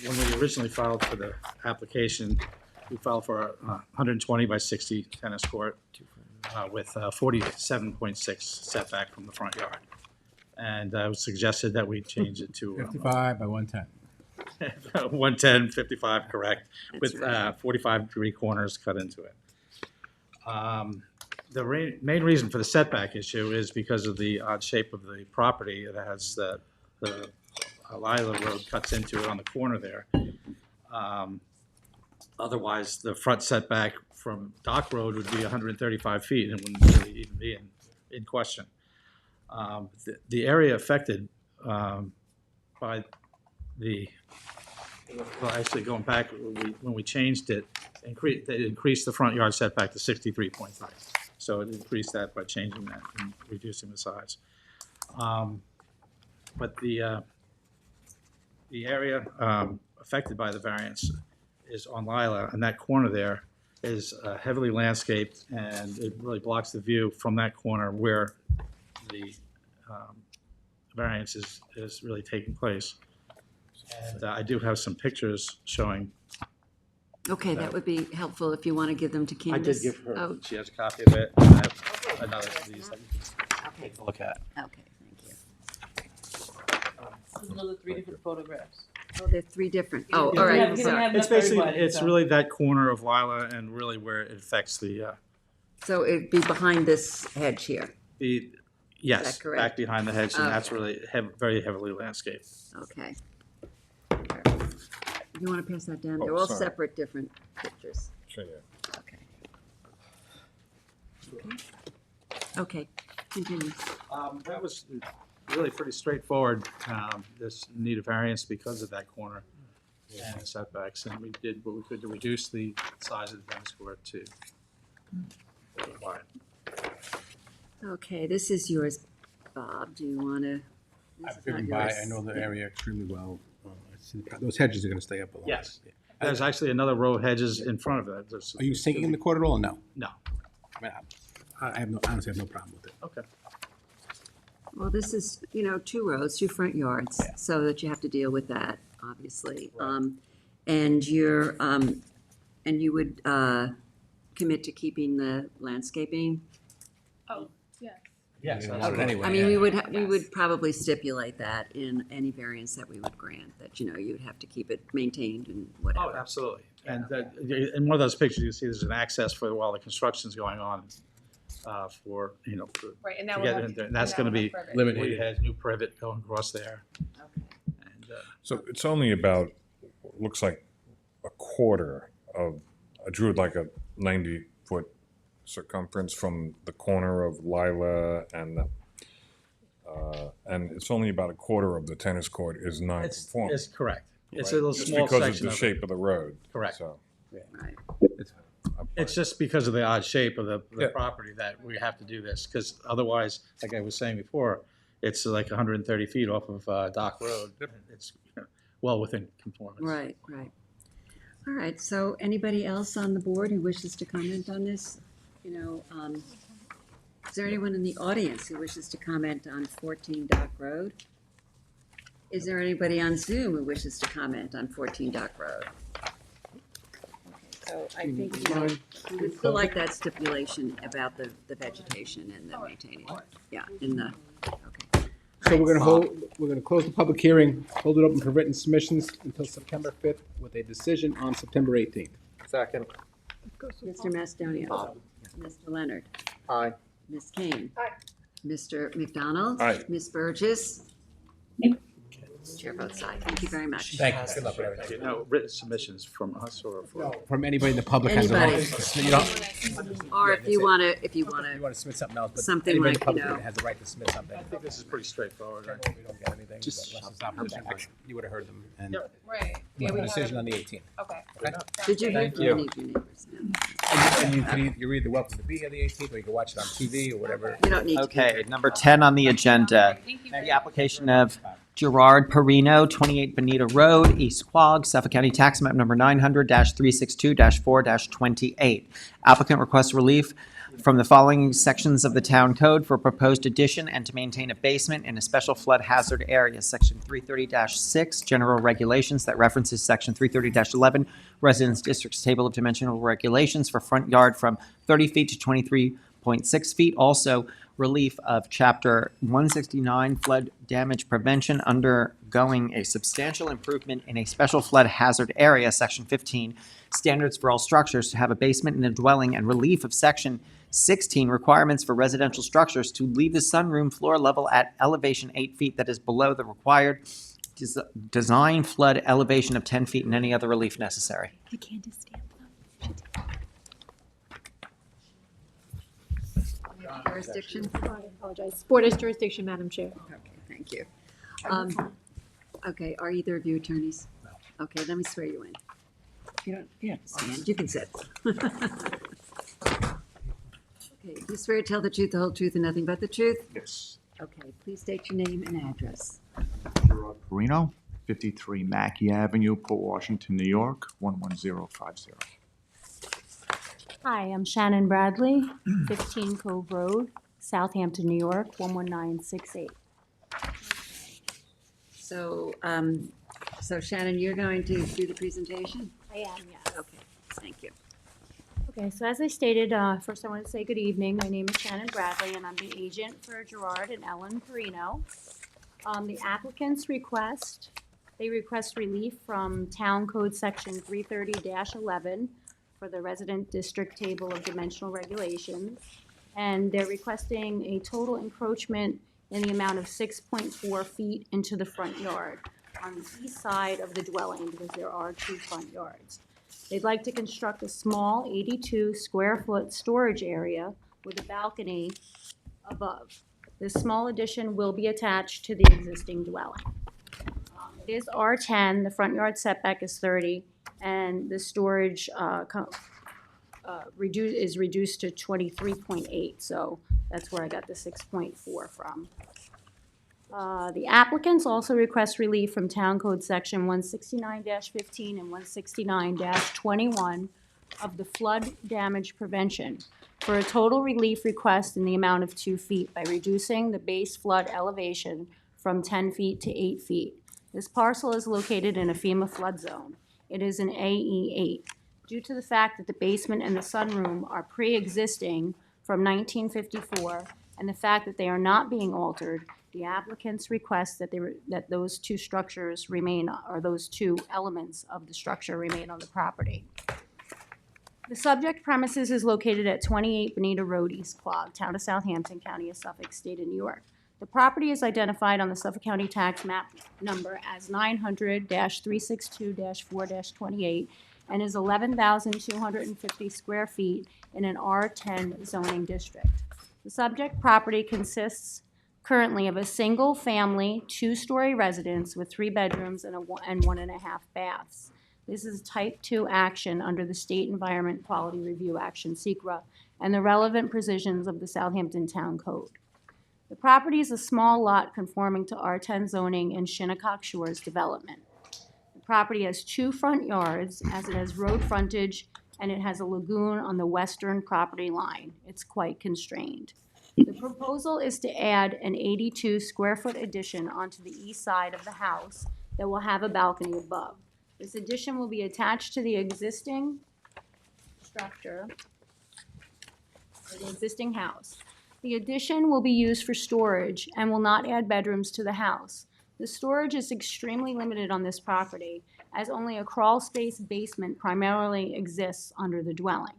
When we originally filed for the application, we filed for a 120 by 60 tennis court with 47.6 setback from the front yard. And it was suggested that we change it to 55 by 110. 110, 55, correct, That's with right. 45-degree corners cut into it. The main reason for the setback issue is because of the odd shape of the property. It has the Lila Road cuts into it on the corner there. Otherwise, the front setback from Dock Road would be 135 feet and wouldn't really even be in question. The area affected by well, actually going back, when we changed it, they increased the front yard setback to 63.5. So it increased that by changing that and reducing the size. But the area affected by the variance is on Lila, and that corner there is heavily landscaped, and it really blocks the view from that corner where the variance is really taking place. And I do have some pictures showing. Okay, that would be helpful if you want to give them to I Candace. did give her, Oh, she has a copy of it, and I have another of these that you can take a look at. okay, thank you. Another 3 different photographs. Oh, they're 3 different. Oh, Yeah, all we right, have- sorry. It's basically, it's really that corner of Lila and really where it affects the, So it'd be behind this hedge here. yes, Is that correct? back behind the hedge, and that's Okay. really very heavily landscaped. Okay. You want to pass that down? Oh, They're all sorry. separate, different pictures. Sure, yeah. Okay. Okay, continue. That was really pretty straightforward. This need a variance because of that corner and the setbacks, and we did what we could to reduce the size of the tennis court to wide. Okay, this is yours, Bob. Do you want to? I've driven by, I know the area extremely well. I see those hedges are going to stay up a lot. Yes. There's actually another row of hedges in front of it. Are you taking in the court at all or no? No. I mean, I have no, honestly, I have no problem with it. Okay. Well, this is, 2 rows, 2 front yards, so that you have to deal with that, obviously. And you're, and you would commit to keeping the landscaping? Oh, yeah. Yes. I mean, we would probably stipulate that in any variance that we would grant, that, you'd have to keep it maintained and Oh, whatever. absolutely. And in one of those pictures, you see there's an access for while the construction's going on for, Right, and to that will get have in to- there. And that's that going to will be have privet. limited. It has new privet going across there. So it's only about, looks like a quarter of, I drew like a 90-foot circumference from the corner of Lila and it's only about a quarter of the tennis court is non-conforming. It's correct. It's right? a little Just small because of section the of it. shape of the road. Correct. So, Right. It's just because of the odd shape of the property that we have to do this, because otherwise, like I was saying before, it's like 130 feet off of Dock Road. It's well within conformance. Right, right. All right, so anybody else on the board who wishes to comment on this? Is there anyone in the audience who wishes to comment on 14 Dock Road? Is there anybody on Zoom who wishes to comment on 14 Dock Road? So I think, you know, we still like that stipulation about the vegetation and the maintaining. Yeah, in the, okay. So we're gonna close the public hearing, hold it open for written submissions until September 5th with a decision on September 18th. Second. Mr. Mastonio. Mr. Leonard. Aye. Ms. Kane. Mr. McDonald. Aye. Ms. Burgess. Chair votes aye. Thank you very much. Thank you. Good luck with everything. No, written submissions from us or from? From anybody in the public has a right. Anybody. You don't- Or if you Yeah, want to, if you want to submit something else, but something anybody in like, the public you know- has a right to submit something. I think this is pretty straightforward. We don't get anything. Just- unless it's opposition, but you would have heard them. And Right. you have a decision on the 18th. Okay. did you hear Thank from you. any of your neighbors? No. And you can you're either welcome to be here the 18th, or you can watch it on TV or whatever. You don't need to. Okay, number 10 on the agenda, the application of Gerard Perino, 28 Bonita Road, East Quogue, Suffolk County Tax Map Number 900-362-4-28. Applicant requests relief from the following sections of the Town Code for proposed addition and to maintain a basement in a special flood hazard area. Section 330-6, General Regulations that references Section 330-11, Residence District's Table of Dimensional Regulations for front yard from 30 feet to 23.6 feet. Also, relief of Chapter 169 Flood Damage Prevention undergoing a substantial improvement in a special flood hazard area, Section 15, standards for all structures to have a basement in a dwelling, and relief of Section 16, requirements for residential structures to leave the sunroom floor level at elevation 8 feet that is below the required design flood elevation of 10 feet, and any other relief necessary. I can't just stamp them. Jurisdiction? I apologize. Board has jurisdiction, Madam Chair. Okay, thank you. Okay, are either of you attorneys? No. Okay, let me swear you in. You don't, yeah, stand, you can sit. Okay, do you swear to tell the truth, the whole truth, and nothing but the truth? Yes. Okay, please state your name and address. Gerard Perino, 53 Mackey Avenue, Port Washington, New York, 11050. Hi, I'm Shannon Bradley, 15 Cove Road, Southampton, New York, 11968. So, so Shannon, you're going to do the presentation? I am, yes. Okay, thank you. Okay, so as I stated, first I want to say good evening. My name is Shannon Bradley, and I'm the agent for Gerard and Ellen Perino. The applicants they request relief from Town Code Section 330-11 for the Resident District Table of Dimensional Regulations. And they're requesting a total encroachment in the amount of 6.4 feet into the front yard on the east side of the dwelling, because there are two front yards. They'd like to construct a small 82 square foot storage area with a balcony above. This small addition will be attached to the existing dwelling. It is R10, the front yard setback is 30, and the storage is reduced to 23.8, so that's where I got the 6.4 from. The applicants also request relief from Town Code Section 169-15 and 169-21 of the flood damage prevention for a total relief request in the amount of 2 feet by reducing the base flood elevation from 10 feet to 8 feet. This parcel is located in a FEMA flood zone. It is an AE8. Due to the fact that the basement and the sunroom are pre-existing from 1954 and the fact that they are not being altered, the applicants request that those two structures remain, or those two elements of the structure remain on the property. The subject premises is located at 28 Bonita Road, East Quogue, Town of Southampton, County of Suffolk, State of New York. The property is identified on the Suffolk County Tax Map number as 900-362-4-28 and is 11,250 square feet in an R10 zoning district. The subject property consists currently of a single-family, two-story residence with 3 bedrooms and 1.5 baths. This is type 2 action under the State Environment Quality Review Action, SECRA, and the relevant provisions of the Southampton Town Code. The property is a small lot conforming to R10 zoning and Shinnecock Shores development. The property has 2 front yards, as it has road frontage, and it has a lagoon on the western property line. It's quite constrained. The proposal is to add an 82 square foot addition onto the east side of the house that will have a balcony above. This addition will be attached to the existing structure, or the existing house. The addition will be used for storage and will not add bedrooms to the house. The storage is extremely limited on this property, as only a crawl space basement primarily exists under the dwelling.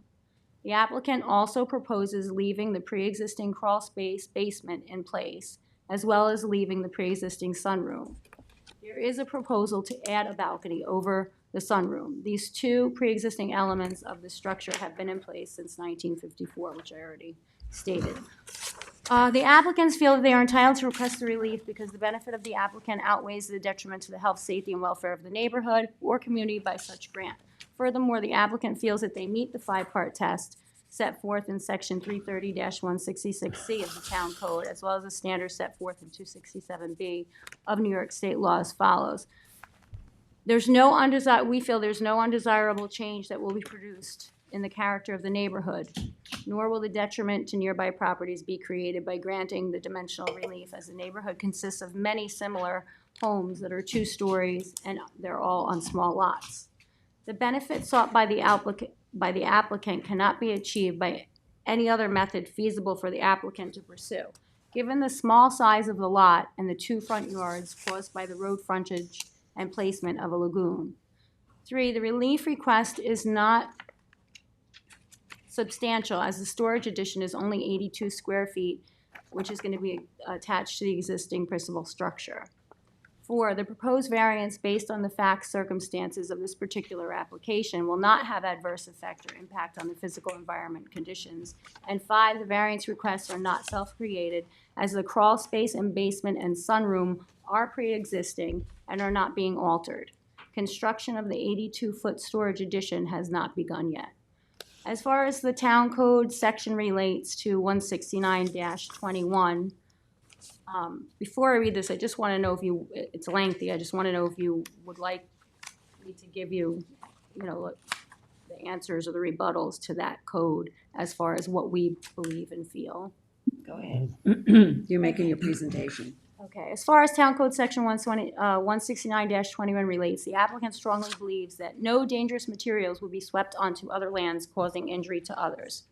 The applicant also proposes leaving the pre-existing crawl space basement in place, as well as leaving the pre-existing sunroom. There is a proposal to add a balcony over the sunroom. These two pre-existing elements of the structure have been in place since 1954, which I already stated. The applicants feel that they are entitled to request the relief because the benefit of the applicant outweighs the detriment to the health, safety, and welfare of the neighborhood or community by such grant. Furthermore, the applicant feels that they meet the five-part test set forth in section 330-166C of the town code, as well as the standards set forth in 267B of New York State law as follows. We feel there's no undesirable change that will be produced in the character of the neighborhood, nor will the detriment to nearby properties be created by granting the dimensional relief, as the neighborhood consists of many similar homes that are 2 stories and they're all on small lots. The benefit sought by the applicant cannot be achieved by any other method feasible for the applicant to pursue. Given the small size of the lot and the 2 front yards caused by the road frontage and placement of a lagoon. 3, the relief request is not substantial, as the storage addition is only 82 square feet, which is going to be attached to the existing principal structure. 4, the proposed variance based on the facts circumstances of this particular application will not have adverse effect or impact on the physical environment conditions. And 5, the variance requests are not self-created, as the crawl space and basement and sunroom are pre-existing and are not being altered. Construction of the 82-foot storage addition has not begun yet. As far as the town code section relates to 169-21, before I read this, I just want to know if it's lengthy, I just want to know if you would like me to give you, the answers or the rebuttals to that code as far as what we believe and feel. Go ahead. You're making your presentation. Okay, as far as Town Code Section 169-21 relates, the applicant strongly believes that no dangerous materials will be swept onto other lands causing injury to others.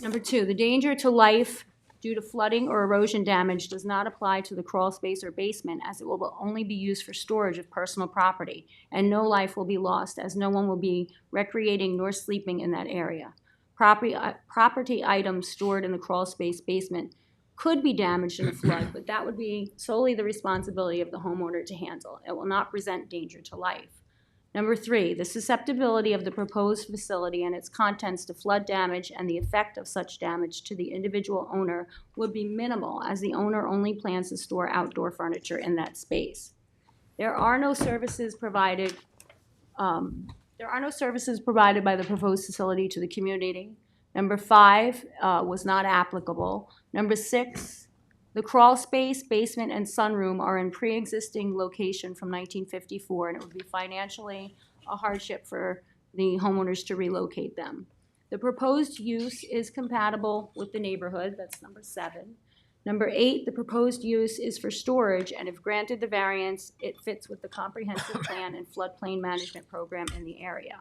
Number 2, the danger to life due to flooding or erosion damage does not apply to the crawl space or basement, as it will only be used for storage of personal property, and no life will be lost, as no one will be recreating nor sleeping in that area. Property items stored in the crawl space basement could be damaged in a flood, but that would be solely the responsibility of the homeowner to handle. It will not present danger to life. Number 3, the susceptibility of the proposed facility and its contents to flood damage and the effect of such damage to the individual owner would be minimal, as the owner only plans to store outdoor furniture in that space. There are no services provided by the proposed facility to the community. Number 5 was not applicable. Number 6, the crawl space, basement, and sunroom are in pre-existing location from 1954, and it would be financially a hardship for the homeowners to relocate them. The proposed use is compatible with the neighborhood. That's number 7. Number 8, the proposed use is for storage, and if granted the variance, it fits with the comprehensive plan and floodplain management program in the area.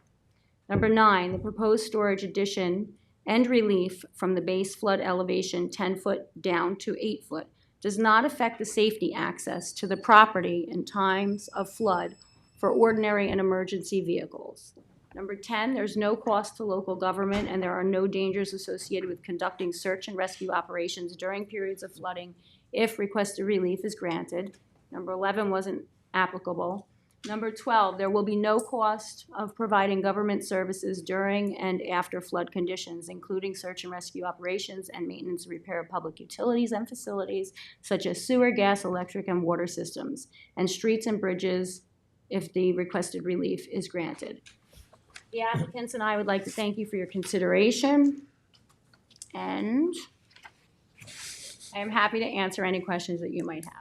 Number 9, the proposed storage addition and relief from the base flood elevation 10 foot down to 8 foot does not affect the safety access to the property in times of flood for ordinary and emergency vehicles. Number 10, there's no cost to local government, and there are no dangers associated with conducting search and rescue operations during periods of flooding if requested relief is granted. Number 11 wasn't applicable. Number 12, there will be no cost of providing government services during and after flood conditions, including search and rescue operations and maintenance and repair of public utilities and facilities such as sewer, gas, electric, and water systems, and streets and bridges if the requested relief is granted. The applicants and I would like to thank you for your consideration, and I am happy to answer any questions that you might have.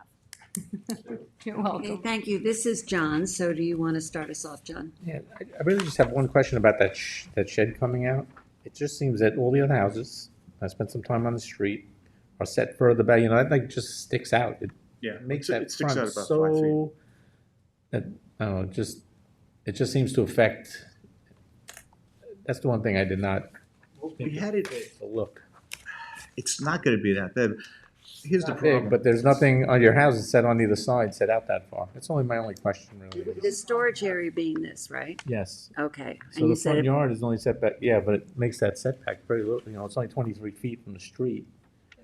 You're welcome. Okay, thank you. This is John, so do you want to start us off, John? Yeah, I really just have one question about that shed coming out. It just seems that all the other houses I spent some time on the street, are set further back, that like just sticks out. It Yeah, makes it that sticks front out about 5 feet. so, that, I don't know, it just seems to affect, that's the one thing I did not We had it, to look. it's not gonna be that bad. Here's the Not big, problem. but there's nothing on your houses set on either side, set out that far. That's only my only question, really. The storage area being this, right? Yes. Okay. So And the you said front it, yard is only set back, yeah, but it makes that setback very little, it's only 23 feet from the street.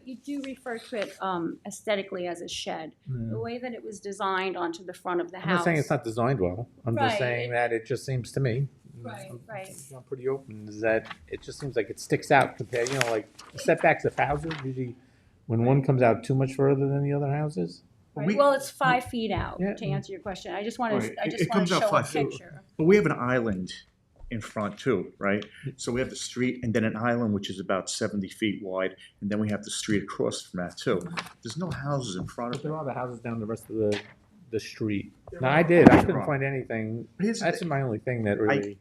You do refer to it aesthetically as a shed. Yeah. The way that it was designed onto the front of the I'm house. not saying it's not designed well. I'm just Right, saying that it just seems to me. Right, right. I'm pretty open, is that it just seems like it sticks out compared, like the setbacks of houses, usually when one comes out too much further than the other houses. Right. Well, it's 5 feet out, Yeah. to answer your question. I just want Right, to, I it just want comes to out show a 5 feet. picture. But we have an island in front too, right? So we have the street and then an island which is about 70 feet wide, and then we have the street across from that too. There's no houses in front But of there it. are the houses down the rest of the street. There No, are. I did. I There couldn't are. find anything. Here's the That's thing. my only thing that really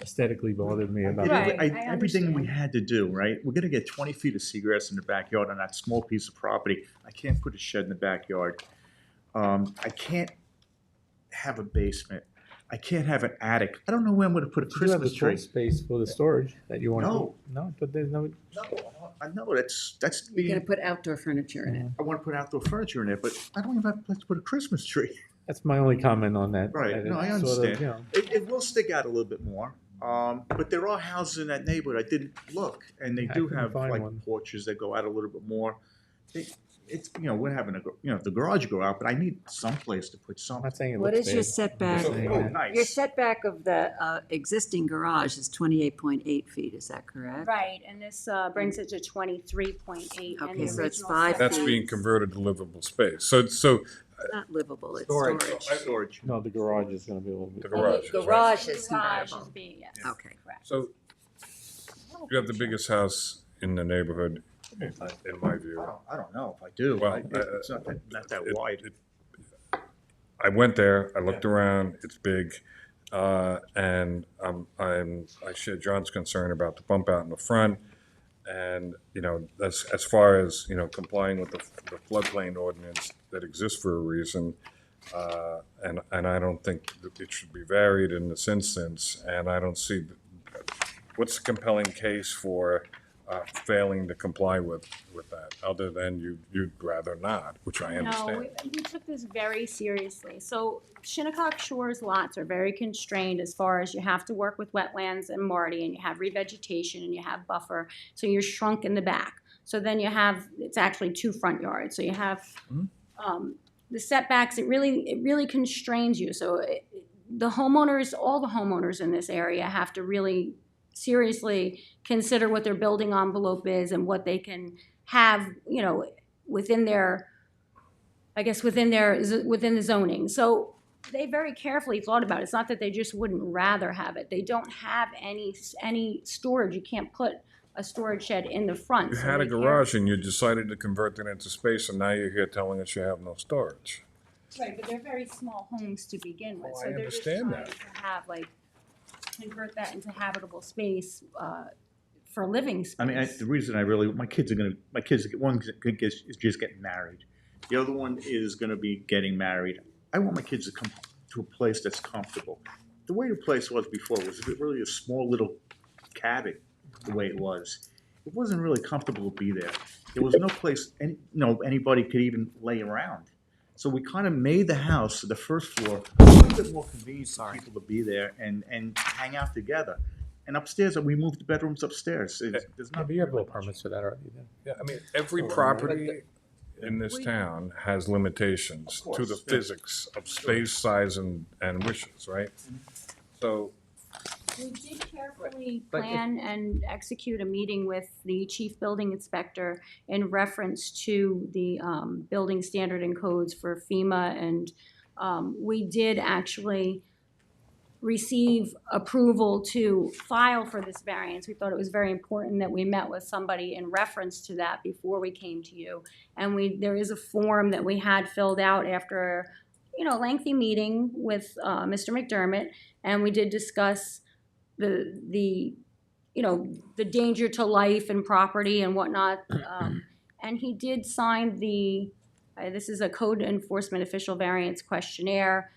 aesthetically bothered me about I it. did everything we had to do, right? We're gonna get 20 feet of seagrass in the backyard on that small piece of property. I can't put a shed in the backyard. I can't have a basement. I can't have an attic. I don't know where I'm gonna put a You do have the Christmas tree. space for the storage that you want. No. No, but there's no. I know, that's you're gonna put outdoor furniture in it. I wanna put outdoor furniture in there, but I don't even have a place to put a Christmas tree. That's my only comment on that. Right, that no, I it's sort of, understand. It will stick out a little bit more. But there are houses in that neighborhood, I didn't look, and they I do couldn't have find like one. porches that go out a little bit more. It's, we're having the garage go out, but I need someplace to put I'm something. not saying it What looks is your bad. setback? I'm just saying Oh, that- nice. Your setback of the existing garage is 28.8 feet, is that correct? Right, and this brings it to 23.8. and Okay, the so it's original 5 That's feet. being converted to livable space. So It's not livable, it's Storage. storage. Storage. No, the garage is gonna be a little bit. the garage. The is, right? garage is Garage is convertible. being, yes. Okay. Correct. So you have the biggest house in the neighborhood, in my view. I don't know if I do. Well, It's not that wide. I went there, I looked around, it's big, and I share John's concern about the bump out in the front. And, as far as, complying with the floodplain ordinance that exists for a reason, and I don't think that it should be varied in this instance, and I don't see, what's the compelling case for failing to comply with that, other than you'd rather not, which I No, understand. we took this very seriously. So Shinnecock Shores lots are very constrained as far as you have to work with wetlands and Marty, and you have revegetation, and you have buffer, so you're shrunk in the back. So then you have, it's actually 2 front yards, so you have the setbacks, it really constrains you. So all the homeowners in this area have to really seriously consider what their building envelope is and what they can have, within their, within the zoning. So they very carefully thought about it. It's not that they just wouldn't rather have it. They don't have any storage. You can't put a storage shed in the front. You So had a they garage and you decided to convert it into space, and now you're here telling us you have no storage. Right, but they're very small homes to begin with. Oh, So I they're just understand trying to have, convert that into habitable space for living space. I mean, the reason my kids, one is just getting married. The other one is gonna be getting married. I want my kids to come to a place that's comfortable. The way the place was before was really a small little cabin, the way it was. It wasn't really comfortable to be there. There was no place, anybody could even lay around. So we kind of made the house, the first floor, a little bit more convenient for people to be there and hang out together. And upstairs, we moved the bedrooms upstairs. There's not. Maybe you have little permits for that already then. Yeah, I mean, every property in this town has limitations to the physics of space, size, and wishes, right? So, We did carefully But if- plan and execute a meeting with the chief building inspector in reference to the building standard and codes for FEMA, and we did actually receive approval to file for this variance. We thought it was very important that we met with somebody in reference to that before we came to you. And there is a form that we had filled out after a lengthy meeting with Mr. McDermott, and we did discuss the you know, the danger to life and property and whatnot. And he did sign this is a code enforcement official variance questionnaire.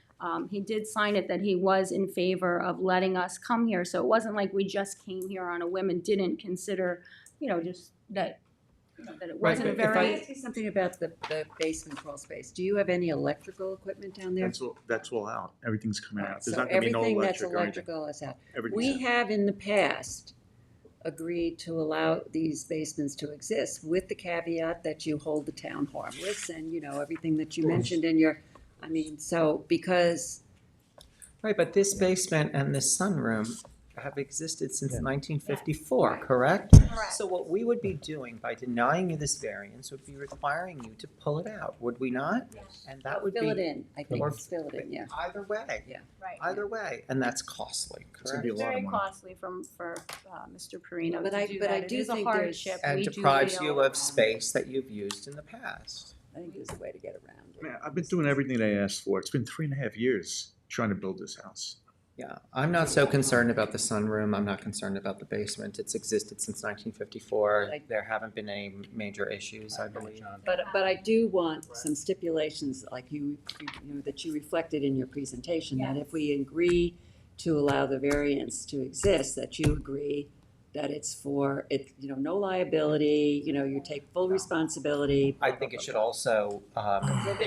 He did sign it that he was in favor of letting us come here. So it wasn't like we just came here on a whim and didn't consider, you know, just that, you know, that it Right, wasn't but if Can I very. ask you something about the basement crawl space? Do you have any electrical equipment down there? That's all out. Everything's coming out. There's So not gonna be no everything that's electric or anything. electrical is out. Everything's We out. have in the past agreed to allow these basements to exist with the caveat that you hold the town harmless and, you know, everything that you mentioned in your, I mean, so because. Right, but this basement and this sunroom have existed since 1954, correct? Correct. So what we would be doing by denying you this variance would be requiring you to pull it out, would we not? And that would be. Fill it in, I think, Or- it's fill it in, yeah. Either way. Yeah. Right. Either way, and that's costly, It's gonna correct? be a lot Very of money. costly for Mr. Perino But to I- do but that. I It do is a think there's- hardship. And We do deprives you feel- of space that you've used in the past. I think there's a way to get around it. Man, I've been doing everything they asked for. It's been 3.5 years trying to build this house. Yeah, I'm not so concerned about the sunroom, I'm not concerned about the basement, it's existed since 1954, there haven't been any major issues, I believe. But I do want some stipulations, like you know, that you reflected in your presentation, that if we agree to allow the variance to exist, that you agree that it's for, it, you know, no liability, you know, you take full responsibility. I think it should also,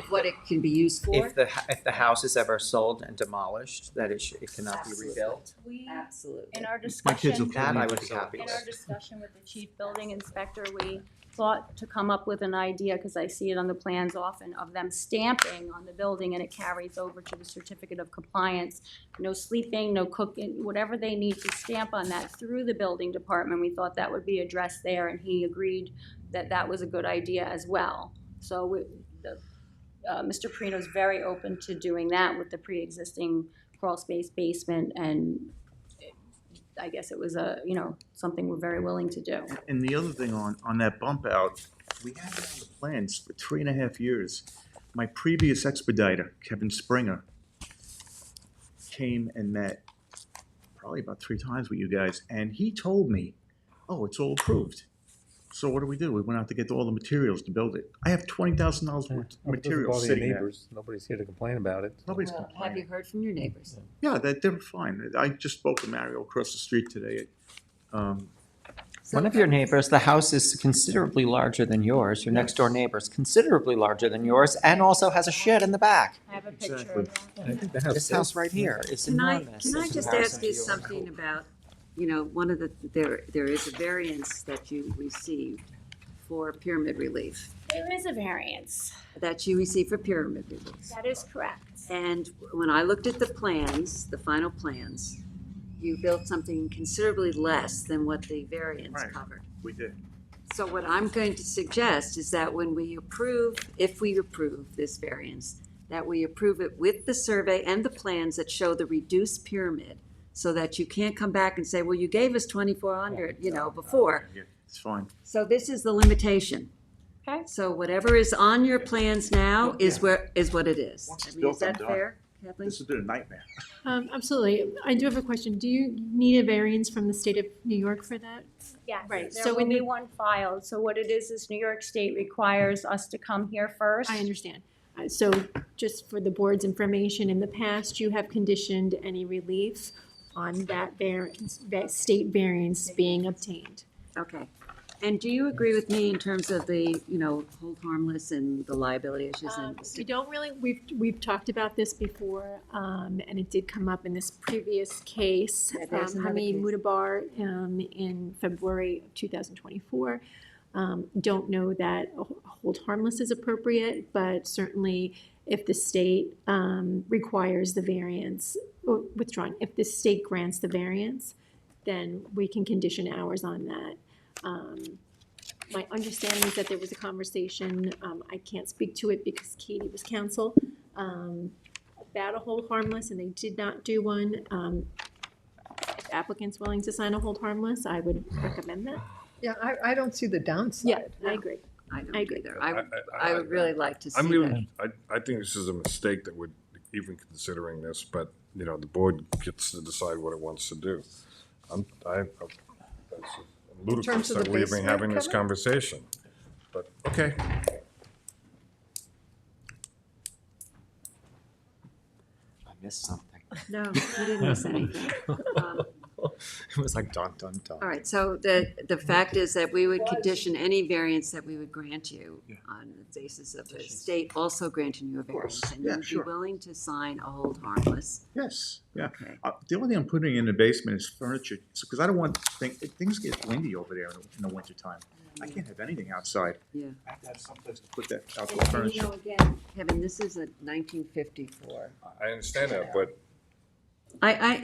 What it can be used for. if the house is ever sold and demolished, that it cannot be rebuilt. Absolutely. In our My kids discussion, will That I would be so- happy in with. our discussion with the chief building inspector, we thought to come up with an idea, because I see it on the plans often, of them stamping on the building, and it carries over to the certificate of compliance. No sleeping, no cooking, whatever they need to stamp on that through the building department. We thought that would be addressed there, and he agreed that that was a good idea as well. So Mr. Perino's very open to doing that with the pre-existing crawl space basement, and I guess it was something we're very willing to do. And the other thing on that bump out, we had it on the plans for 3.5 years. My previous expediter, Kevin Springer, came and met probably about 3 times with you guys, and he told me, oh, it's all approved. So what do? We went out to get all the materials to build it. I have $20,000 worth of materials sitting there. Neighbors. Nobody's here to complain about it. Nobody's Well, have complaining. you heard from your neighbors? Yeah, they're fine. I just spoke to Mario across the street today. One of your neighbors, the house is considerably larger than yours, your next door neighbor is considerably larger than yours, and also has a shed in the back. I have a picture Exactly. of that. This house right here is Can I enormous. just in ask comparison to you yours. something about, you know, one of there is a variance that you received for pyramid relief, There is a variance. that you received for pyramid relief. That is correct. And when I looked at the plans, the final plans, you built something considerably less than what the variance Right. covered. We did. So what I'm going to suggest is that when we approve, if we approve this variance, that we approve it with the survey and the plans that show the reduced pyramid, so that you can't come back and say, well, you gave us 2,400, you know, before. Yeah, it's fine. So this is the limitation. Okay. So whatever is on your plans now is what it is. Once I it's mean, built, is that I'm done. fair, Kathleen? This has been a nightmare. Absolutely. I do have a question. Do you need a variance from the state of New York for that? Yes, Right, there so will in be the- one filed. So what it is New York State requires us to come here first. I understand. So just for the board's information, in the past, you have conditioned any relief on that variance, that state variance being obtained. Okay. And do you agree with me in terms of the, you know, hold harmless and the liability issues and We don't really, we've talked about this before, and it did come up in this previous case. Yeah, there's another Hamid case. Mutabar, in February of 2024. Don't know that a hold harmless is appropriate, but certainly if the state requires the variance, or withdrawing, if the state grants the variance, then we can condition hours on that. My understanding is that there was a conversation, I can't speak to it because Katie was counsel, about a hold harmless, and they did not do one. If the applicant's willing to sign a hold harmless, I would recommend that. Yeah, I don't see the downside. Yeah, I agree. I don't agree. either. I would really like to see I that. mean, I think this is a mistake that we're even considering this, but, you know, the board gets to decide what it wants to do. That's In ludicrous terms of that the we're even basement, having this Kevin? conversation. But, okay. I missed something. No, you didn't miss anything. It was like dun, dun, dun. All right, so the fact is that we would condition any variance that we would grant you on the basis of the state also granting you a variance. And Yeah, you would be sure. willing to sign a hold harmless. Yes, yeah. Okay. The only thing I'm putting in the basement is furniture, because I don't want, things get windy over there in the wintertime. I can't have anything outside. Yeah. I have to have someplace to put that outdoor And you furniture. know, again, Kevin, this is a 1954. I understand that, but I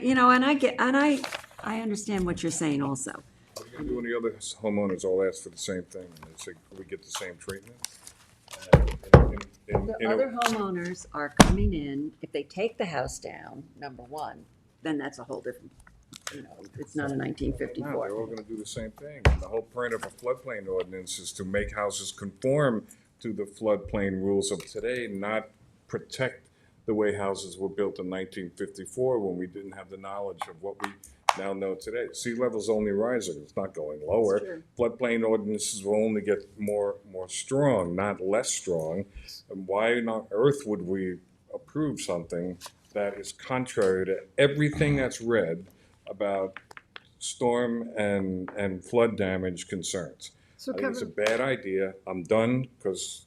understand what you're saying also. what are you gonna do when the other homeowners all ask for the same thing? And they say, we get the same treatment? The other homeowners are coming in, if they take the house down, number one, then that's a whole different, it's not a No, 1954. they're all gonna do the same thing. And the whole point of a floodplain ordinance is to make houses conform to the floodplain rules of today, not protect the way houses were built in 1954 when we didn't have the knowledge of what we now know today. Sea level's only rising, it's not going lower. true. Floodplain ordinances will only get more strong, not less strong. And why on earth would we approve something that is contrary to everything that's read about storm and flood damage concerns? So I think it's a Kevin, bad idea. I'm done, because.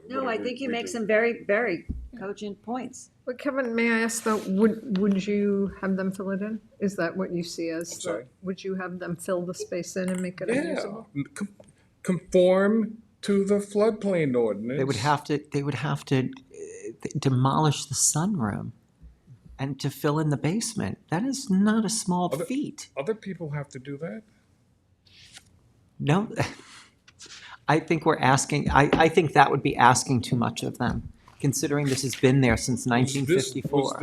No, I think you make some very, very cogent points. but Kevin, may I ask though, would you have them fill it in? Is that what you see as? I'm sorry? Would you have them fill the space in and make it unusable? Conform to the floodplain ordinance. They would have to demolish the sunroom and to fill in the basement. That is not a small feat. Other people have to do that? No, I think we're asking, I think that would be asking too much of them, considering this has been there since 1954.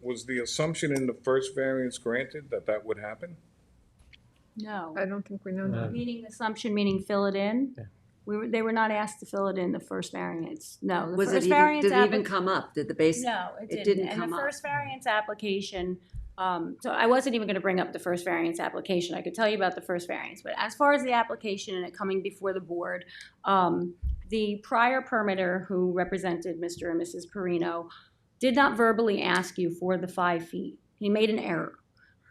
Was the assumption in the first variance granted that would happen? No. I don't think we know that. Meaning assumption, meaning fill it in? They were not asked to fill it in the first variance. No, the Was it first even, variance. did it even come up? Did the base? No, it It didn't. didn't And come the up. first variance application, so I wasn't even gonna bring up the first variance application. I could tell you about the first variance, but as far as the application and it coming before the board, the prior permitter who represented Mr. and Mrs. Perino did not verbally ask you for the 5 feet. He made an error,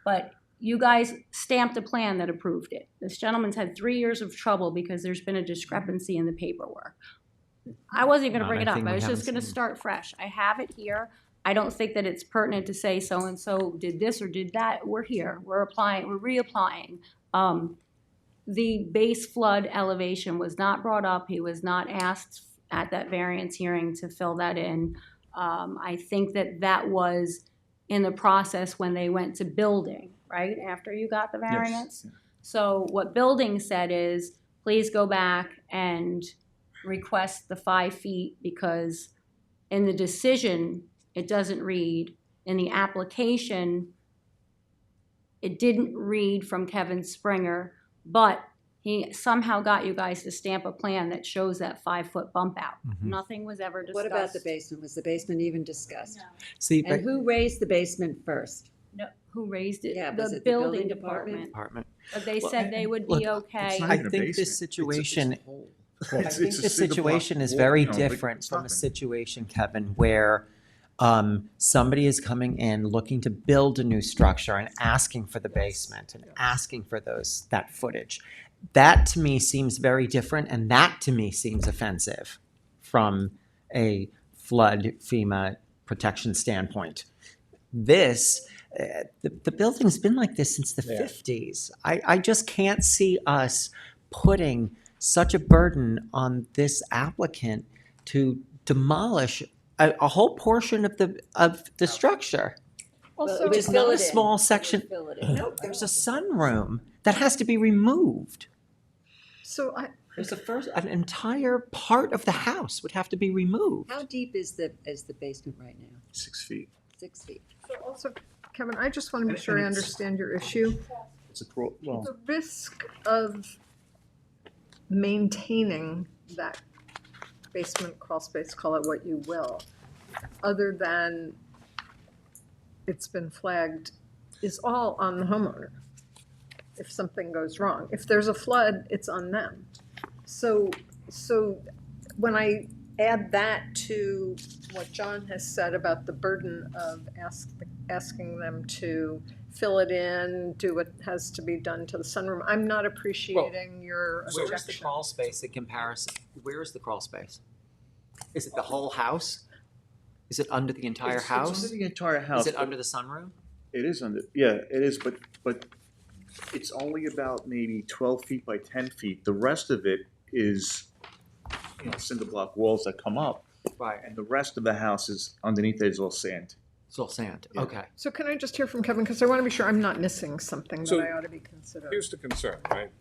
but you guys stamped a plan that approved it. This gentleman's had 3 years of trouble because there's been a discrepancy in the paperwork. I wasn't even gonna bring it up. I was just gonna start fresh. I have it here. I don't think that it's pertinent to say so-and-so did this or did that. We're here. We're reapplying. The base flood elevation was not brought up. He was not asked at that variance hearing to fill that in. I think that was in the process when they went to building, right, after you got the variance? Yes. So what building said is, please go back and request the 5 feet, because in the decision, it doesn't read. In the application, it didn't read from Kevin Springer, but he somehow got you guys to stamp a plan that shows that 5-foot bump out. Nothing was ever discussed. What about the basement? Was the basement even discussed? See, And who raised the basement first? No, who raised it? Yeah, was The it the building building department? department. But they said they would be okay. I think this situation, I think the situation is very different from a situation, Kevin, where somebody is coming in looking to build a new structure and asking for the basement and asking for that footage. That to me seems very different, and that to me seems offensive from a flood FEMA protection standpoint. This, the building's been like this since the 50s. I just can't see us putting such a burden on this applicant to demolish a whole portion of the structure. Also, It's not a small section. No, there's a sunroom that has to be removed. So There's an entire part of the house would have to be removed. How deep is the basement right now? 6 feet. 6 feet. So also, Kevin, I just want to make sure I And it's- understand your issue. It's a well, The risk of maintaining that basement crawl space, call it what you will, other than it's been flagged, is all on the homeowner. if something goes wrong. If there's a flood, it's on them. So when I add that to what John has said about the burden of asking them to fill it in, do what has to be done to the sunroom, I'm not appreciating your Where is the objection. crawl space in comparison? Where is the crawl space? Is it the whole house? Is it under the entire house? It's under the entire house. Is it under the sunroom? It is under, yeah, it is, but it's only about maybe 12 feet by 10 feet. The rest of it is, cinder block walls that come up. Right. And the rest of the house is, underneath it is all sand. It's all sand, Yeah. okay. So can I just hear from Kevin, because I want to be sure I'm not missing something that So, I ought to be considering. Here's the concern, right?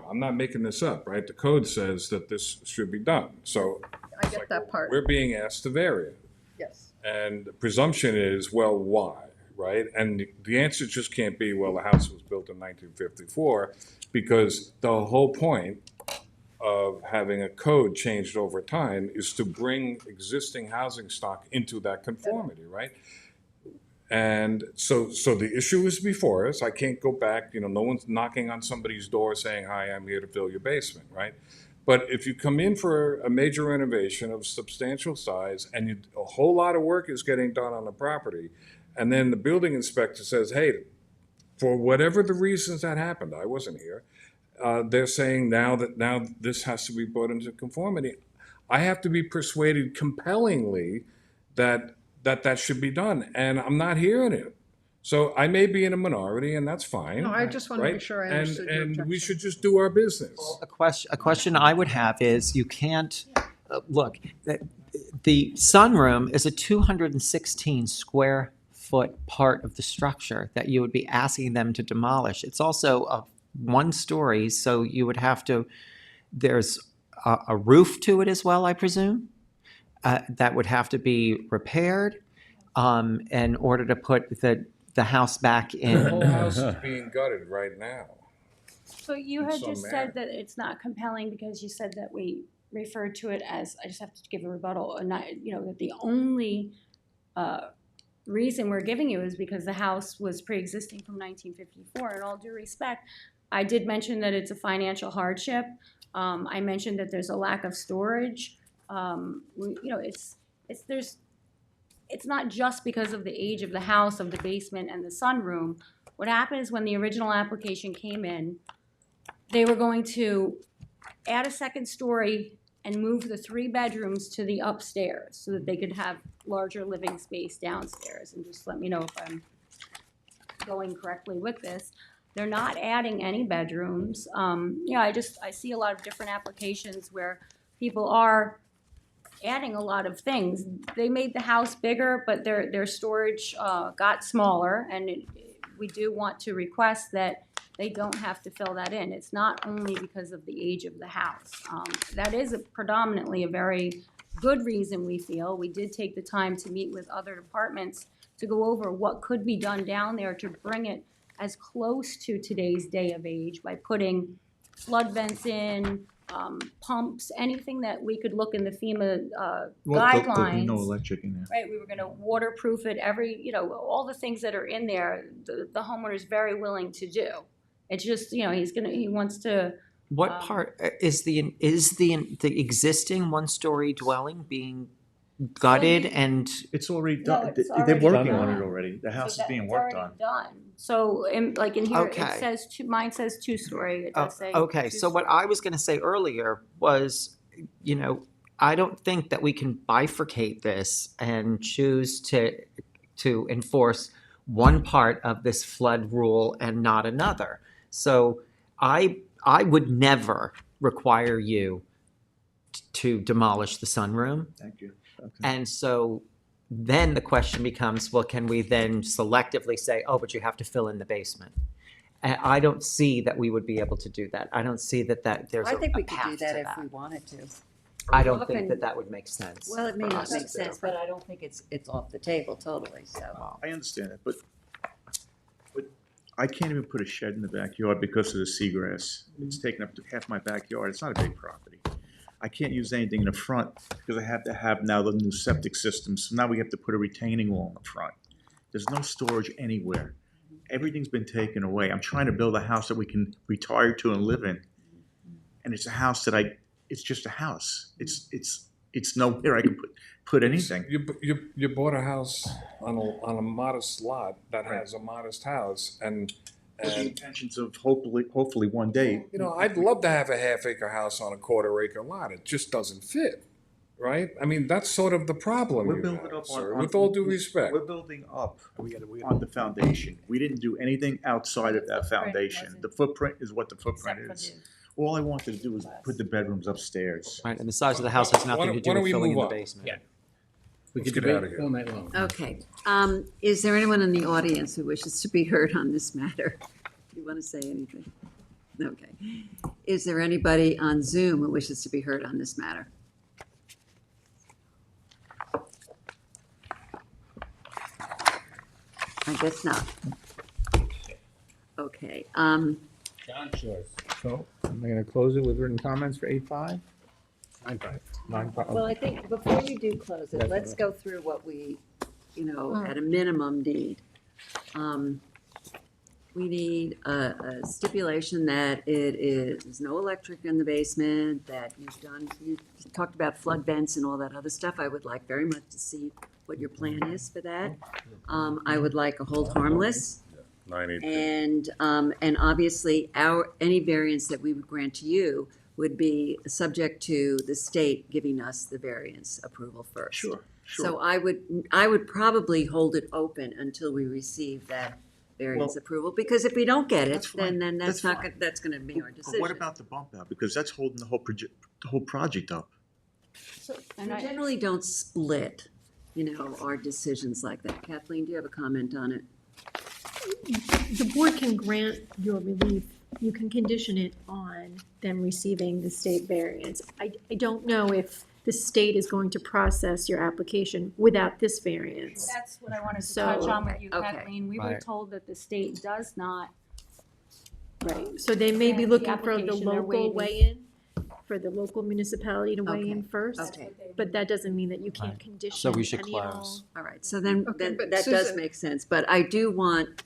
I'm not making this up, right? The code says that this should be done. So I get that part. we're being asked to vary it. Yes. And the presumption is, well, why, right? And the answer just can't be, well, the house was built in 1954, because the whole point of having a code changed over time is to bring existing housing stock into that conformity, right? And so the issue is before us. I can't go back, no one's knocking on somebody's door saying, hi, I'm here to fill your basement, right? But if you come in for a major renovation of substantial size and a whole lot of work is getting done on the property, and then the building inspector says, hey, for whatever the reasons that happened, I wasn't here, they're saying now this has to be brought into conformity. I have to be persuaded compellingly that should be done, and I'm not hearing it. So I may be in a minority, and that's fine. No, I just want to be sure I understood your And we objection. should just do our business. A question I would have is, you can't, look, the sunroom is a 216 square foot part of the structure that you would be asking them to demolish. It's also a 1 story, so you would have to, there's a roof to it as well, I presume, that would have to be repaired in order to put the house back in. The whole house is being gutted right now. So you In had some just said that it's not compelling because you said that we referred to it as, I just have to give a rebuttal, that the only reason we're giving you is because the house was pre-existing from 1954. In all due respect, I did mention that it's a financial hardship. I mentioned that there's a lack of storage. It's not just because of the age of the house, of the basement and the sunroom. What happened is when the original application came in, they were going to add a second story and move the 3 bedrooms to the upstairs so that they could have larger living space downstairs. And just let me know if I'm going correctly with this. They're not adding any bedrooms. I see a lot of different applications where people are adding a lot of things. They made the house bigger, but their storage got smaller, and we do want to request that they don't have to fill that in. It's not only because of the age of the house. That is predominantly a very good reason, we feel. We did take the time to meet with other departments to go over what could be done down there to bring it as close to today's day of age by putting flood vents in, pumps, anything that we could look in the FEMA guidelines. No electric in there. Right, we were gonna waterproof it, all the things that are in there, the homeowner is very willing to do. It's just, he wants to. What part is the existing 1-story dwelling being gutted and? It's already No, done. it's They're already working done. on it already. The house is being It's worked already on. done. So, in here, Okay. it says mine says 2-story, it does say. Okay, so what I was going to say earlier was, I don't think that we can bifurcate this and choose to enforce one part of this flood rule and not another. So I would never require you to demolish the sunroom. Thank you. Okay. And so then the question becomes, well, can we then selectively say, oh, but you have to fill in the basement? And I don't see that we would be able to do that. I don't see that there's I think a we could do path to that if that. we wanted to. I don't Often- think that would make sense. Well, it may for not us make to do. sense, but I don't think it's off the table totally, so. I understand it, but I can't even put a shed in the backyard because of the seagrass. It's taken up half my backyard. It's not a big property. I can't use anything in the front because I have to have now the new septic system. So now we have to put a retaining wall in the front. There's no storage anywhere. Everything's been taken away. I'm trying to build a house that we can retire to and live in. And it's a house that it's just a house. It's nowhere I can put anything. You bought a house on a modest lot that has a modest house, and With the intentions of hopefully one day. you know, I'd love to have a half-acre house on a quarter-acre lot. It just doesn't fit, right? I mean, that's sort of the problem. We're you building have, up sir, on. with all due respect. We're building up on the foundation. We didn't do anything outside of that foundation. The footprint is what the footprint is. All I wanted to do was put the bedrooms upstairs. Right, and the size of the house has nothing to do with filling in the basement. Yeah. We Let's could get out debate of here. all night long. Okay. Is there anyone in the audience who wishes to be heard on this matter? Do you want to say anything? Okay. Is there anybody on Zoom who wishes to be heard on this matter? I guess not. Okay. John Shores. So, am I gonna close it with written comments for 8.5? 9-5. 9.5? Well, I think before you do close it, That's let's all go through what we, at a minimum need. We need a stipulation that it is, there's no electric in the basement, that you talked about flood vents and all that other stuff. I would like very much to see what your plan is for that. I would like a hold harmless. 982. And obviously, any variance that we would grant to you would be subject to the state giving us the variance approval first. Sure. So I would probably hold it open until we receive that variance approval, because if we don't get it, then that's gonna be our But decision. what about the bump out? Because that's holding the whole project up. We generally don't split, our decisions like that. Kathleen, do you have a comment on it? The board can grant your relief, you can condition it on them receiving the state variance. I don't know if the state is going to process your application without this variance. That's what I wanted to So- touch on with you, Okay. Kathleen. We were Right. told that the state does not. Right, so they may be grant the looking for the application, they're local waiting. weigh-in, for the local municipality to weigh in Okay, first. okay. But that doesn't mean that you can't condition So we should any and all. close. All right, so then, Okay, but that does Susan- make sense, but I do want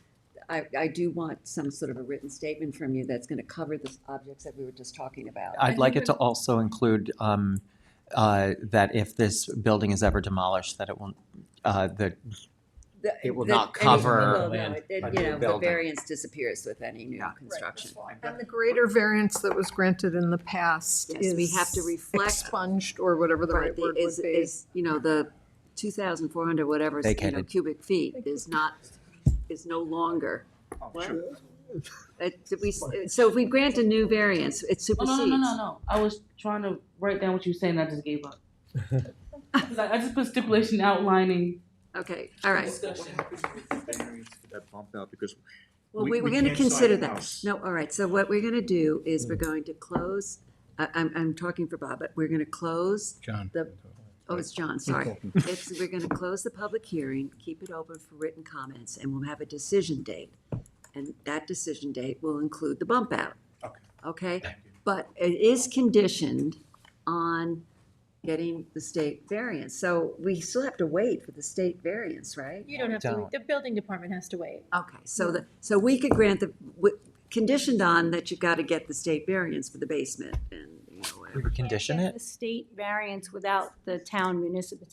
some sort of a written statement from you that's gonna cover the objects that we were just talking about. I'd like it to also include that if this building is ever demolished, that it won't, it will not cover a new The building. variance disappears with any new construction. And the greater variance that was granted in the past Yes, we is have to reflect. expunged, or whatever the right word would Is, be. the 2,400 whatever, Vacated. cubic feet is no longer. What? So if we grant a new variance, it supersedes. No. I was trying to write down what you were saying, I just gave up. 'Cause I just put stipulation outlining. Okay, all right. Discussion. That bump out because. Well, we we're gonna can't consider side the that. house. No, all right, so what we're gonna do is we're going to close, I'm talking for Bob, but we're gonna close John. it's John, sorry. We're gonna close the public hearing, keep it open for written comments, and we'll have a decision date. And that decision date will include the bump out. Okay? But it is conditioned on getting the state variance. So we still have to wait for the state variance, right? You don't have to, Don't. the building department has to wait. Okay, so we could grant conditioned on that you've got to get the state variance for the basement and, We whatever. would condition Get it. the state variance without the town municipal,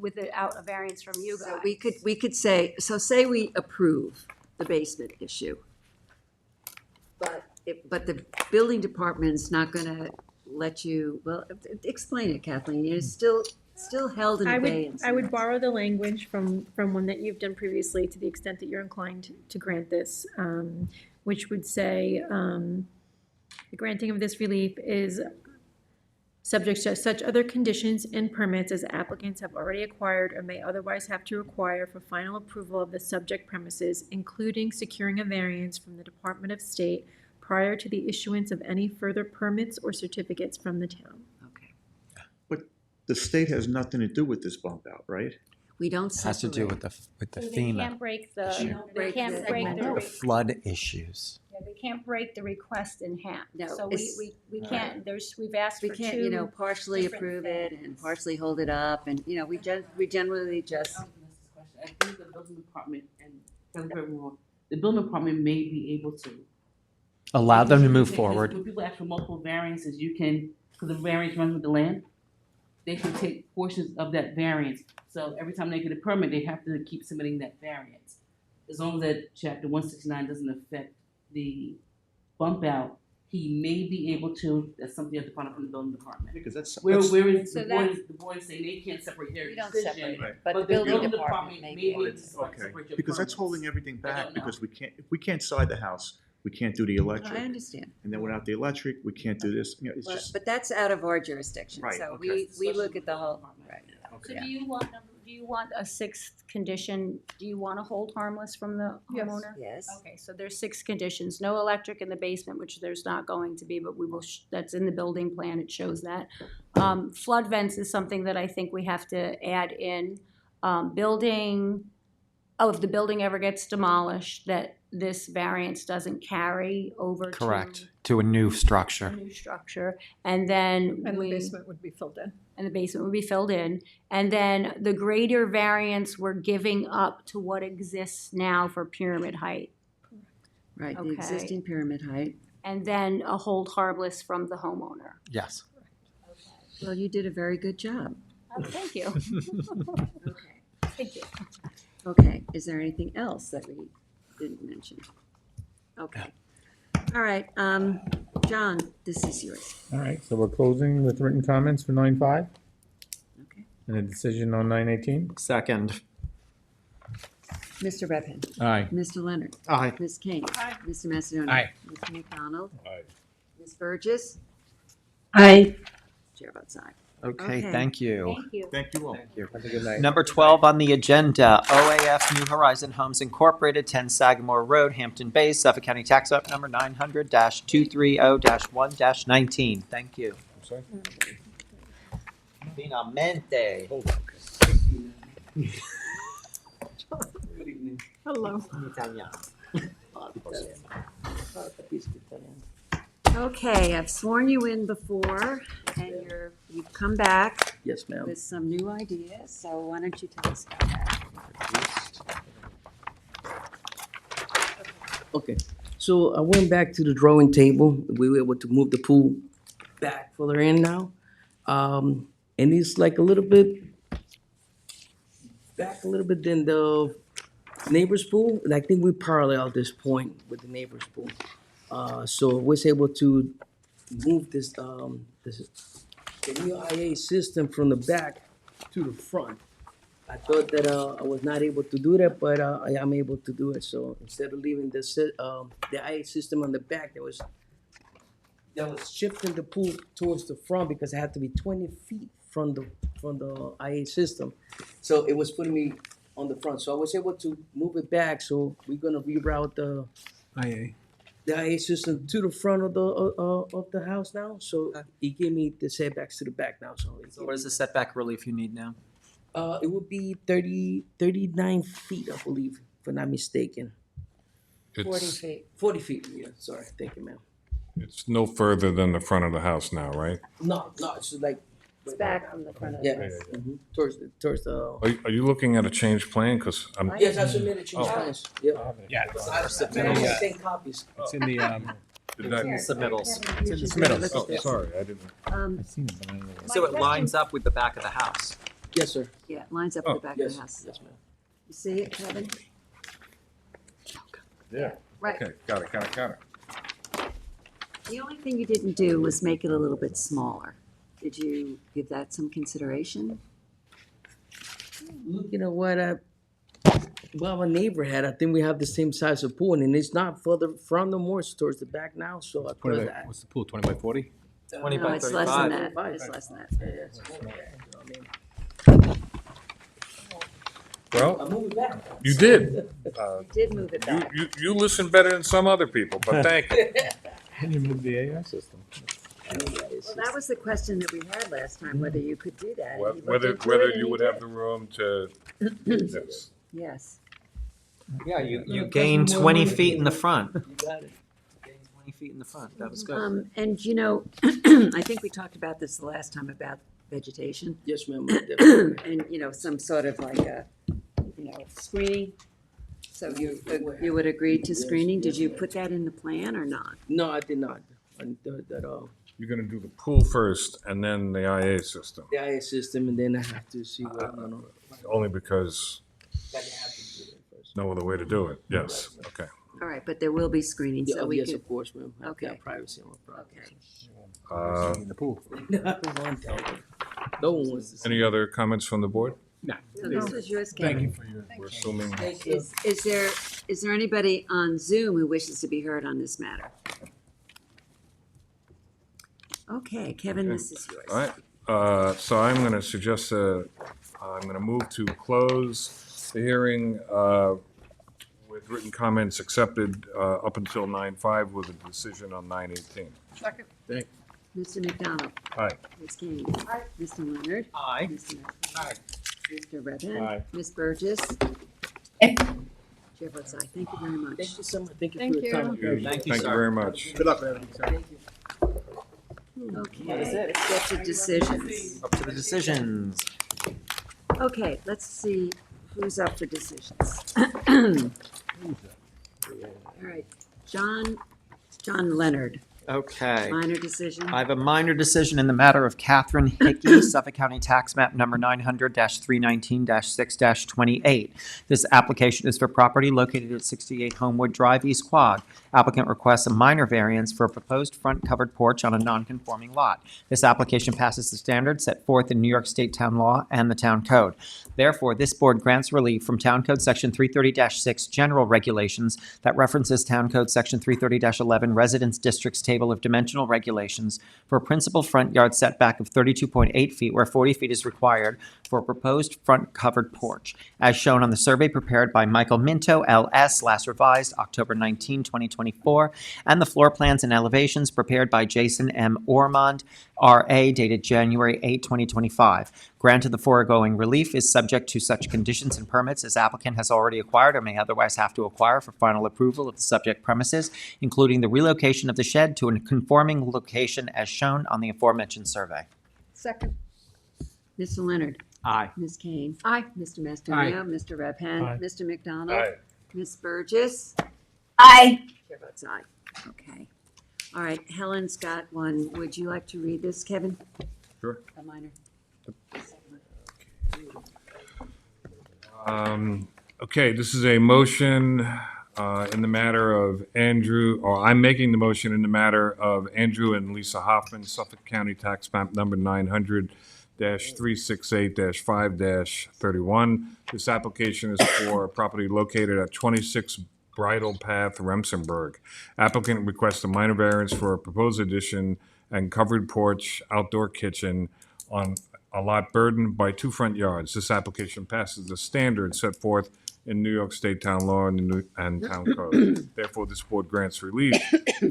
without a variance from you guys. So we could say, say we approve the basement issue. But the building department's not gonna let you, explain it, Kathleen, you're still held in abeyance. I would borrow the language from one that you've done previously, to the extent that you're inclined to grant this, which would say, the granting of this relief is subject to such other conditions and permits as applicants have already acquired or may otherwise have to acquire for final approval of the subject premises, including securing a variance from the Department of State prior to the issuance of any further permits or certificates from the town. Okay. But the state has nothing to do with this bump out, right? We don't It has to do with the So they FEMA. can't break the, issue. they can't break The the, flood issues. they can't break the request in half. No, So it's- we can't, we've asked We for can't, two partially different approve it and things. partially hold it up, and, we generally just, I think the building department, and correct me if I'm wrong, the building department may be able to. Allow them to move Because forward. When people ask for multiple variances, you can, because the variance runs with the land, they can take portions of that variance. So every time they get a permit, they have to keep submitting that variance. As long as that chapter 169 doesn't affect the bump out, he may be able to, that's something you have to find out from the building department. Because that's. Where is So the board is saying they can't separate their We don't decision, separate it, but the building department may be able to. separate your Because that's permits. holding everything I don't back, know. because if we can't side the house, we can't do the electric. I understand. And then without the electric, we can't do this, it's But, just. but that's out of our jurisdiction, Right, so okay. we look at the whole, right. So do you want a sixth condition? Do you want to hold harmless from the Yes. homeowner? Yes. Okay, so there's 6 conditions. No electric in the basement, which there's not going to be, but we will, that's in the building plan, it shows that. Flood vents is something that I think we have to add in. If the building ever gets demolished, that this variance doesn't carry over to Correct. To a new a structure. new structure. And then And the we. basement would be filled in. And the basement would be filled in. And then the greater variance we're giving up to what exists now for pyramid height. Right, the Okay. existing pyramid height. And then a hold harmless from the homeowner. Yes. Well, you did a very good job. Oh, thank you. Okay. Thank you. Okay, is there anything else that we didn't mention? Okay. All right, John, this is yours. All right, so we're closing with written comments for 9.5. Okay. And a decision on 9.18. Second. Mr. Redhand. Aye. Mr. Leonard. Aye. Ms. King. Aye. Mr. Macedonia. Aye. Mr. McDonald. Aye. Ms. Burgess. Aye. Chair votes aye. Okay, Okay. thank you. Thank you. Thank you all. Thank you. Have a good night. Number 12 on the agenda, OAF New Horizon Homes Incorporated, 10 Sagamore Road, Hampton Bays, Suffolk County Tax Map number 900-230-1-19. Thank you. I'm sorry? Finalmente. Hello. Italiano. Okay, I've sworn you in before, and you've come back Yes, ma'am. with some new ideas, so why don't you tell us about that? Okay, so I went back to the drawing table. We were able to move the pool back further in now. And it's like a little bit back a little bit than the neighbor's pool. And I think we parallel this point with the neighbor's pool. So I was able to move this, the new IA system from the back to the front. I thought that I was not able to do that, but I am able to do it. So instead of leaving the IA system on the back, that was shifting the pool towards the front because it had to be 20 feet from the IA system. So it was putting me on the front. So I was able to move it back. So we're gonna reroute the IA system to the front of the house now. So it gave me the setbacks to the back now. So What is the setback relief you need now? it would be 39 feet, I believe, if I'm not mistaken. 40 feet. 40 feet, yeah, sorry, thank you, ma'am. It's no further than the front of the house now, right? No, it's like. It's back from the front of the Yeah, house. towards the. Are you looking at a changed plan? Because I'm. Yes, I submitted change Oh. plans, yeah. Yeah. I submitted 10 copies. It's in the, Did that- Submittals. it's in the submittals. Oh, sorry, I didn't. I've seen it, but I don't know. So it lines up with the back of the house. Yes, sir. Yeah, it lines up with the back of Yes, the house. yes, ma'am. You see it, Kevin? Yeah. Right. Okay, got it. The only thing you didn't do was make it a little bit smaller. Did you give that some consideration? Looking at what my neighbor had, I think we have the same size of pool, and it's not further from the more, it's towards the back now, so I put that. What's the pool, 20 by 40? 20 No, by it's less than 35. that. It's less than that. Yeah, it's more than that, you know what I mean? I Well, moved it back. you did. You did move it back. You listen better than some other people, but thank you. And you moved the AI system. Well, that was the question that we had last time, whether you could do that. And he looked Whether into it and you he would did. have the room to do this. Yes. Yeah, you gain 20 feet in the front. You got it. feet in the front. That was good. And you know, I think we talked about this the last time about vegetation. Yes, ma'am. And, you know, some sort of like a, you know, screening. So you would agree to screening? Did you put that in the plan or not? No, I did not. I didn't do that at all. You're gonna do the pool first and then the IA system, The IA system, and then I have to see what, you know. only because That I have to do that first. no other way to do it. Yes, okay. All right, but there will be screening, Yeah, so oh, we yes, could. of course, ma'am. I have to have Okay. privacy on my property. Okay. In the pool. No one wants to see. Any other comments from the board? So this was yours, Thank Kevin. you for your. We're assuming. Is there anybody on Zoom who wishes to be heard on this matter? Okay, Kevin, this is yours. All right, so I'm gonna suggest, I'm gonna move to close the hearing, with written comments accepted, up until 9/5 with a decision on 9/18. Second. Mr. McDonald? Aye. Ms. King? Aye. Mr. Leonard? Aye. Mr. Aye. Mr. Redmond? Aye. Ms. Burgess? Chair votes aye. Thank you very much. Thank you so much. Thank you Thank for your time. you. Thank you very much. Good luck with everything, sir. Okay, That is it. let's get to decisions. Up to the decisions. Okay, let's see who's up for decisions. All right, John Leonard, Okay. minor decision. I have a minor decision in the matter of Catherine Hickey, Suffolk County Tax Map Number 900-319-6-28. This application is for property located at 68 Homewood Drive, East Quogue. Applicant requests a minor variance for a proposed front covered porch on a non-conforming lot. This application passes the standards set forth in New York State Town Law and the Town Code. Therefore, this board grants relief from Town Code Section 330-6 General Regulations that references Town Code Section 330-11 Residence Districts Table of Dimensional Regulations for a principal front yard setback of 32.8 feet where 40 feet is required for a proposed front covered porch, as shown on the survey prepared by Michael Minto, LS, last revised October 19, 2024, and the floor plans and elevations prepared by Jason M. Ormond, RA, dated January 8, 2025. Granted, the foregoing relief is subject to such conditions and permits as applicant has already acquired or may otherwise have to acquire for final approval of the subject premises, including the relocation of the shed to a conforming location as shown on the aforementioned survey. Second. Mr. Leonard? Aye. Ms. Kane? Aye. Mr. Mastonia? Mr. Redhand? Aye. Mr. McDonald? Aye. Ms. Burgess? Aye. Chair votes aye. Okay. All right, Helen's got one. Would you like to read this, Kevin? Sure. A minor. Okay, this is a motion in the matter of Andrew, or I'm making the motion in the matter of Andrew and Lisa Hoffman, Suffolk County Tax Map Number 900-368-5-31. This application is for a property located at 26 Bridle Path, Remsenburg. Applicant requests a minor variance for a proposed addition and covered porch, outdoor kitchen on a lot burdened by 2 front yards. This application passes the standards set forth in New York State Town Law and Town Code. Therefore, this board grants relief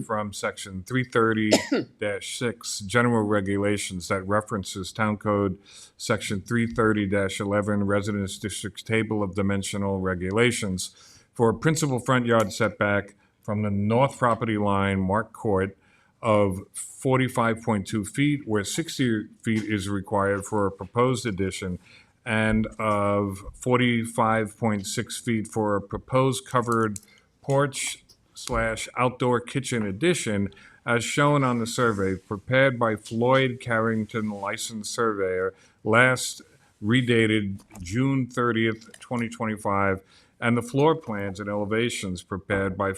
from Section 330-6 General Regulations that references Town Code Section 330-11 Residence Districts Table of Dimensional Regulations for a principal front yard setback from the north property line, Mark Court, of 45.2 feet, where 60 feet is required for a proposed addition, and of 45.6 feet for a proposed covered porch / outdoor kitchen addition, as shown on the survey prepared by Floyd Carrington, licensed surveyor, last redated June 30th, 2025, and the floor plans and elevations prepared by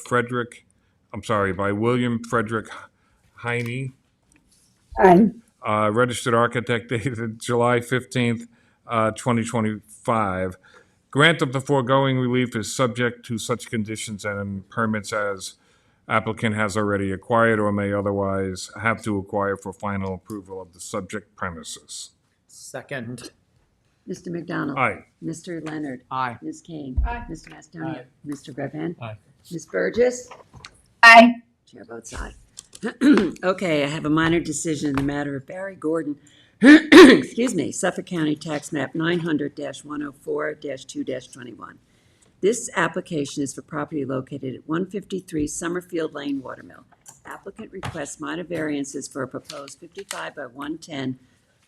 William Frederick Heine, Aye. registered architect dated July 15th, 2025. Grant of the foregoing relief is subject to such conditions and permits as applicant has already acquired or may otherwise have to acquire for final approval of the subject premises. Second. Mr. McDonald? Aye. Mr. Leonard? Aye. Ms. Kane? Aye. Mr. Mastonia? Aye. Mr. Redhand? Aye. Ms. Burgess? Aye. Chair votes aye. Okay, I have a minor decision in the matter of Barry Gordon, excuse me, Suffolk County Tax Map 900-104-2-21. This application is for property located at 153 Summerfield Lane, Watermill. applicant requests minor variances for a proposed 55 by 110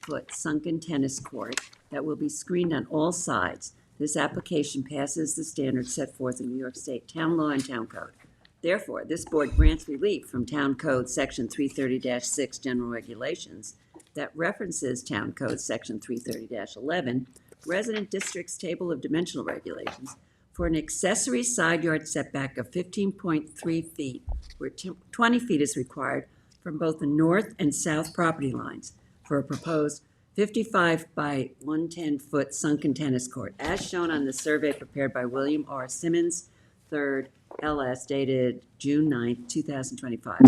foot sunken tennis court that will be screened on all sides. This application passes the standards set forth in New York State Town Law and Town Code. Therefore, this board grants relief from Town Code Section 330-6 General Regulations that references Town Code Section 330-11 Resident Districts Table of Dimensional Regulations for an accessory side yard setback of 15.3 feet, where 20 feet is required from both the north and south property lines for a proposed 55 by 110 foot sunken tennis court, as shown on the survey prepared by William R. Simmons, 3rd LS, dated June 9, 2025.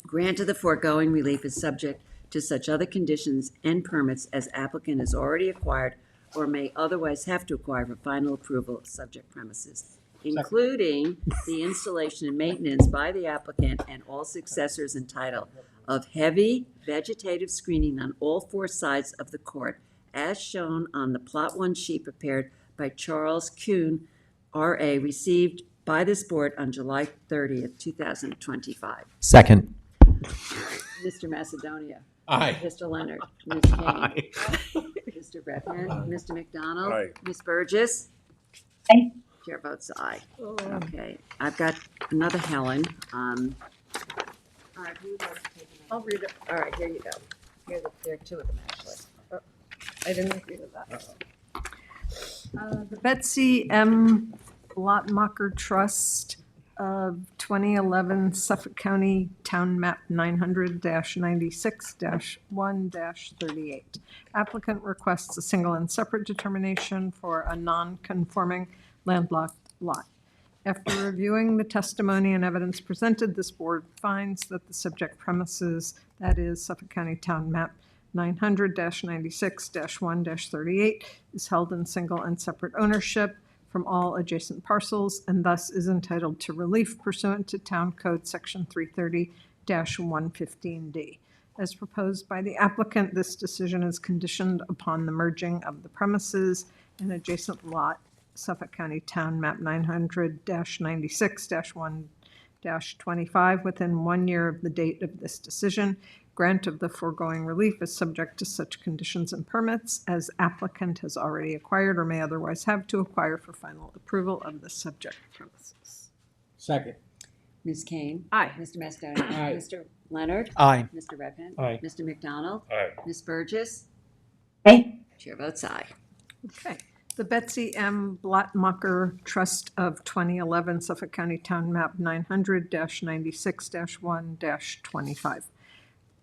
Grant of the foregoing relief is subject to such other conditions and permits as applicant has already acquired or may otherwise have to acquire for final approval of subject premises, including the installation and maintenance by the applicant and all successors in title of heavy vegetative screening on all four sides of the court, as shown on the Plot 1 sheet prepared by Charles Kuhn, R.A., received by this board on July 30th, 2025. Second. Mr. Macedonia. Aye. Mr. Leonard. Ms. Kane. Aye. Mr. Redmond. Mr. McDonald. Aye. Ms. Burgess. Aye. Chair votes aye. Okay, I've got another Helen. All right, who would like to take it? I'll read it. All right, here you go. There are two of them, actually. I didn't agree with that. The Betsy M. Blattmacher Trust of 2011 Suffolk County Town Map 900-96-1-38. Applicant requests a single and separate determination for a non-conforming landlocked lot. After reviewing the testimony and evidence presented, this board finds that the subject premises, that is Suffolk County Town Map 900-96-1-38, is held in single and separate ownership from all adjacent parcels and thus is entitled to relief pursuant to Town Code Section 330-115D. As proposed by the applicant, this decision is conditioned upon the merging of the premises and adjacent lot, Suffolk County Town Map 900-96-1-25, within 1 year of the date of this decision. Grant of the foregoing relief is subject to such conditions and permits as applicant has already acquired or may otherwise have to acquire for final approval of the subject premises. Second. Ms. Kane. Aye. Mr. Macedonia. Aye. Mr. Leonard. Aye. Mr. Redmond. Aye. Mr. McDonald. Aye. Ms. Burgess. Aye. Chair votes aye. Okay. The Betsy M. Blattmacher Trust of 2011 Suffolk County Town Map 900-96-1-25.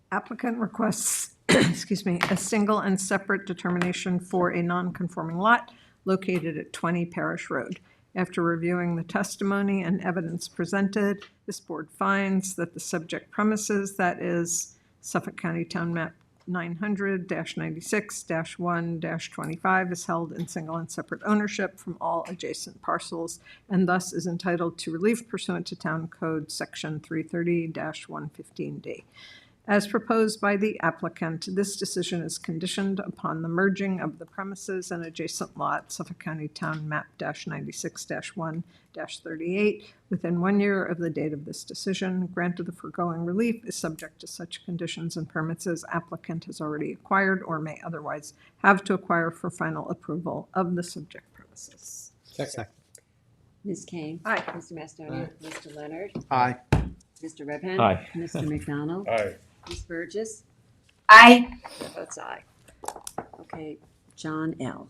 Applicant requests, excuse me, a single and separate determination for a non-conforming lot located at 20 Parish Road. After reviewing the testimony and evidence presented, this board finds that the subject premises, that is Suffolk County Town Map 900-96-1-25, is held in single and separate ownership from all adjacent parcels and thus is entitled to relief pursuant to Town Code Section 330-115D. As proposed by the applicant, this decision is conditioned upon the merging of the premises and adjacent lot, Suffolk County Town Map 96-1-38, within 1 year of the date of this decision. Grant of the foregoing relief is subject to such conditions and permits as applicant has already acquired or may otherwise have to acquire for final approval of the subject premises. Second. Ms. Kane. Aye. Mr. Macedonia. Mr. Leonard. Aye. Mr. Redmond. Aye. Mr. McDonald. Aye. Ms. Burgess. Aye. Chair votes aye. Okay, John L.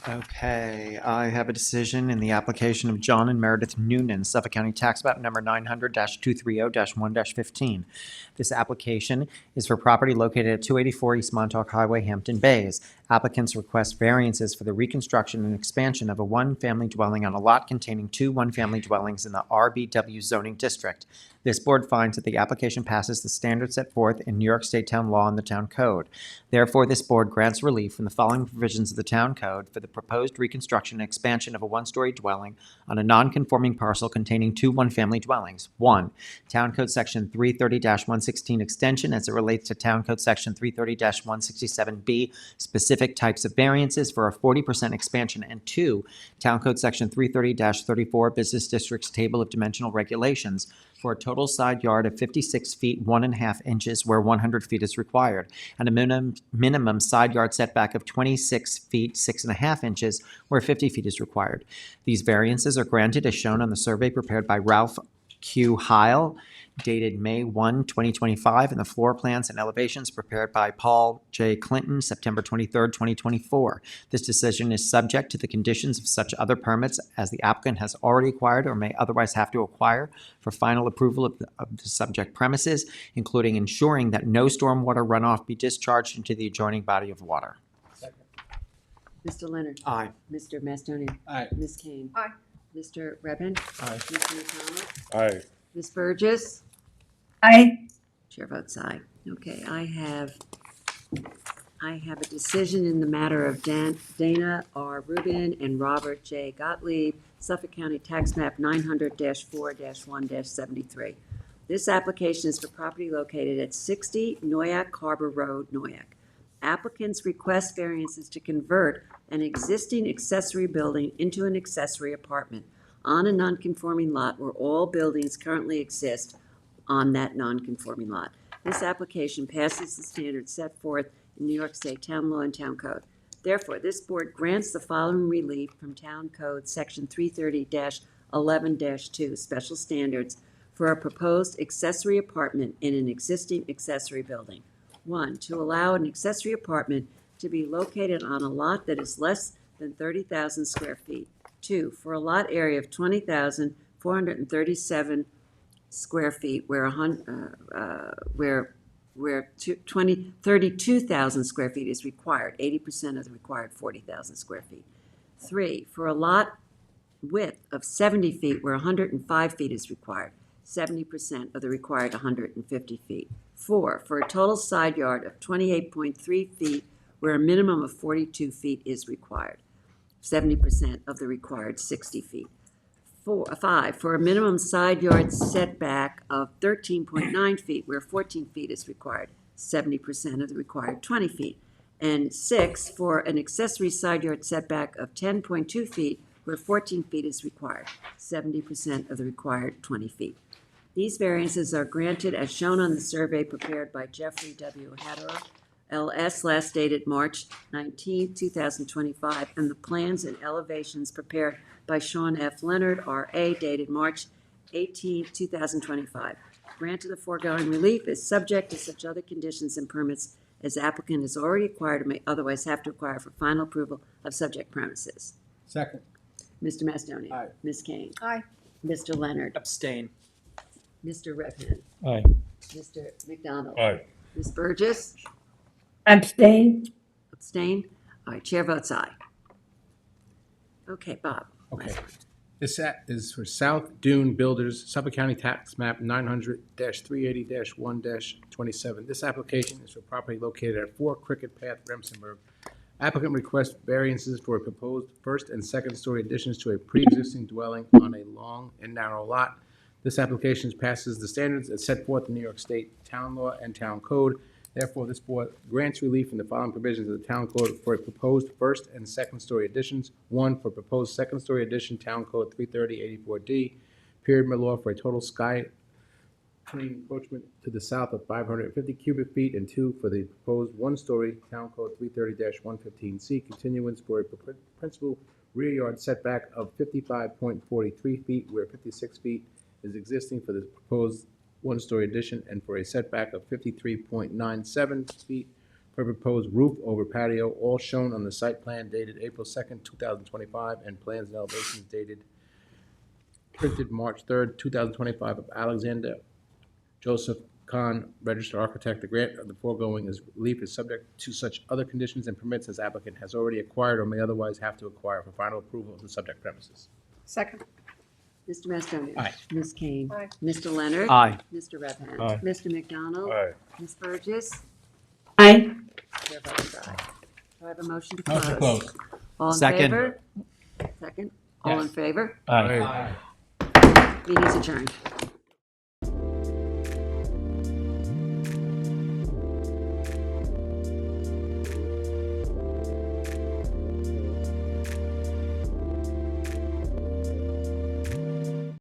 Okay, I have a decision in the application of John and Meredith Noonan, Suffolk County Tax Map number 900-230-1-15. This application is for property located at 284 East Montauk Highway, Hampton Bays. Applicants request variances for the reconstruction and expansion of a one-family dwelling on a lot containing two one-family dwellings in the RBW zoning district. This board finds that the application passes the standards set forth in New York State Town Law and the Town Code. Therefore, this board grants relief from the following provisions of the Town Code for the proposed reconstruction and expansion of a one-story dwelling on a non-conforming parcel containing two one-family dwellings. 1. Town Code Section 330-116 extension as it relates to Town Code Section 330-167B, specific specific types of variances for a 40% expansion, and 2, Town Code Section 330-34 Business Districts Table of Dimensional Regulations for a total side yard of 56 feet 1.5 inches where 100 feet is required, and a minimum side yard setback of 26 feet 6.5 inches where 50 feet is required. These variances are granted as shown on the survey prepared by Ralph Q. Heil, dated May 1, 2025, and the floor plans and elevations prepared by Paul J. Clinton, September 23, 2024. This decision is subject to the conditions of such other permits as the applicant has already acquired or may otherwise have to acquire for final approval of the subject premises, including ensuring that no stormwater runoff be discharged into the adjoining body of water. Mr. Leonard. Aye. Mr. Mastoni. Aye. Ms. Kane. Aye. Mr. Redmond. Aye. Mr. McDonald. Aye. Ms. Burgess. Aye. Chair votes aye. Okay, I have a decision in the matter of Dana R. Rubin and Robert J. Gottlieb, Suffolk County Tax Map 900-4-1-73. This application is for property located at 60 Noyak Harbor Road, Noyak. Applicants request variances to convert an existing accessory building into an accessory apartment on a nonconforming lot where all buildings currently exist on that nonconforming lot. This application passes the standards set forth in New York State Town Law and Town Code. Therefore, this board grants the following relief from Town Code Section 330-11-2, Special Standards for a proposed accessory apartment in an existing accessory building. 1, to allow an accessory apartment to be located on a lot that is less than 30,000 square feet. 2, for a lot area of 20,437 square feet where 32,000 square feet is required, 80% of the required 40,000 square feet. 3, for a lot width of 70 feet where 105 feet is required, 70% of the required 150 feet. 4, for a total side yard of 28.3 feet where a minimum of 42 feet is required, 70% of the required 60 feet. 5, for a minimum side yard setback of 13.9 feet where 14 feet is required, 70% of the required 20 feet. And 6, for an accessory side yard setback of 10.2 feet where 14 feet is required, 70% of the required 20 feet. These variances are granted as shown on the survey prepared by Jeffrey W. Hatterer, LS, last dated March 19, 2025, and the plans and elevations prepared by Sean F. Leonard, R.A., dated March 18, 2025. Grant of the foregoing relief is subject to such other conditions and permits as applicant has already acquired or may otherwise have to acquire for final approval of subject premises. Second. Mr. Mastoni. Aye. Ms. Kane. Aye. Mr. Leonard. Abstain. Mr. Redmond. Aye. Mr. McDonald. Aye. Ms. Burgess. Abstain. Abstain. All right, chair votes aye. Okay, Bob. Okay. This is for South Dune Builders, Suffolk County Tax Map 900-380-1-27. This application is for property located at 4 Cricket Path, Remsenburg. Applicant requests variances for a proposed first and second story additions to a pre-existing dwelling on a long and narrow lot. This application passes the standards as set forth in New York State Town Law and Town Code. Therefore, this board grants relief in the following provisions of the Town Code for a proposed first and second story additions. 1, for proposed second story addition, Town Code 330-84D, period law for a total sky plane encroachment to the south of 550 cubic feet, and 2, for the proposed one-story Town Code 330-115C continuance for a principal rear yard setback of 55.43 feet where 56 feet is existing for the proposed one-story addition, and for a setback of 53.97 feet for proposed roof over patio, all shown on the site plan dated April 2nd, 2025, and plans and elevations dated printed March 3rd, 2025 of Alexander Joseph Kahn, registered architect. The grant of the foregoing relief is subject to such other conditions and permits as applicant has already acquired or may otherwise have to acquire for final approval of the subject premises. Second. Mr. Mastoni. Aye. Ms. Kane. Aye. Mr. Leonard. Aye. Mr. Redmond. Aye. Mr. McDonald. Aye. Ms. Burgess. Aye. Chair votes aye. Do I have a motion to close? Motion to close. All in Second. favor? Second. All in Yes. favor? Aye. Meeting is adjourned.